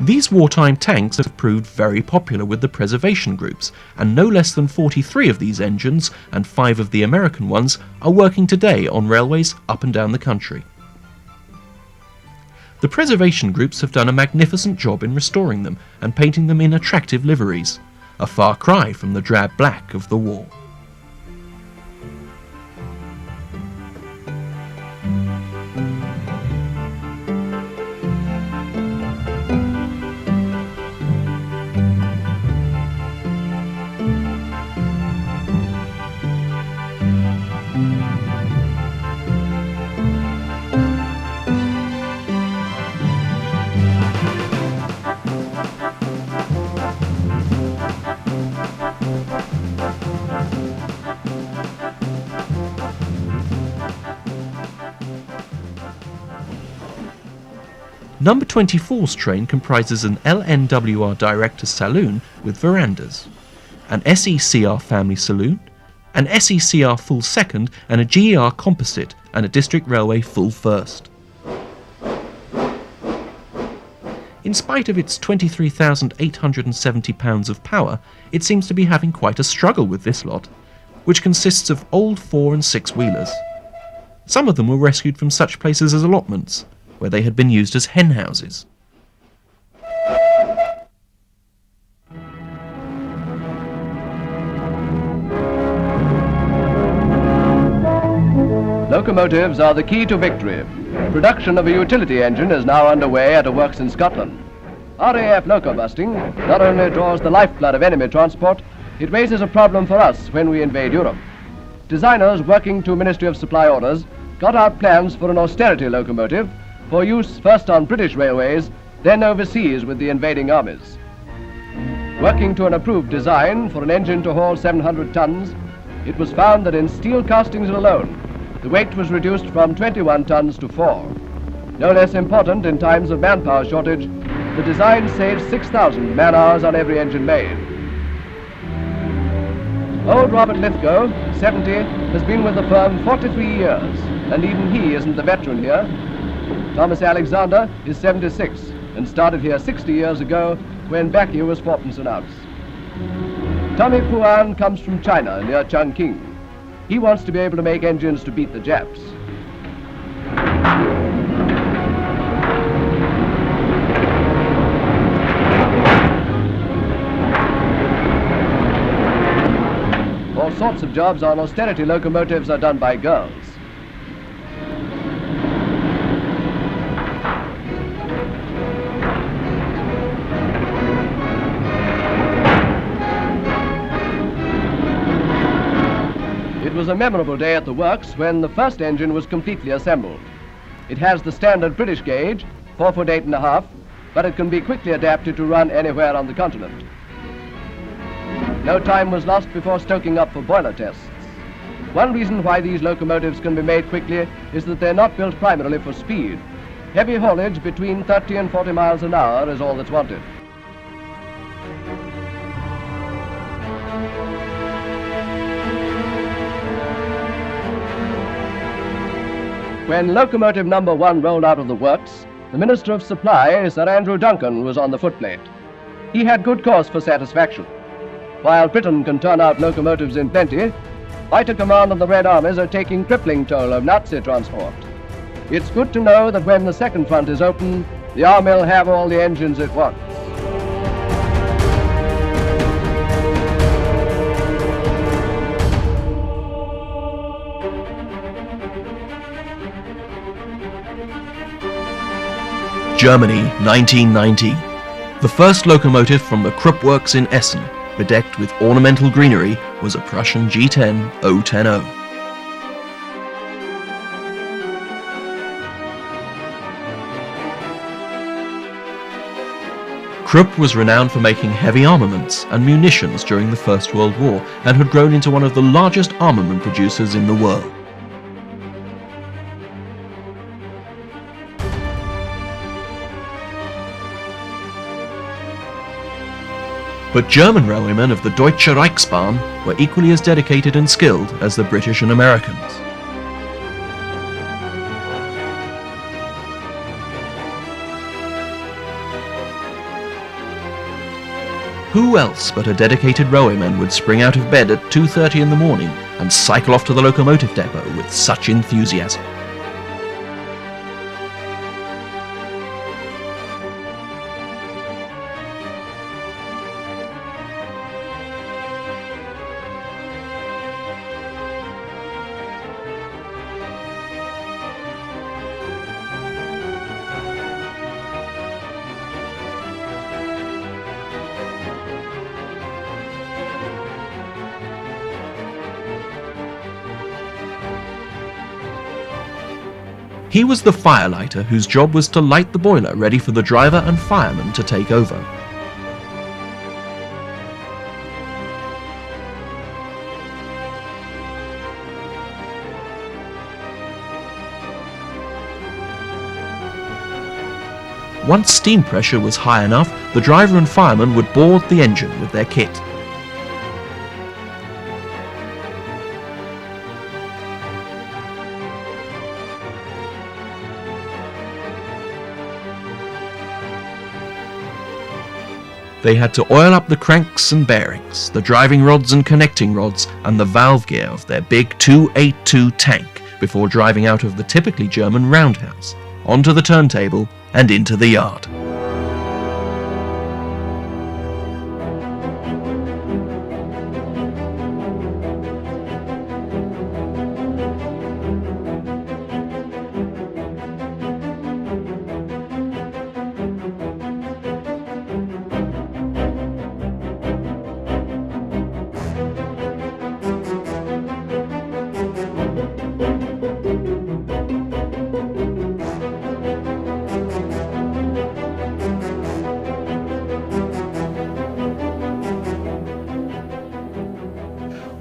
These wartime tanks have proved very popular with the preservation groups, and no less than 43 of these engines, and 5 of the American ones, are working today on railways up and down the country. The preservation groups have done a magnificent job in restoring them and painting them in attractive liveries, a far cry from the drab black of the war. Number 24's train comprises an LNWR director's saloon with verandas, an SECR family saloon, an SECR full second and a GER composite and a district railway full first. In spite of its 23,870 pounds of power, it seems to be having quite a struggle with this lot, which consists of old 4- and 6-wheelers. Some of them were rescued from such places as allotments, where they had been used as hen houses. Locomotives are the key to victory. Production of a utility engine is now underway at a works in Scotland. RAF loco-busting not only draws the lifeblood of enemy transport, it raises a problem for us when we invade Europe. Designers working to Ministry of Supply orders got out plans for an austerity locomotive for use first on British railways, then overseas with the invading armies. Working to an approved design for an engine to haul 700 tons, it was found that in steel castings alone, the weight was reduced from 21 tons to 4. No less important in times of manpower shortage, the design saves 6,000 man-hours on every engine made. Old Robert Lithgow, 70, has been with the firm 43 years, and even he isn't the veteran here. Thomas Alexander is 76 and started here 60 years ago when Backy was 4pence an ounce. Tommy Puan comes from China near Chongqing. He wants to be able to make engines to beat the Japs. All sorts of jobs on austerity locomotives are done by girls. It was a memorable day at the works when the first engine was completely assembled. It has the standard British gauge, 4 foot 8½, but it can be quickly adapted to run anywhere on the continent. No time was lost before stoking up for boiler tests. One reason why these locomotives can be made quickly is that they're not built primarily for speed. Heavy haulage between 30 and 40 miles an hour is all that's wanted. When locomotive number 1 rolled out of the works, the Minister of Supply, Sir Andrew Duncan, was on the footplate. He had good cause for satisfaction. While Britain can turn out locomotives in plenty, fighter command and the Red Armies are taking crippling toll of Nazi transport. It's good to know that when the second front is open, the army will have all the engines it wants. Germany, 1990. The first locomotive from the Krupp Works in Essen, bedecked with ornamental greenery, was a Prussian G10 010O. Krupp was renowned for making heavy armaments and munitions during the First World War and had grown into one of the largest armament producers in the world. But German railwaymen of the Deutsche Reichsbahn were equally as dedicated and skilled as the British and Americans. Who else but a dedicated railwayman would spring out of bed at 2:30 in the morning and cycle off to the locomotive depot with such enthusiasm? He was the firelighter whose job was to light the boiler ready for the driver and fireman to take over. Once steam pressure was high enough, the driver and fireman would board the engine with their kit. They had to oil up the cranks and bearings, the driving rods and connecting rods, and the valve gear of their big 282 tank before driving out of the typically German roundhouse, onto the turntable and into the yard.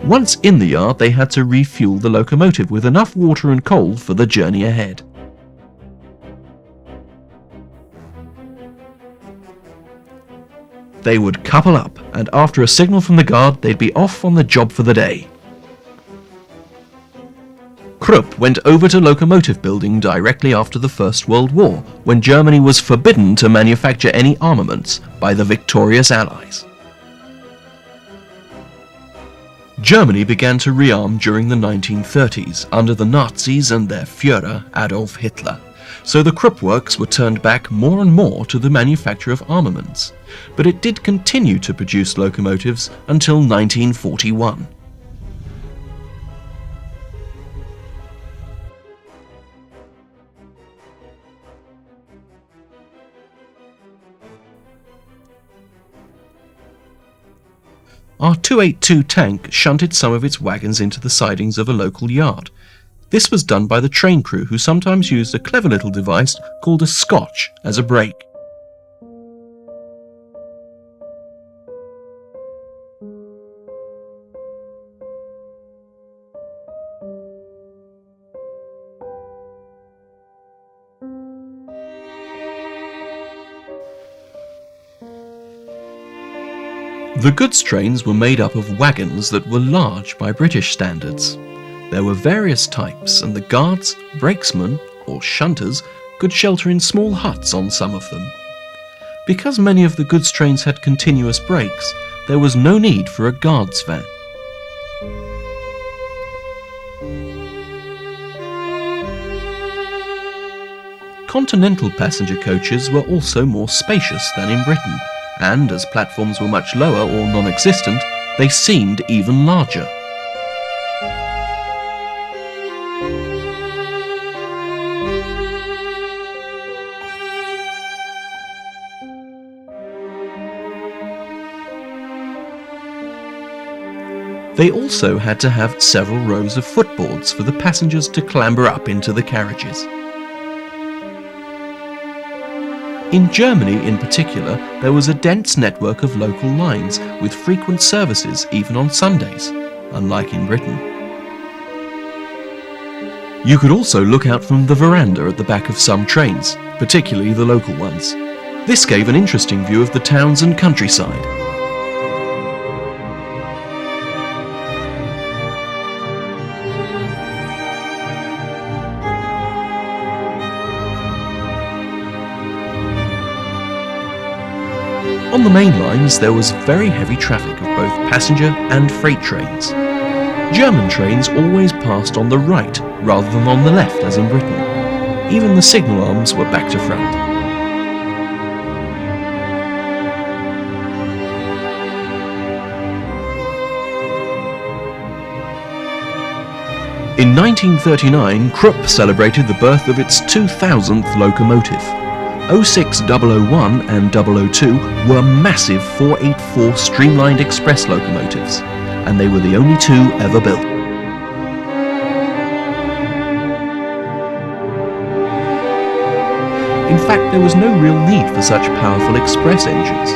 Once in the yard, they had to refuel the locomotive with enough water and coal for the journey ahead. They would couple up, and after a signal from the guard, they'd be off on the job for the day. Krupp went over to locomotive building directly after the First World War, when Germany was forbidden to manufacture any armaments by the victorious Allies. Germany began to rearm during the 1930s under the Nazis and their Führer Adolf Hitler, so the Krupp works were turned back more and more to the manufacture of armaments, but it did continue to produce locomotives until 1941. Our 282 tank shunted some of its wagons into the sidings of a local yard. This was done by the train crew, who sometimes used a clever little device called a scotch as a brake. The goods trains were made up of wagons that were large by British standards. There were various types, and the guards, brakesmen, or shunters could shelter in small huts on some of them. Because many of the goods trains had continuous brakes, there was no need for a guard's van. Continental passenger coaches were also more spacious than in Britain, and as platforms were much lower or non-existent, they seemed even larger. They also had to have several rows of footboards for the passengers to clamber up into the carriages. In Germany in particular, there was a dense network of local lines with frequent services even on Sundays, unlike in Britain. You could also look out from the veranda at the back of some trains, particularly the local ones. This gave an interesting view of the towns and countryside. On the main lines there was very heavy traffic of both passenger and freight trains. German trains always passed on the right rather than on the left as in Britain. Even the signal arms were back to front. In 1939, Krupp celebrated the birth of its 2000th locomotive. 06001 and 002 were massive 484 streamlined express locomotives, and they were the only two ever built. In fact, there was no real need for such powerful express engines.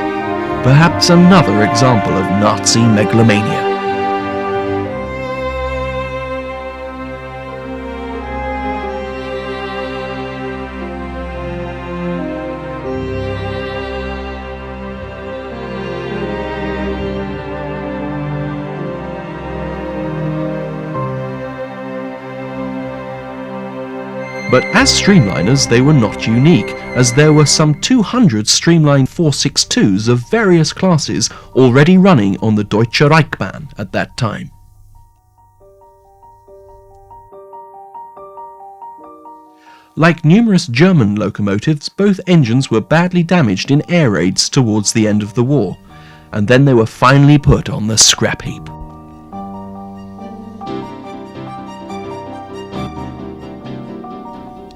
Perhaps another example of Nazi megalomania. But as streamliners they were not unique, as there were some 200 streamlined 462s of various classes already running on the Deutsche Reichsbahn at that time. Like numerous German locomotives, both engines were badly damaged in air raids towards the end of the war, and then they were finally put on the scrap heap.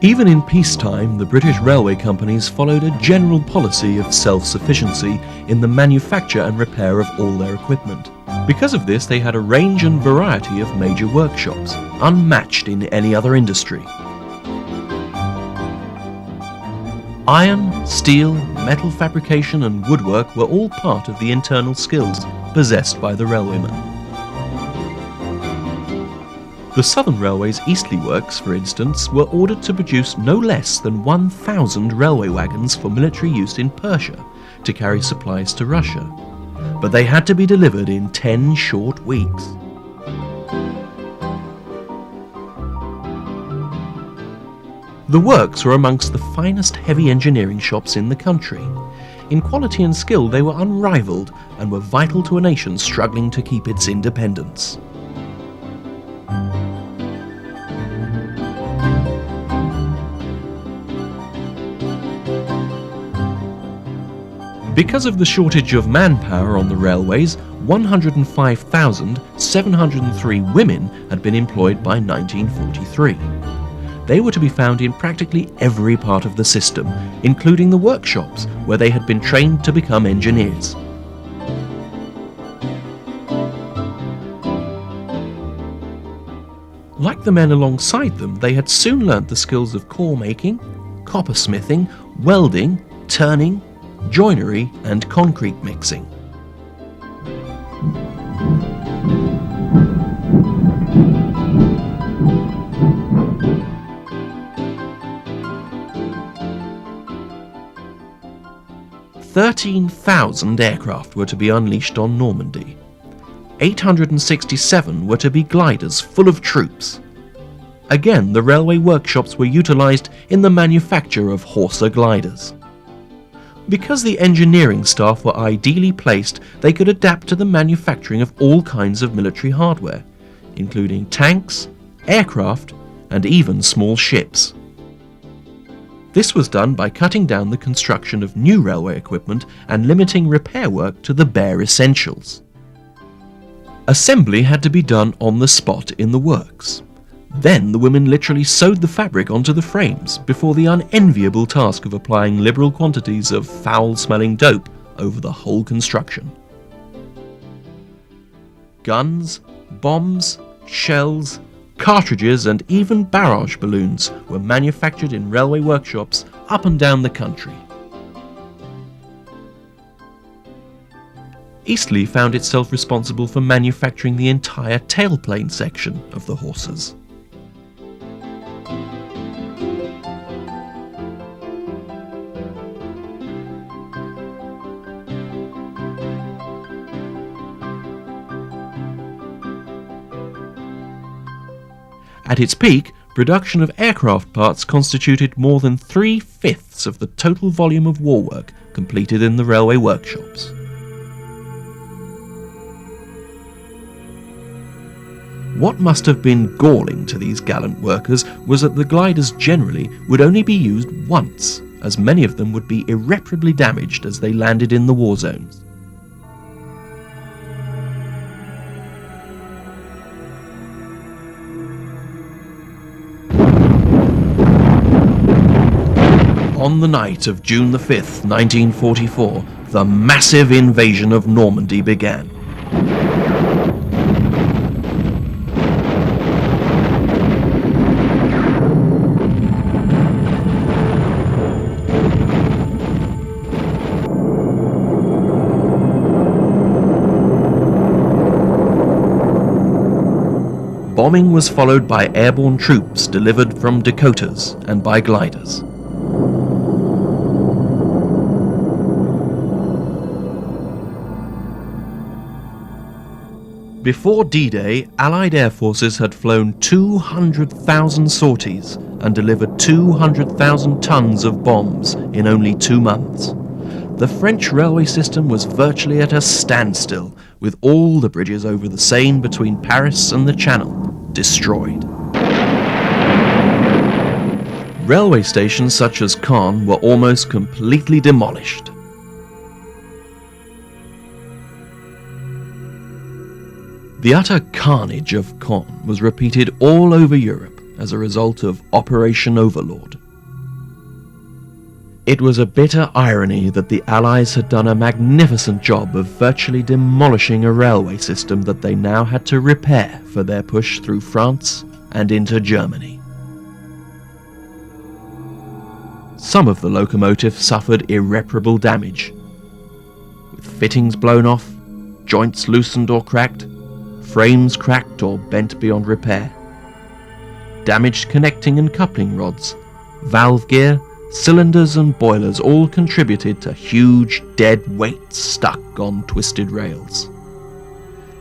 Even in peacetime, the British railway companies followed a general policy of self-sufficiency in the manufacture and repair of all their equipment. Because of this, they had a range and variety of major workshops, unmatched in any other industry. Iron, steel, metal fabrication and woodwork were all part of the internal skills possessed by the railwaymen. The Southern Railway's Eastleigh Works, for instance, were ordered to produce no less than 1,000 railway wagons for military use in Persia to carry supplies to Russia, but they had to be delivered in 10 short weeks. The works were amongst the finest heavy engineering shops in the country. In quality and skill they were unrivaled and were vital to a nation struggling to keep its independence. Because of the shortage of manpower on the railways, 105,703 women had been employed by 1943. They were to be found in practically every part of the system, including the workshops where they had been trained to become engineers. Like the men alongside them, they had soon learnt the skills of core making, coppersmithing, welding, turning, joinery and concrete mixing. "13,000 aircraft were to be unleashed on Normandy. 867 were to be gliders full of troops. Again, the railway workshops were utilised in the manufacture of Horsa gliders. Because the engineering staff were ideally placed, they could adapt to the manufacturing of all kinds of military hardware, including tanks, aircraft, and even small ships. This was done by cutting down the construction of new railway equipment and limiting repair work to the bare essentials. Assembly had to be done on the spot in the works. Then the women literally sewed the fabric onto the frames before the unenviable task of applying liberal quantities of foul-smelling dope over the whole construction. Guns, bombs, shells, cartridges and even barrage balloons were manufactured in railway workshops up and down the country. Eastleigh found itself responsible for manufacturing the entire tailplane section of the horses. At its peak, Production of aircraft parts constituted more than 3/5 of the total volume of war work completed in the railway workshops. What must have been galling to these gallant workers was that the gliders generally would only be used once, as many of them would be irreparably damaged as they landed in the war zones. On the night of June the 5th, 1944, the massive invasion of Normandy began. Bombing was followed by airborne troops delivered from Dakotas and by gliders. Before D-Day, Allied air forces had flown 200,000 sorties and delivered 200,000 tons of bombs in only 2 months. The French railway system was virtually at a standstill, with all the bridges over the Seine between Paris and the Channel destroyed. Railway stations such as Caen were almost completely demolished. The utter carnage of Caen was repeated all over Europe as a result of Operation Overlord. It was a bitter irony that the Allies had done a magnificent job of virtually demolishing a railway system that they now had to repair for their push through France and into Germany. Some of the locomotives suffered irreparable damage, with fittings blown off, joints loosened or cracked, frames cracked or bent beyond repair. Damaged connecting and coupling rods, valve gear, cylinders and boilers all contributed to huge dead weights stuck on twisted rails.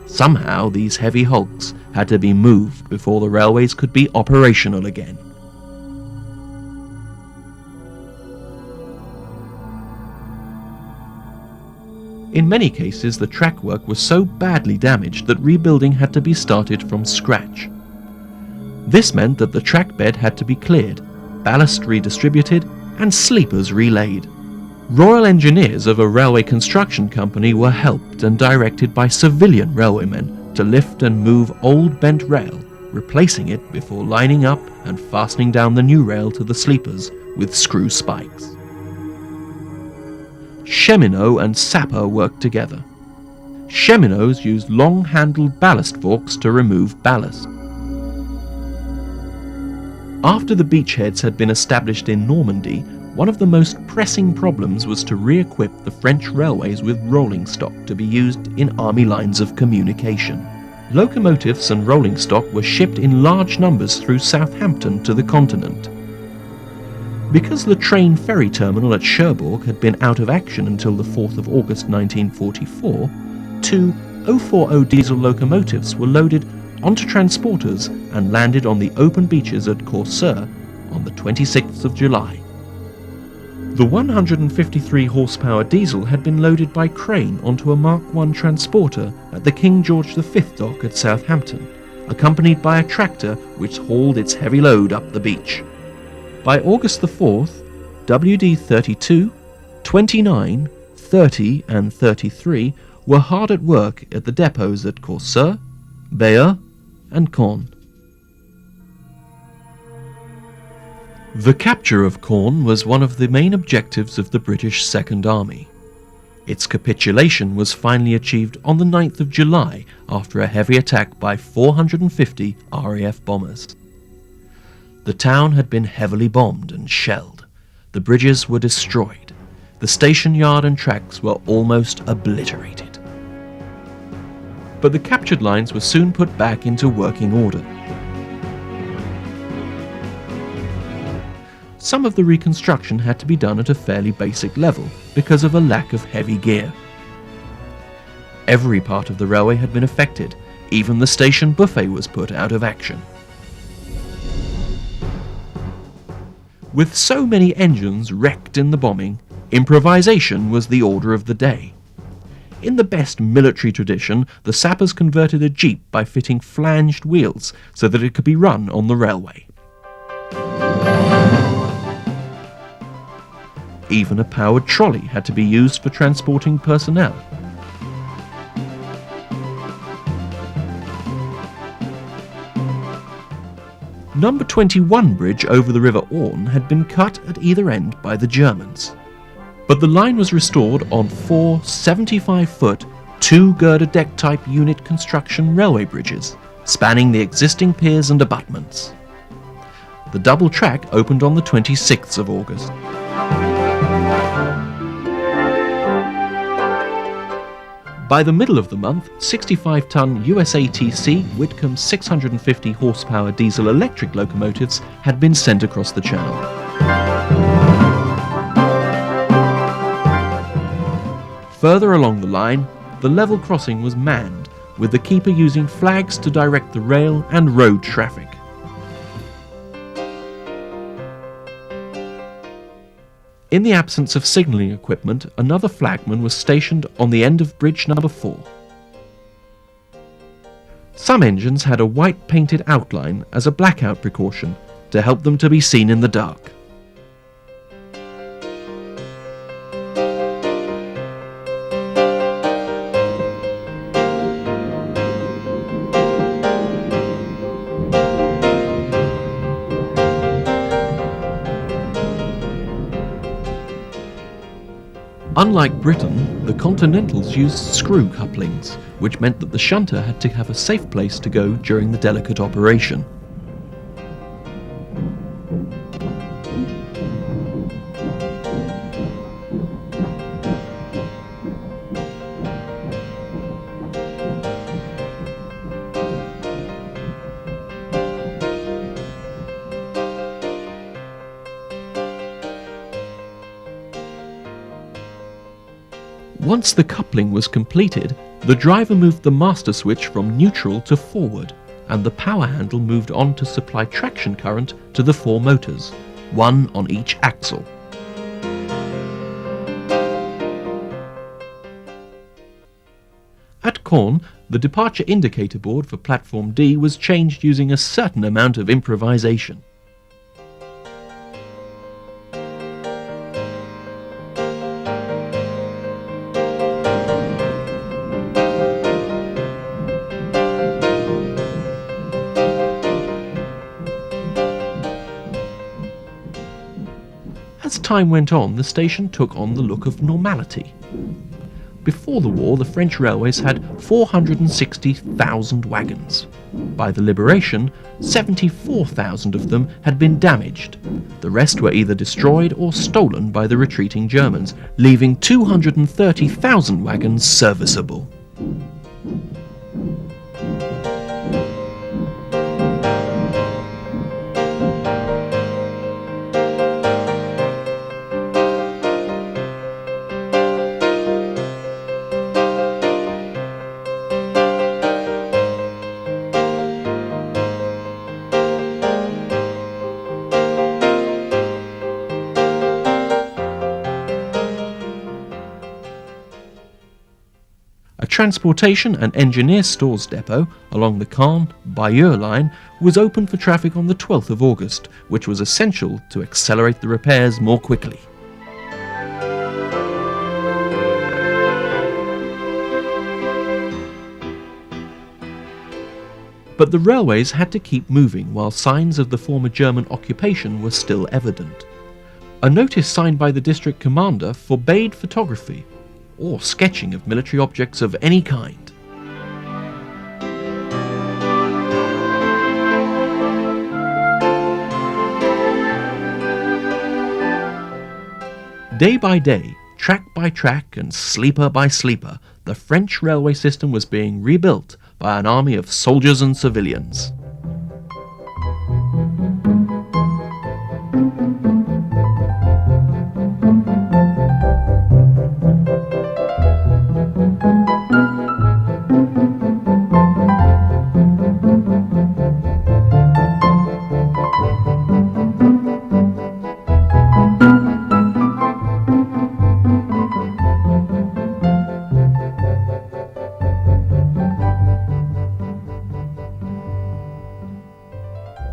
Somehow these heavy hulks had to be moved before the railways could be operational again. In many cases, the track work was so badly damaged that rebuilding had to be started from scratch. This meant that the track bed had to be cleared, ballast redistributed, and sleepers relayed. Royal engineers of a railway construction company were helped and directed by civilian railwaymen to lift and move old bent rail, replacing it before lining up and fastening down the new rail to the sleepers with screw spikes. Cheminots and sapper worked together. Cheminots used long-handled ballast forks to remove ballast. After the beachheads had been established in Normandy, one of the most pressing problems was to re-equip the French railways with rolling stock to be used in army lines of communication. Locomotives and rolling stock were shipped in large numbers through Southampton to the continent. Because the train ferry terminal at Cherbourg had been out of action until the 4th of August 1944, 2 040 diesel locomotives were loaded onto transporters and landed on the open beaches at Corsair on the 26th of July. The 153 horsepower diesel had been loaded by crane onto a Mark I transporter at the King George V dock at Southampton, accompanied by a tractor which hauled its heavy load up the beach. By August the 4th, WD 32, 29, 30 and 33 were hard at work at the depots at Corsair, Bayeux and Caen. The capture of Caen was one of the main objectives of the British Second Army. Its capitulation was finally achieved on the 9th of July after a heavy attack by 450 RAF bombers. The town had been heavily bombed and shelled. The bridges were destroyed. The station yard and tracks were almost obliterated. But the captured lines were soon put back into working order. Some of the reconstruction had to be done at a fairly basic level because of a lack of heavy gear. Every part of the railway had been affected. Even the station buffet was put out of action. With so many engines wrecked in the bombing, improvisation was the order of the day. In the best military tradition, the sappers converted a jeep by fitting flanged wheels so that it could be run on the railway. Even a powered trolley had to be used for transporting personnel. Number 21 bridge over the River Orne had been cut at either end by the Germans. But the line was restored on 4 75-foot, 2-girder deck type unit construction railway bridges, spanning the existing piers and abutments. The double track opened on the 26th of August. By the middle of the month, 65-ton USATC Whitcomb 650 horsepower diesel-electric locomotives had been sent across the channel. Further along the line, the level crossing was manned, with the keeper using flags to direct the rail and road traffic. In the absence of signalling equipment, another flagman was stationed on the end of bridge number 4. Some engines had a white painted outline as a blackout precaution to help them to be seen in the dark. Unlike Britain, the Continentals used screw couplings, which meant that the shunter had to have a safe place to go during the delicate operation. Once the coupling was completed, the driver moved the master switch from neutral to forward, and the power handle moved on to supply traction current to the 4 motors, one on each axle. At Caen, the departure indicator board for platform D was changed using a certain amount of improvisation. As time went on, the station took on the look of normality. Before the war, the French railways had 460,000 wagons. By the liberation, 74,000 of them had been damaged. The rest were either destroyed or stolen by the retreating Germans, leaving 230,000 wagons serviceable. A transportation and engineer stores depot along the Caen-Bayeux line was opened for traffic on the 12th of August, which was essential to accelerate the repairs more quickly. But the railways had to keep moving while signs of the former German occupation were still evident. A notice signed by the district commander forbade photography or sketching of military objects of any kind. Day by day, track by track and sleeper by sleeper, the French railway system was being rebuilt by an army of soldiers and civilians.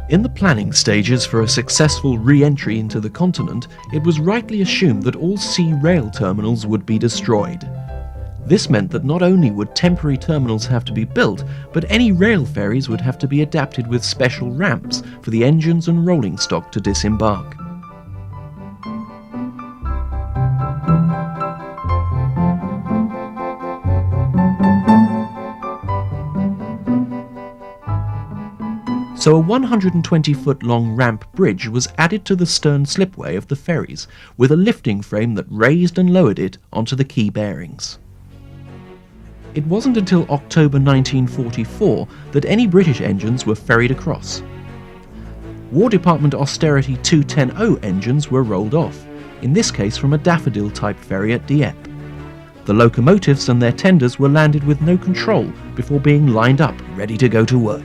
In the planning stages for a successful re-entry into the continent, it was rightly assumed that all sea rail terminals would be destroyed. This meant that not only would temporary terminals have to be built, but any rail ferries would have to be adapted with special ramps for the engines and rolling stock to disembark. So a 120-foot-long ramp bridge was added to the stern slipway of the ferries, with a lifting frame that raised and lowered it onto the key bearings. It wasn't until October 1944 that any British engines were ferried across. War Department Austerity 210O engines were rolled off, in this case from a Daffodil-type ferry at Dieppe. The locomotives and their tenders were landed with no control before being lined up, ready to go to work.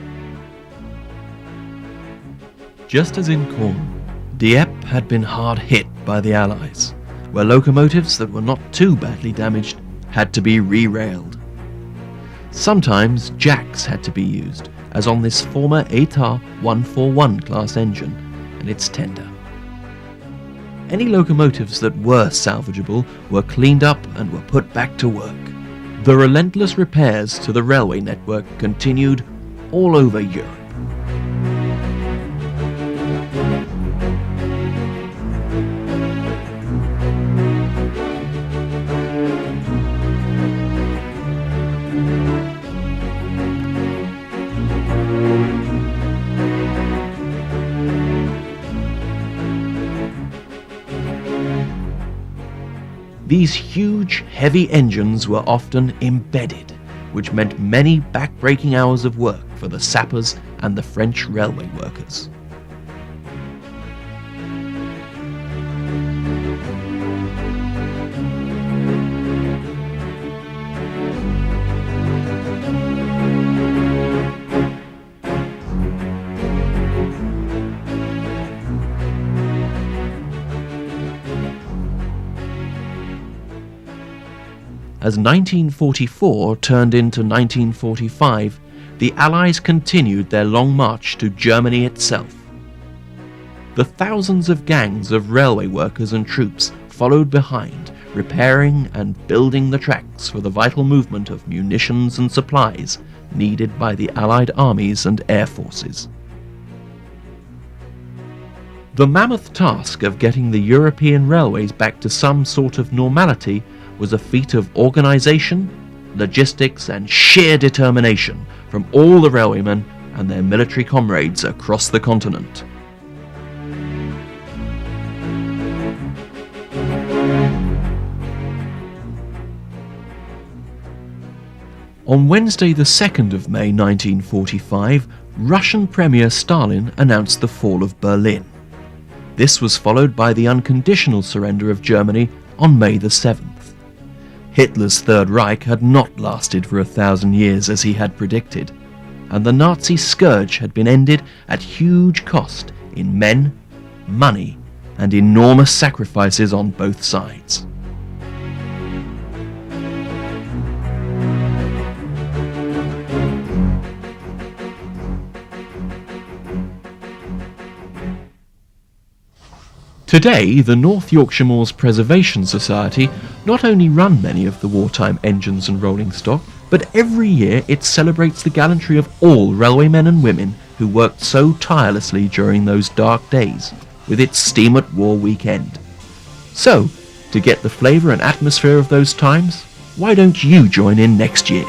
Just as in Cornwall, Dieppe had been hard hit by the Allies, where locomotives that were not too badly damaged had to be re-railed. Sometimes jacks had to be used, as on this former État 141 class engine and its tender. Any locomotives that were salvageable were cleaned up and were put back to work. The relentless repairs to the railway network continued all over Europe. These huge, heavy engines were often embedded, which meant many back-breaking hours of work for the sappers and the French railway workers. As 1944 turned into 1945, the Allies continued their long march to Germany itself. The thousands of gangs of railway workers and troops followed behind, repairing and building the tracks for the vital movement of munitions and supplies needed by the Allied armies and air forces. The mammoth task of getting the European railways back to some sort of normality was a feat of organisation, logistics and sheer determination from all the railwaymen and their military comrades across the continent. On Wednesday the 2nd of May 1945, Russian Premier Stalin announced the fall of Berlin. This was followed by the unconditional surrender of Germany on May the 7th. Hitler's Third Reich had not lasted for 1,000 years as he had predicted, and the Nazi scourge had been ended at huge cost in men, money, and enormous sacrifices on both sides. Today, the North Yorkshire Moors Preservation Society not only run many of the wartime engines and rolling stock, but every year it celebrates the gallantry of all railwaymen and women who worked so tirelessly during those dark days, with its Steam at War weekend. So, to get the flavour and atmosphere of those times, why don't you join in next year?